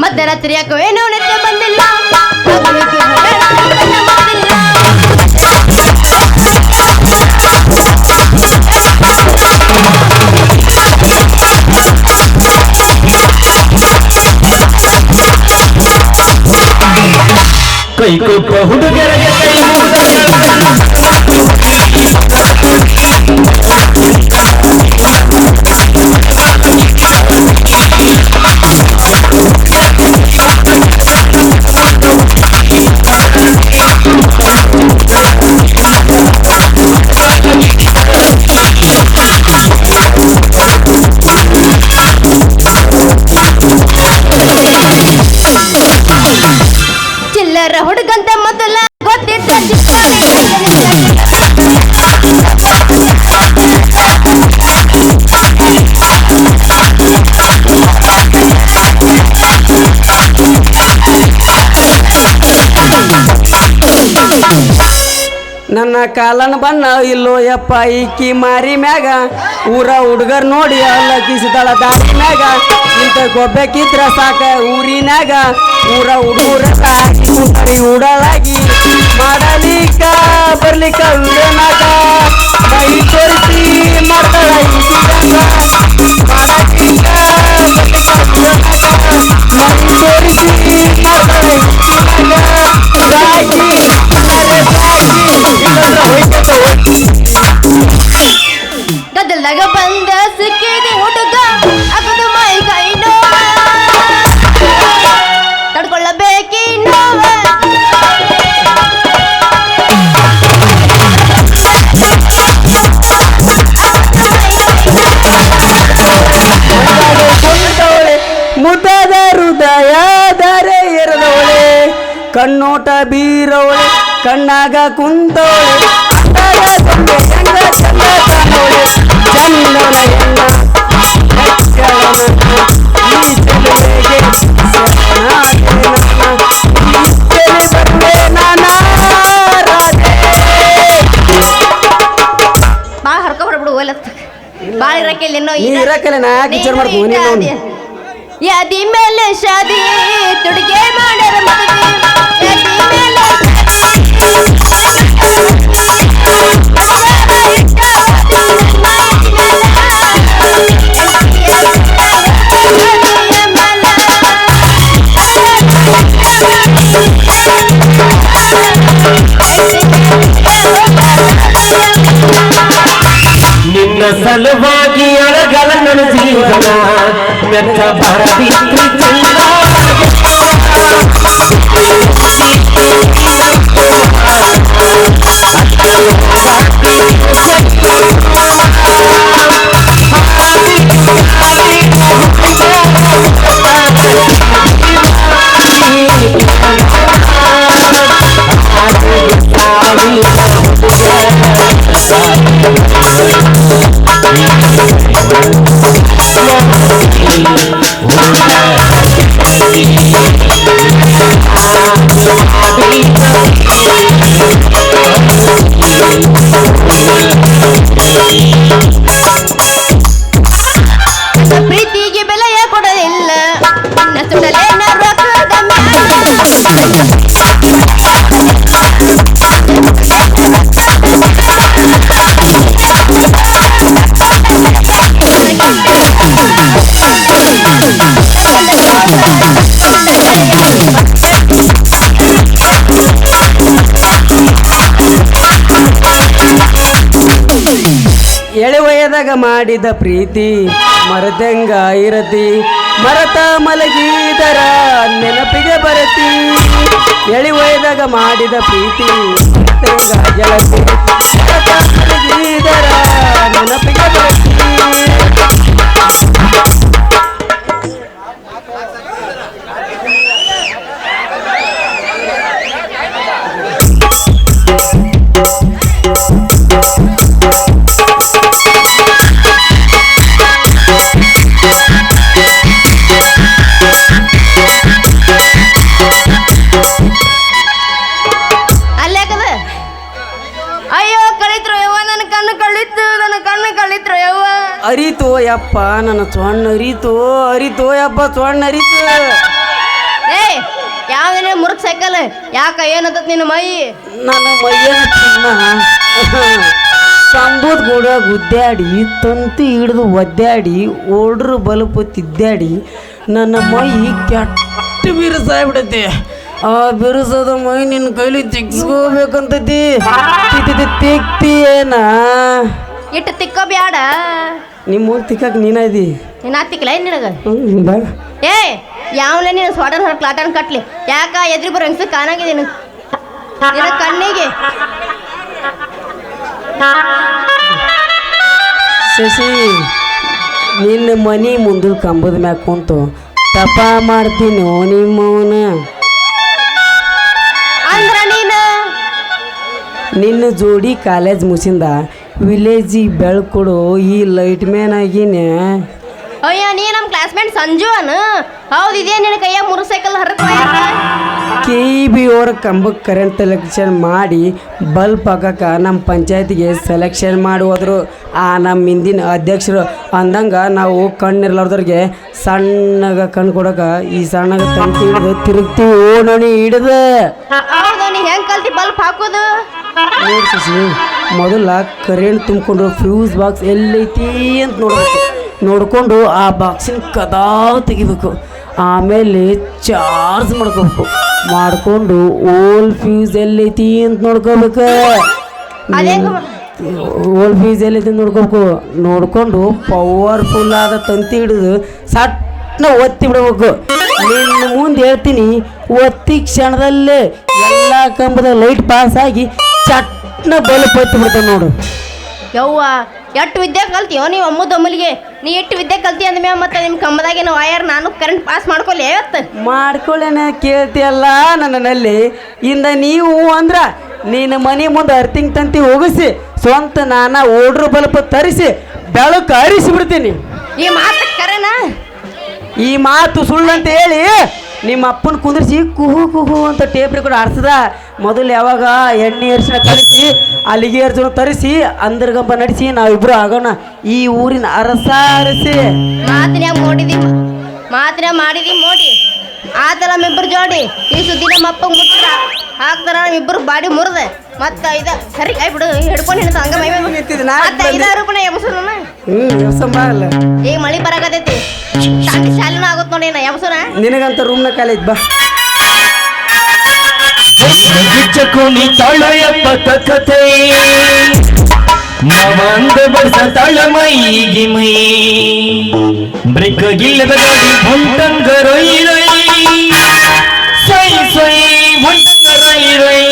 [SPEAKER 5] ಮಧ್ಯರಾತ್ರಿ ಯಾಕೋ ಏನೋ ನಿದ್ದೆ ಬಂದಿಲ್ಲ ಆಗೋಕೆ ಹೊರಡ ನನ್ನ ಮಾತಿಲ್ಲ.
[SPEAKER 7] ಕೈ ಕೊಟ್ಟ ಹುಡುಗರಿಗೆ ಕೈ
[SPEAKER 5] ಚಿಲ್ಲರ ಹುಡುಗಂತ ಮೊದಲ ಗೊತ್ತಿದ್ದ
[SPEAKER 3] ನನ್ನ ಕಾಲನ ಬಣ್ಣ ಇಲ್ಲೋ ಯಪ್ಪ ಈಕಿ ಮಾರಿ ಮ್ಯಾಗ ಊರ ಹುಡುಗರ್ ನೋಡಿ ಅಲ್ಲ ಕಿಸಿದಳ ದಾರಿ ಮ್ಯಾಗ ಇಂಥ ಗೊಬ್ಬಕ್ಕಿದ್ರ ಸಾಕ ಊರಿನಾಗ ಊರ ಹುಡುಗರ ಕುಂತರಿ ಉಡಲಾಗಿ ಮಾಡಲಿಕ್ಕ ಬರ್ಲಿಕ್ಕ ಉಡನಾಗ ಕೈ ತೋರಿಸಿ ಮಾಡ್ತಾಳ ಈಗಿದಂಗ ಮಾಡಲಿಕ್ಕ ಬರ್ಲಿಕ್ಕ ಉಡನಾಗ ಮೈ ತೋರಿಸಿ ಮಾಡ್ತಾಳ ಈಗಿದಂಗ ರಾಗಿ
[SPEAKER 5] ಗದ್ದಲ್ದಾಗ ಬಂದ ಸಿಕ್ಕಿದೆ ಹುಡುಗ ಅಗದು ಮೈ ಕೈ ನೋವ ತಡ್ಕೊಳ್ಳಬೇಕಿ ನೋವ.
[SPEAKER 3] ಮುದದ ಹೃದಯ ದರೆ ಎರದವಳೆ ಕಣ್ಣೋಟ ಬೀರವಳೆ ಕಣ್ಣಾಗ ಕುಂತವಳೆ
[SPEAKER 5] ಬಾಳ ಹರ್ಕೊಬಿಡ್ಬಿಡು ಓಲತ್ ಬಾಳ ಇರಕ್ಕಿಲ್ಲ ಇನ್ನೂ
[SPEAKER 3] ಇರಕ್ಕಲ್ಲ ನಾ ಯಾಕೆ ವಿಚಾರ ಮಾಡ್ತೀನಿ ನೀನು
[SPEAKER 5] ಯಾದಿ ಮೇಲೆ ಶಾದಿ ತುಡಿಗೆ ಮಾಡ್ಯಾರ ಮದುವೆ ಯಾದಿ ಮೇಲೆ
[SPEAKER 7] ನಿನ್ನ ಸಲುವಾಗಿ ಅಳಗಲ ನನ್ನ ಜೀವನ ವ್ಯರ್ಥ ಬರದಿತ್ತು ಚಂದ
[SPEAKER 5] ಪ್ರೀತಿಗೆ ಬೆಲೆಯ ಕೊಡಲಿಲ್ಲ ನನ್ನ ಸುಡಲೇ ರೊಕ್ಕದ
[SPEAKER 3] ಎಳೆ ವಯದಾಗ ಮಾಡಿದ ಪ್ರೀತಿ ಮರದಂಗ ಇರತಿ ಮರತ ಮಲಗಿದರ ನೆನಪಿಗೆ ಬರತಿ ಎಳೆ ವಯದಾಗ ಮಾಡಿದ ಪ್ರೀತಿ ಮರದಂಗ ಗೆಳತಿ ಮರತ ಮಲಗಿದರ ನೆನಪಿಗೆ ಬರತಿ
[SPEAKER 5] ಬಿಟ್ರು ಯವ್ವ.
[SPEAKER 3] ಅರಿತೋ ಯಪ್ಪ ನನ್ನ ಸೊಣ್ಣ ಅರಿತೋ ಯಪ್ಪ ಸೊಣ್ಣ ಅರಿತು.
[SPEAKER 5] ಏ ಯಾವ್ದೇನೆ ಮುರುಕ್ ಸೈಕಲ್ ಯಾಕ ಏನಂತ ನಿನ್ನ ಮೈ?
[SPEAKER 3] ನನ್ನ ಮೈಯ ಸಂಬೂದ್ ಕೂಡ ಗುದ್ದಾಡಿ ತಂತಿ ಹಿಡಿದು ಒದ್ದಾಡಿ ಓಡ್ರು ಬಲ್ಪ್ ತಿದ್ದಾಡಿ ನನ್ನ ಮೈ ಕೆಟ್ಟ ಬಿರುಸಾಗ್ಬಿಡೈತಿ. ಆ ಬಿರುಸದ ಮೈ ನಿನ್ನ ಕೈಲಿ ತಿಕ್ಸ್ಕೋಬೇಕಂತೈತಿ. ತಿಕ್ತಿಯೇನ?
[SPEAKER 5] ಇಟ್ಟು ತಿಕ್ಕೋ ಬ್ಯಾಡ.
[SPEAKER 3] ನಿಮ್ಮ ತಿಕ್ಕಕ್ ನೀನದಿ.
[SPEAKER 5] ನೀನು ಹತ್ತಿಕ್ಲ ಏನ್ ನಿನಗ?
[SPEAKER 3] ಬಾ
[SPEAKER 5] ಏ ಯಾವಲೇ ನೀನು ಸ್ವಾಟರ್ ಹೊರ ಕ್ಲಾಟನ್ ಕಟ್ಲಿ ಯಾಕ ಎದ್ರಿ ಬರೋ ಹೆಂಗಸ ಕಾಣಾಗಿದೆ ನಿನ್ನ ಕಣ್ಣಿಗೆ.
[SPEAKER 3] ಶಶಿ ನಿನ್ನ ಮನಿ ಮುಂದೆ ಕಂಬದ ಮ್ಯಾಗ ಕುಂತು ತಪ ಮಾಡ್ತೀನಿ ನಿಮ್ಮವನ.
[SPEAKER 5] ಅಂದ್ರ ನೀನು
[SPEAKER 3] ನಿನ್ನ ಜೋಡಿ ಕಾಲೇಜ್ ಮುಗಿಸಿಂದ ವಿಲೇಜಿಗೆ ಬೆಳ್ಕೊಡು ಈ ಲೈಟ್ ಮ್ಯಾನ್ ಆಗಿನೇ.
[SPEAKER 5] ಅಯ್ಯ ನೀ ನಮ್ಮ ಕ್ಲಾಸ್ಮೇಟ್ ಸಂಜು ಅನು? ಹೌದು ಇದೇ ನಿನ್ನ ಕೈಯಾಗ ಮೂರು ಸೈಕಲ್ ಹರಕ್
[SPEAKER 3] KEB ಅವ್ರ ಕಂಬಕ್ಕೆ ಕರೆಂಟ್ ಸೆಲೆಕ್ಷನ್ ಮಾಡಿ ಬಲ್ಪ್ ಹಾಕಕ್ಕೆ ನಮ್ಮ ಪಂಚಾಯತಿಗೆ ಸೆಲೆಕ್ಷನ್ ಮಾಡಿ ಹೋದ್ರು. ನಮ್ಮ ಹಿಂದಿನ ಅಧ್ಯಕ್ಷರು ಅಂದಂಗೆ ನಾವು ಕಣ್ಣಿರ್ಲಾರ್ದವ್ರಿಗೆ ಸಣ್ಣಗ ಕಣ್ಣು ಕೊಡಕ್ಕೆ ಈ ಸಣ್ಣಗ ತಂತಿ ಹಿಡಿದು ತಿರುಗ್ತೀವಿ ಓಣಿ ಹಿಡಿದು.
[SPEAKER 5] ಹೌದು ನೀ ಹೆಂಗ್ ಕಲ್ತಿ ಬಲ್ಪ್ ಹಾಕೋದು?
[SPEAKER 3] ನೋಡಿ ಶಶಿ, ಮೊದಲ ಕರೆಂಟ್ ತುಂಬಿಕೊಂಡು ಫ್ಯೂಸ್ ಬಾಕ್ಸ್ ಎಲ್ಲೈತಿ ಅಂತ ನೋಡ್ಕೊಂಡು ಆ ಬಾಕ್ಸಿನ ಕದಾವ್ ತೆಗಿಬೇಕು. ಆಮೇಲೆ ಚಾರ್ಜ್ ಮಾಡ್ಕೊಂಡು ಓಲ್ ಫ್ಯೂಸ್ ಎಲ್ಲೈತಿ ಅಂತ ನೋಡ್ಕೋಬೇಕು. ಓಲ್ ಫ್ಯೂಸ್ ಎಲ್ಲೈತಿ ಅಂತ ನೋಡ್ಕೊಂಡು ಪವರ್ಫುಲ್ ಆದ ತಂತಿ ಹಿಡಿದು ಸಟ್ನ ಒತ್ತಿ ಬಿಡಬೇಕು. ನಿನ್ನ ಮುಂದೆ ಹೇಳ್ತೀನಿ, ಒತ್ತಿ ಕ್ಷಣದಲ್ಲೇ ಎಲ್ಲ ಕಂಬದ ಲೈಟ್ ಪಾಸ್ ಆಗಿ ಚಟ್ನ ಬಲ್ಪ್ ಒತ್ತಿ ಬಿಡ್ತಾನೆ ನೋಡು.
[SPEAKER 5] ಯವ್ವ ಎಷ್ಟು ವಿದ್ಯೆ ಕಲ್ತೀಯೋ ನೀವು ಅಮ್ಮದಮ್ಮಲಿಗೆ? ನೀ ಎಷ್ಟು ವಿದ್ಯೆ ಕಲ್ತಿ ಅಂದ್ಮೇಲೆ ಮತ್ತೆ ನಿಮ್ಮ ಕಂಬದಾಗಿನ ವಯರ್ ನಾನು ಕರೆಂಟ್ ಪಾಸ್ ಮಾಡ್ಕೊಲ್ಲಿ ಇವತ್ತು
[SPEAKER 3] ಮಾಡ್ಕೊಳ್ಳೇನ ಕೇಳ್ತಿಯಲ್ಲ ನನ್ನಲ್ಲಿ. ಇಂದ ನೀವು ಅಂದ್ರ ನಿನ್ನ ಮನೆ ಮುಂದೆ ಅರ್ತಿಂಗ್ ತಂತಿ ಹೋಗಿಸಿ ಸ್ವಂತ ನಾನಾ ಓಡ್ರು ಬಲ್ಪ್ ತರಿಸಿ ಬೆಳಕು ಹರಿಸಿ ಬಿಡ್ತೀನಿ.
[SPEAKER 5] ಈ ಮಾತು ಕರೆನಾ?
[SPEAKER 3] ಈ ಮಾತು ಸುಳ್ಳಂತ ಹೇಳಿ ನಿಮ್ಮ ಅಪ್ಪನ ಕುಂದ್ರಿಸಿ ಕುಹು ಅಂತ ಟೇಪ್ ರೆಕಾರ್ಡ್ ಆಡ್ಸದ. ಮೊದಲು ಯಾವಾಗ ಎಣ್ಣೆ ಅರಿಶಿನ ಕಲಿಸಿ ಅಲ್ಲಿಗೆ ಅರ್ಜುನ ತರಿಸಿ ಅಂದರ್ಗಂಬ ನಡೆಸಿ ನಾವಿಬ್ರು ಆಗೋಣ ಈ ಊರಿನ ಅರಸಾರಿಸಿ.
[SPEAKER 5] ಮಾತಿನ ಮಾಡಿದಿ ಮೋಡಿ ಆತಲ್ಲ ನಮ್ಮಿಬ್ಬರು ಜೋಡಿ. ಈ ಸುದ್ದಿ ನಮ್ಮ ಅಪ್ಪ ಮುಟ್ಟ ಹಾಕ್ತಾರ ನಮ್ಮಿಬ್ಬರು ಬಾಡಿ ಮುರಿದೆ ಮತ್ತೆ ಇದ ಸರಿ ಕೈ ಬಿಡು ಹಿಡ್ಕೊಂಡು ಹಿಡ್ತ ಹಂಗ ಮೈ ಮತ್ತೆ 5,000 ರೂಪಾಯಿ ಎಬ್ಸೋಣ. ಈಗ ಮಳಿ ಬರಾಕತೈತಿ ಶಾಲಿನ ಆಗುತ್ತೆ ನೋಡಿ ನಾ ಎಬ್ಸೋಣ.
[SPEAKER 3] ನಿನಗಂತ ರೂಮ್ನ ಕಾಲೇಜ್ ಬಾ.
[SPEAKER 7] ಗಿಚ್ಚಕುನಿ ತಾಳಯಪ್ಪ ಕಥೆ ಮಾವಂದ ಬಡ್ಸ ತಾಳ ಮೈಗಿ ಮೈ ಬ್ರೇಕ್ ಗಿಲ್ಲದ ಗಾಡಿ ಹೊಂಟಂಗ ರೈ ರೈ ಸೈ ಸೈ ಹೊಂಟಂಗ ರೈ ರೈ.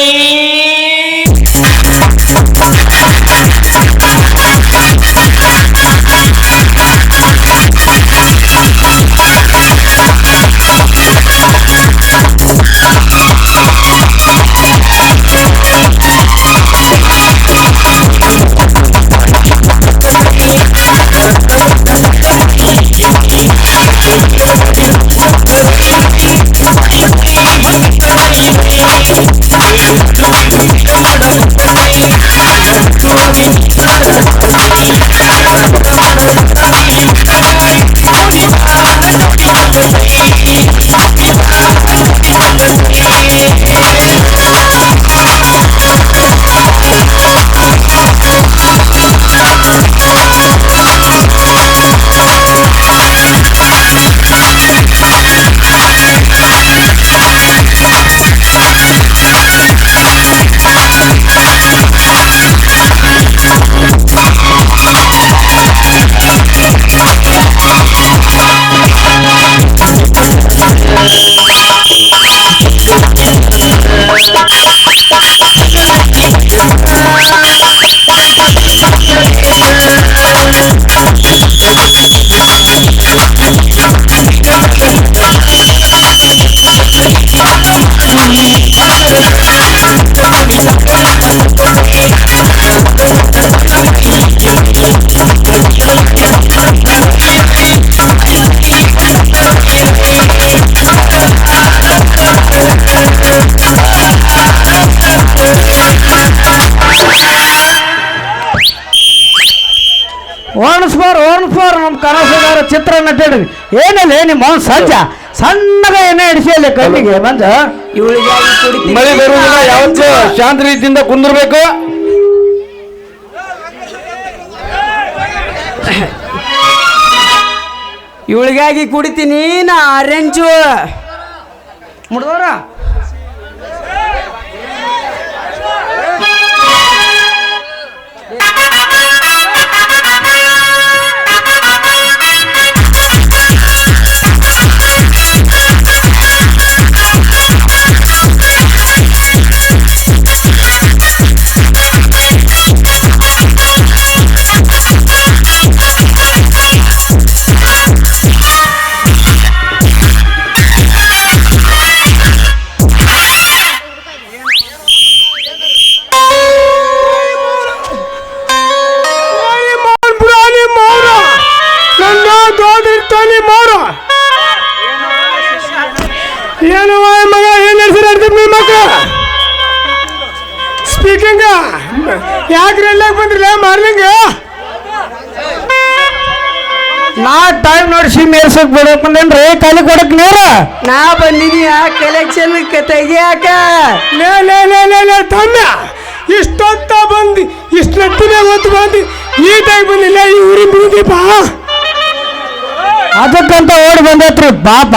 [SPEAKER 2] ಓಣಿಸ್ಬಾರ್ ನಮ್ಮ ಕನಸುಗಾರ ಚಿತ್ರ ನಟಿ ಏನಿಲ್ಲ ನಿಮ್ಮ ಅವ್ನು ಸಜ್ಜ ಸಣ್ಣಗ ಎಣ್ಣೆ ಹಿಡಿಸಿಯಲ್ಲಿ ಕಣ್ಣಿಗೆ ಬಂದ
[SPEAKER 3] ಇವಳಿಗಾಗಿ ಕುಡಿತೀನಿ
[SPEAKER 1] ಮಳೆ ಬರುವುದಿಲ್ಲ, ಯಾವತ್ತೂ ಶಾಂತ ರೀತಿಯಿಂದ ಕುಂದಿರ್ಬೇಕು.
[SPEAKER 3] ಇವಳಿಗಾಗಿ ಕುಡಿತೀನಿ ನಾ ಆರೆಂಜು ಮುಡ್ದವ್ರ
[SPEAKER 4] ಏನು ಮಗ ಏನು ಹೆಸರು ಮಕ್ಕಳು ಸ್ಪೀಕಿಂಗ್ ಯಾಕ್ರಿ ಎಲ್ಲ ಬಂದ್ರಲ್ಲ ಮಾರ್ಲಿಂಗ
[SPEAKER 2] ನಾ ಟೈಮ್ ನೋಡಿ ಸಿಮ್ ಏರ್ಸಕ್ ಬಿಡಬೇಕಂದೇನ್ರಿ ಕಲಿ ಕೊಡಕ್ ನೀರ
[SPEAKER 3] ನಾ ಬಂದಿನಿ ಆ ಕಲೆಕ್ಷನ್ ತೆಗಿಯಾಕ
[SPEAKER 4] ಲೇ ಲೇ ಲೇ ಲೇ ಲೇ ತಮ್ಮ ಇಷ್ಟೊತ್ತ ಬಂದು ಇಷ್ಟು ನಟ್ಟಿನ ಹೊತ್ತು ಬಂದು ನೀಟಾಗಿ ಬಂದಿಲ್ಲ ಈ ಊರಿನ ಬೀದೀಪ
[SPEAKER 2] ಅದಕ್ಕಂತ ಓಡಿ ಬಂದೈತ್ರಿ ಪಾಪ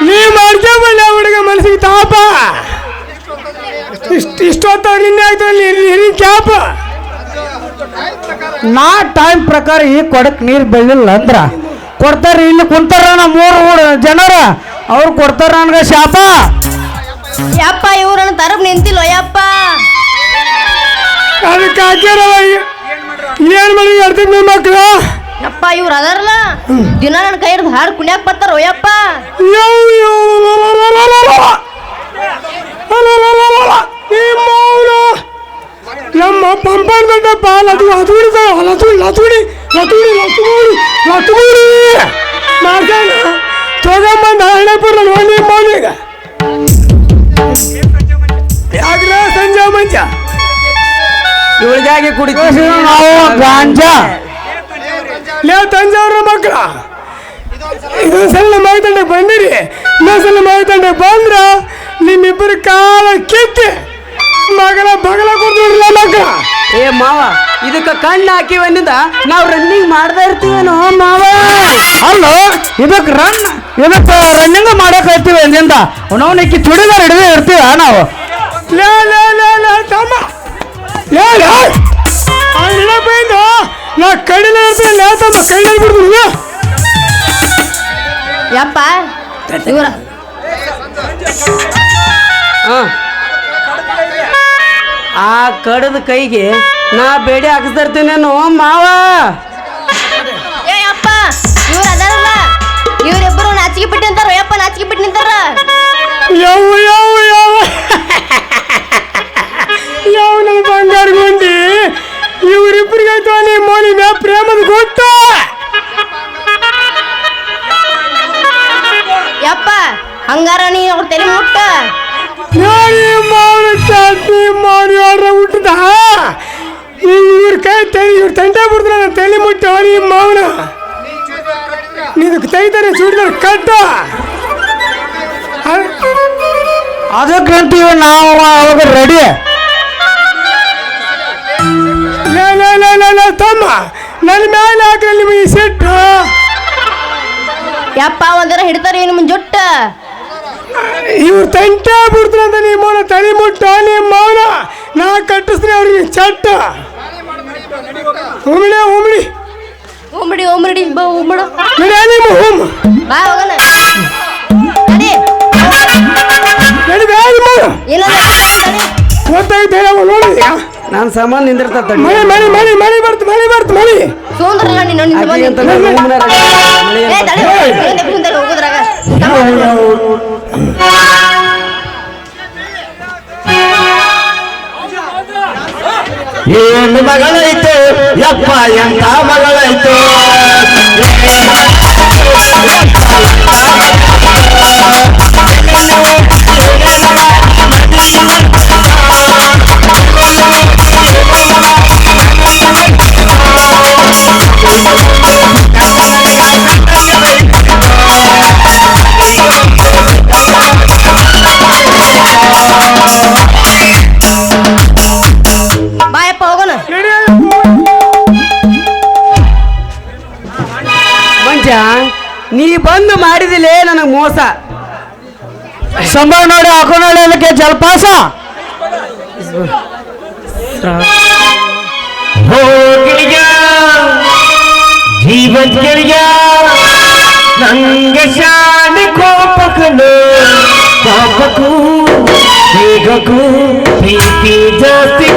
[SPEAKER 4] ನೀ ಮಾಡ್ಕೊಂಬಲ್ಲ ಹುಡುಗ ಮನಸ್ಸಿಗೆ ತಾಪ ಇಷ್ಟೊತ್ತ ನಿನ್ನೆ ಆಗ್ತಾನೆ ನೀರಿನ ಕ್ಯಾಪ
[SPEAKER 2] ನಾ ಟೈಮ್ ಪ್ರಕಾರ ಈ ಕೊಡಕ್ ನೀರ್ ಬೆಳಿಲ್ಲ ಅಂದ್ರ ಕೊಡ್ತಾರ ಇಲ್ಲಿ ಕುಂತಾರ ಮೂರು ಜನರ ಅವ್ರು ಕೊಡ್ತಾರ ನನ್ಗ ಶಾಪ
[SPEAKER 5] ಯಪ್ಪ ಇವ್ರನ್ನ ತರಪ್ ನಿಂತಿಲ್ಲ ಯಪ್ಪ.
[SPEAKER 4] ಅದಕ್ಕೆ ಹಾಕ್ಯಾರವ ಏನ್ ಮಾಡಿ ಹೇಳ್ತೀನಿ ನಿಮ್ಮ ಮಕ್ಕಳು
[SPEAKER 5] ಯಪ್ಪ ಇವ್ರು ಅದಾರಲ್ಲ ದಿನ ನನ್ನ ಕೈ ಹಿಡ್ದು ಹಾಡು ಕುಣಿಯಾಕ ಬರ್ತಾರ ಯಪ್ಪ.
[SPEAKER 4] ನಮ್ಮ ಪಂಪನ್ ದೊಡ್ಡಪ್ಪ ಲತುಡಿ ಮಾಡ್ತಾನ ತಗೊಂಬಂದ ಹಣ್ಣಪುರ ನೋಡಿ ಮೌನಿಗ ಯಾಕ್ರ ಸಂಜೆ ಮಂಚ
[SPEAKER 3] ಇವಳಿಗಾಗಿ ಕುಡಿತೀನಿ
[SPEAKER 2] ನಾವು ಗಾಂಜಾ
[SPEAKER 4] ಲೇ ತಂಜಾವೂರ ಮಕ್ಕಳ ಇದೊಂದ್ಸಲ ಮಾಹಿತಂಡಕ್ಕೆ ಬಂದಿರಿ ಇನ್ನೊಂದ್ಸಲ ಮಾಹಿತಂಡಕ್ಕೆ ಬಂದ್ರ ನಿಮ್ಮಿಬ್ಬರ ಕಾಲ ಕಿತ್ತಿ ಮಗಲ ಬಗಲ ಕೊಡ್ತಿರಲ್ಲ ಮಕ್ಕಳ
[SPEAKER 3] ಏ ಮಾವ ಇದಕ್ಕ ಕಣ್ಣು ಹಾಕಿವನ್ನಿಂದ ನಾವು ರನ್ನಿಂಗ್ ಮಾಡ್ತಾ ಇರ್ತೀವೇನೋ ಮಾವ
[SPEAKER 2] ಅಲ್ಲ ಇದಕ್ ರನ್ನಿಂಗ್ ಮಾಡಕ್ ಹೋಗ್ತೀವಿ ಅಂದಿಂದ ಅವನವನಿಕ್ಕಿ ಚುಡಿದಾರ ಹಿಡಿದು ಇರ್ತೀವ ನಾವು
[SPEAKER 4] ಲೇ ಲೇ ಲೇ ಲೇ ತಮ್ಮ ಲೇ ಲೇ ಹಿಡಬೈಂದು ನಾ ಕಡಿಲೆ ಇರ್ತೀನಿ ಲೇ ತಮ್ಮ ಕೈಲಿ ಬಿಡ್ತೀನಿ
[SPEAKER 5] ಯಪ್ಪ ಇವ್ರ
[SPEAKER 3] ಆ ಕಡದ ಕೈಗೆ ನಾ ಬೇಡಿ ಹಾಕಿಸ್ತಾ ಇರ್ತೀನೇನೋ ಮಾವ
[SPEAKER 5] ಏ ಯಪ್ಪ ಇವ್ರು ಅದಾರಲ್ಲ ಇವ್ರಿಬ್ರು ನಾಚಿಕೆ ಬಿಟ್ಟು ನಿಂತಾರ ಯಪ್ಪ ನಾಚಿಕೆ ಬಿಟ್ಟು ನಿಂತಾರ.
[SPEAKER 4] ಯಾವ ಯಾವ ಯಾವ ಯಾವ ನನ್ನ ಬಂಗಾರ ಗುಂಡಿ ಇವರಿಬ್ಬರಿಗಾಯ್ತು ನಿಮ್ಮ ಮೋನಿ ಮ್ಯಾ ಪ್ರೇಮದ ಗೊತ್ತ
[SPEAKER 5] ಯಪ್ಪ ಹಂಗಾರ ನೀ ಅವ್ರ ತಲೆ ಮುಟ್ಟ
[SPEAKER 4] ಮಾವನ ಚಾಟ್ನಿ ಮಾವನ ಯಾರ ಹುಟ್ಟದ ಇವ್ರ ಕೈ ತಲೆ ಇವ್ರ ತಂಟೆ ಬಿಡ್ತಾರೆ ನನ್ನ ತಲೆ ಮುಟ್ಟ ನಿಮ್ಮ ಮಾವನ ನೀನು ತೆಗಿತಾರೆ ಚೂಡಿದಾರ ಕಟ್ಟ
[SPEAKER 2] ಅದಕ್ಕಂತೀವಿ ನಾವು ಅವಾಗ ರೆಡಿ
[SPEAKER 4] ಲೇ ಲೇ ಲೇ ಲೇ ಲೇ ತಮ್ಮ ನನ್ನ ಮೇಲೆ ಹಾಕ್ರಿ ನಿಮಗೆ ಸೆಟ್ಟು
[SPEAKER 5] ಯಪ್ಪ ಒಂದರ ಹಿಡ್ತಾರ ನಿಮ್ಮ ಜುಟ್ಟ.
[SPEAKER 4] ಇವ್ರು ತಂಟೆ ಬಿಡ್ತಾರೆ ಅಂತ ನಿಮ್ಮ ಮೌನ ತಲೆ ಮುಟ್ಟ ನಿಮ್ಮ ಮೌನ ನಾ ಕಟ್ಟಿಸ್ತೀನಿ ಅವ್ರಿಗೆ ಚಟ್ಟ ಉಮ್ಳಿ ಉಮ್ಳಿ
[SPEAKER 5] ಉಮ್ಡಿ ಉಮ್ಡಿ ಬಾ ಉಮ್ಡ
[SPEAKER 4] ನಡಿ ನಿಮ್ಮ ಹೋಮ್
[SPEAKER 5] ಬಾ ಹೋಗಣ ನಡಿ
[SPEAKER 4] ನಡಿ ಬೇರೆ ಮೌನ
[SPEAKER 5] ಏನಂದ್ರೆ
[SPEAKER 4] ಗೊತ್ತಾಯ್ತು ನೋಡಿದ್ಯಾ
[SPEAKER 3] ನಾನು ಸಾಮಾನು ನಿಂದಿರ್ತಾ
[SPEAKER 4] ಮಳೆ ಮಳೆ ಮಳೆ ಮಳೆ ಬರ್ತು ಮಳೆ
[SPEAKER 5] ಸೋಂದ್ರಲ್ಲ ನೀನು ನಿಂತ ಬಂದಿ ಏ ತಡಿ ಹಿಂದೆ ಹೋಗುದ್ರಾಗ
[SPEAKER 7] ಏನು ಮಗಳೈತು ಯಪ್ಪ ಎಂತ ಮಗಳೈತು
[SPEAKER 3] ಬಂದು ಮಾಡಿದಿಲ್ಲೇ ನನಗೆ ಮೋಸ.
[SPEAKER 2] ಸಂಬಳ ನೋಡಿ ಹಾಕೊಂಡಕ್ಕೆ ಜಲಪಾಸ.
[SPEAKER 7] ಹೋಗಿಳಿಯ ಜೀವನ್ ಗೆಳೆಯ ನಂಗೆ ಶಾಲೆ ಕೋಪಕನು ಪಾಪಕ್ಕೂ ಬೇಗಕ್ಕೂ ಪ್ರೀತಿ ಜಾಸ್ತಿ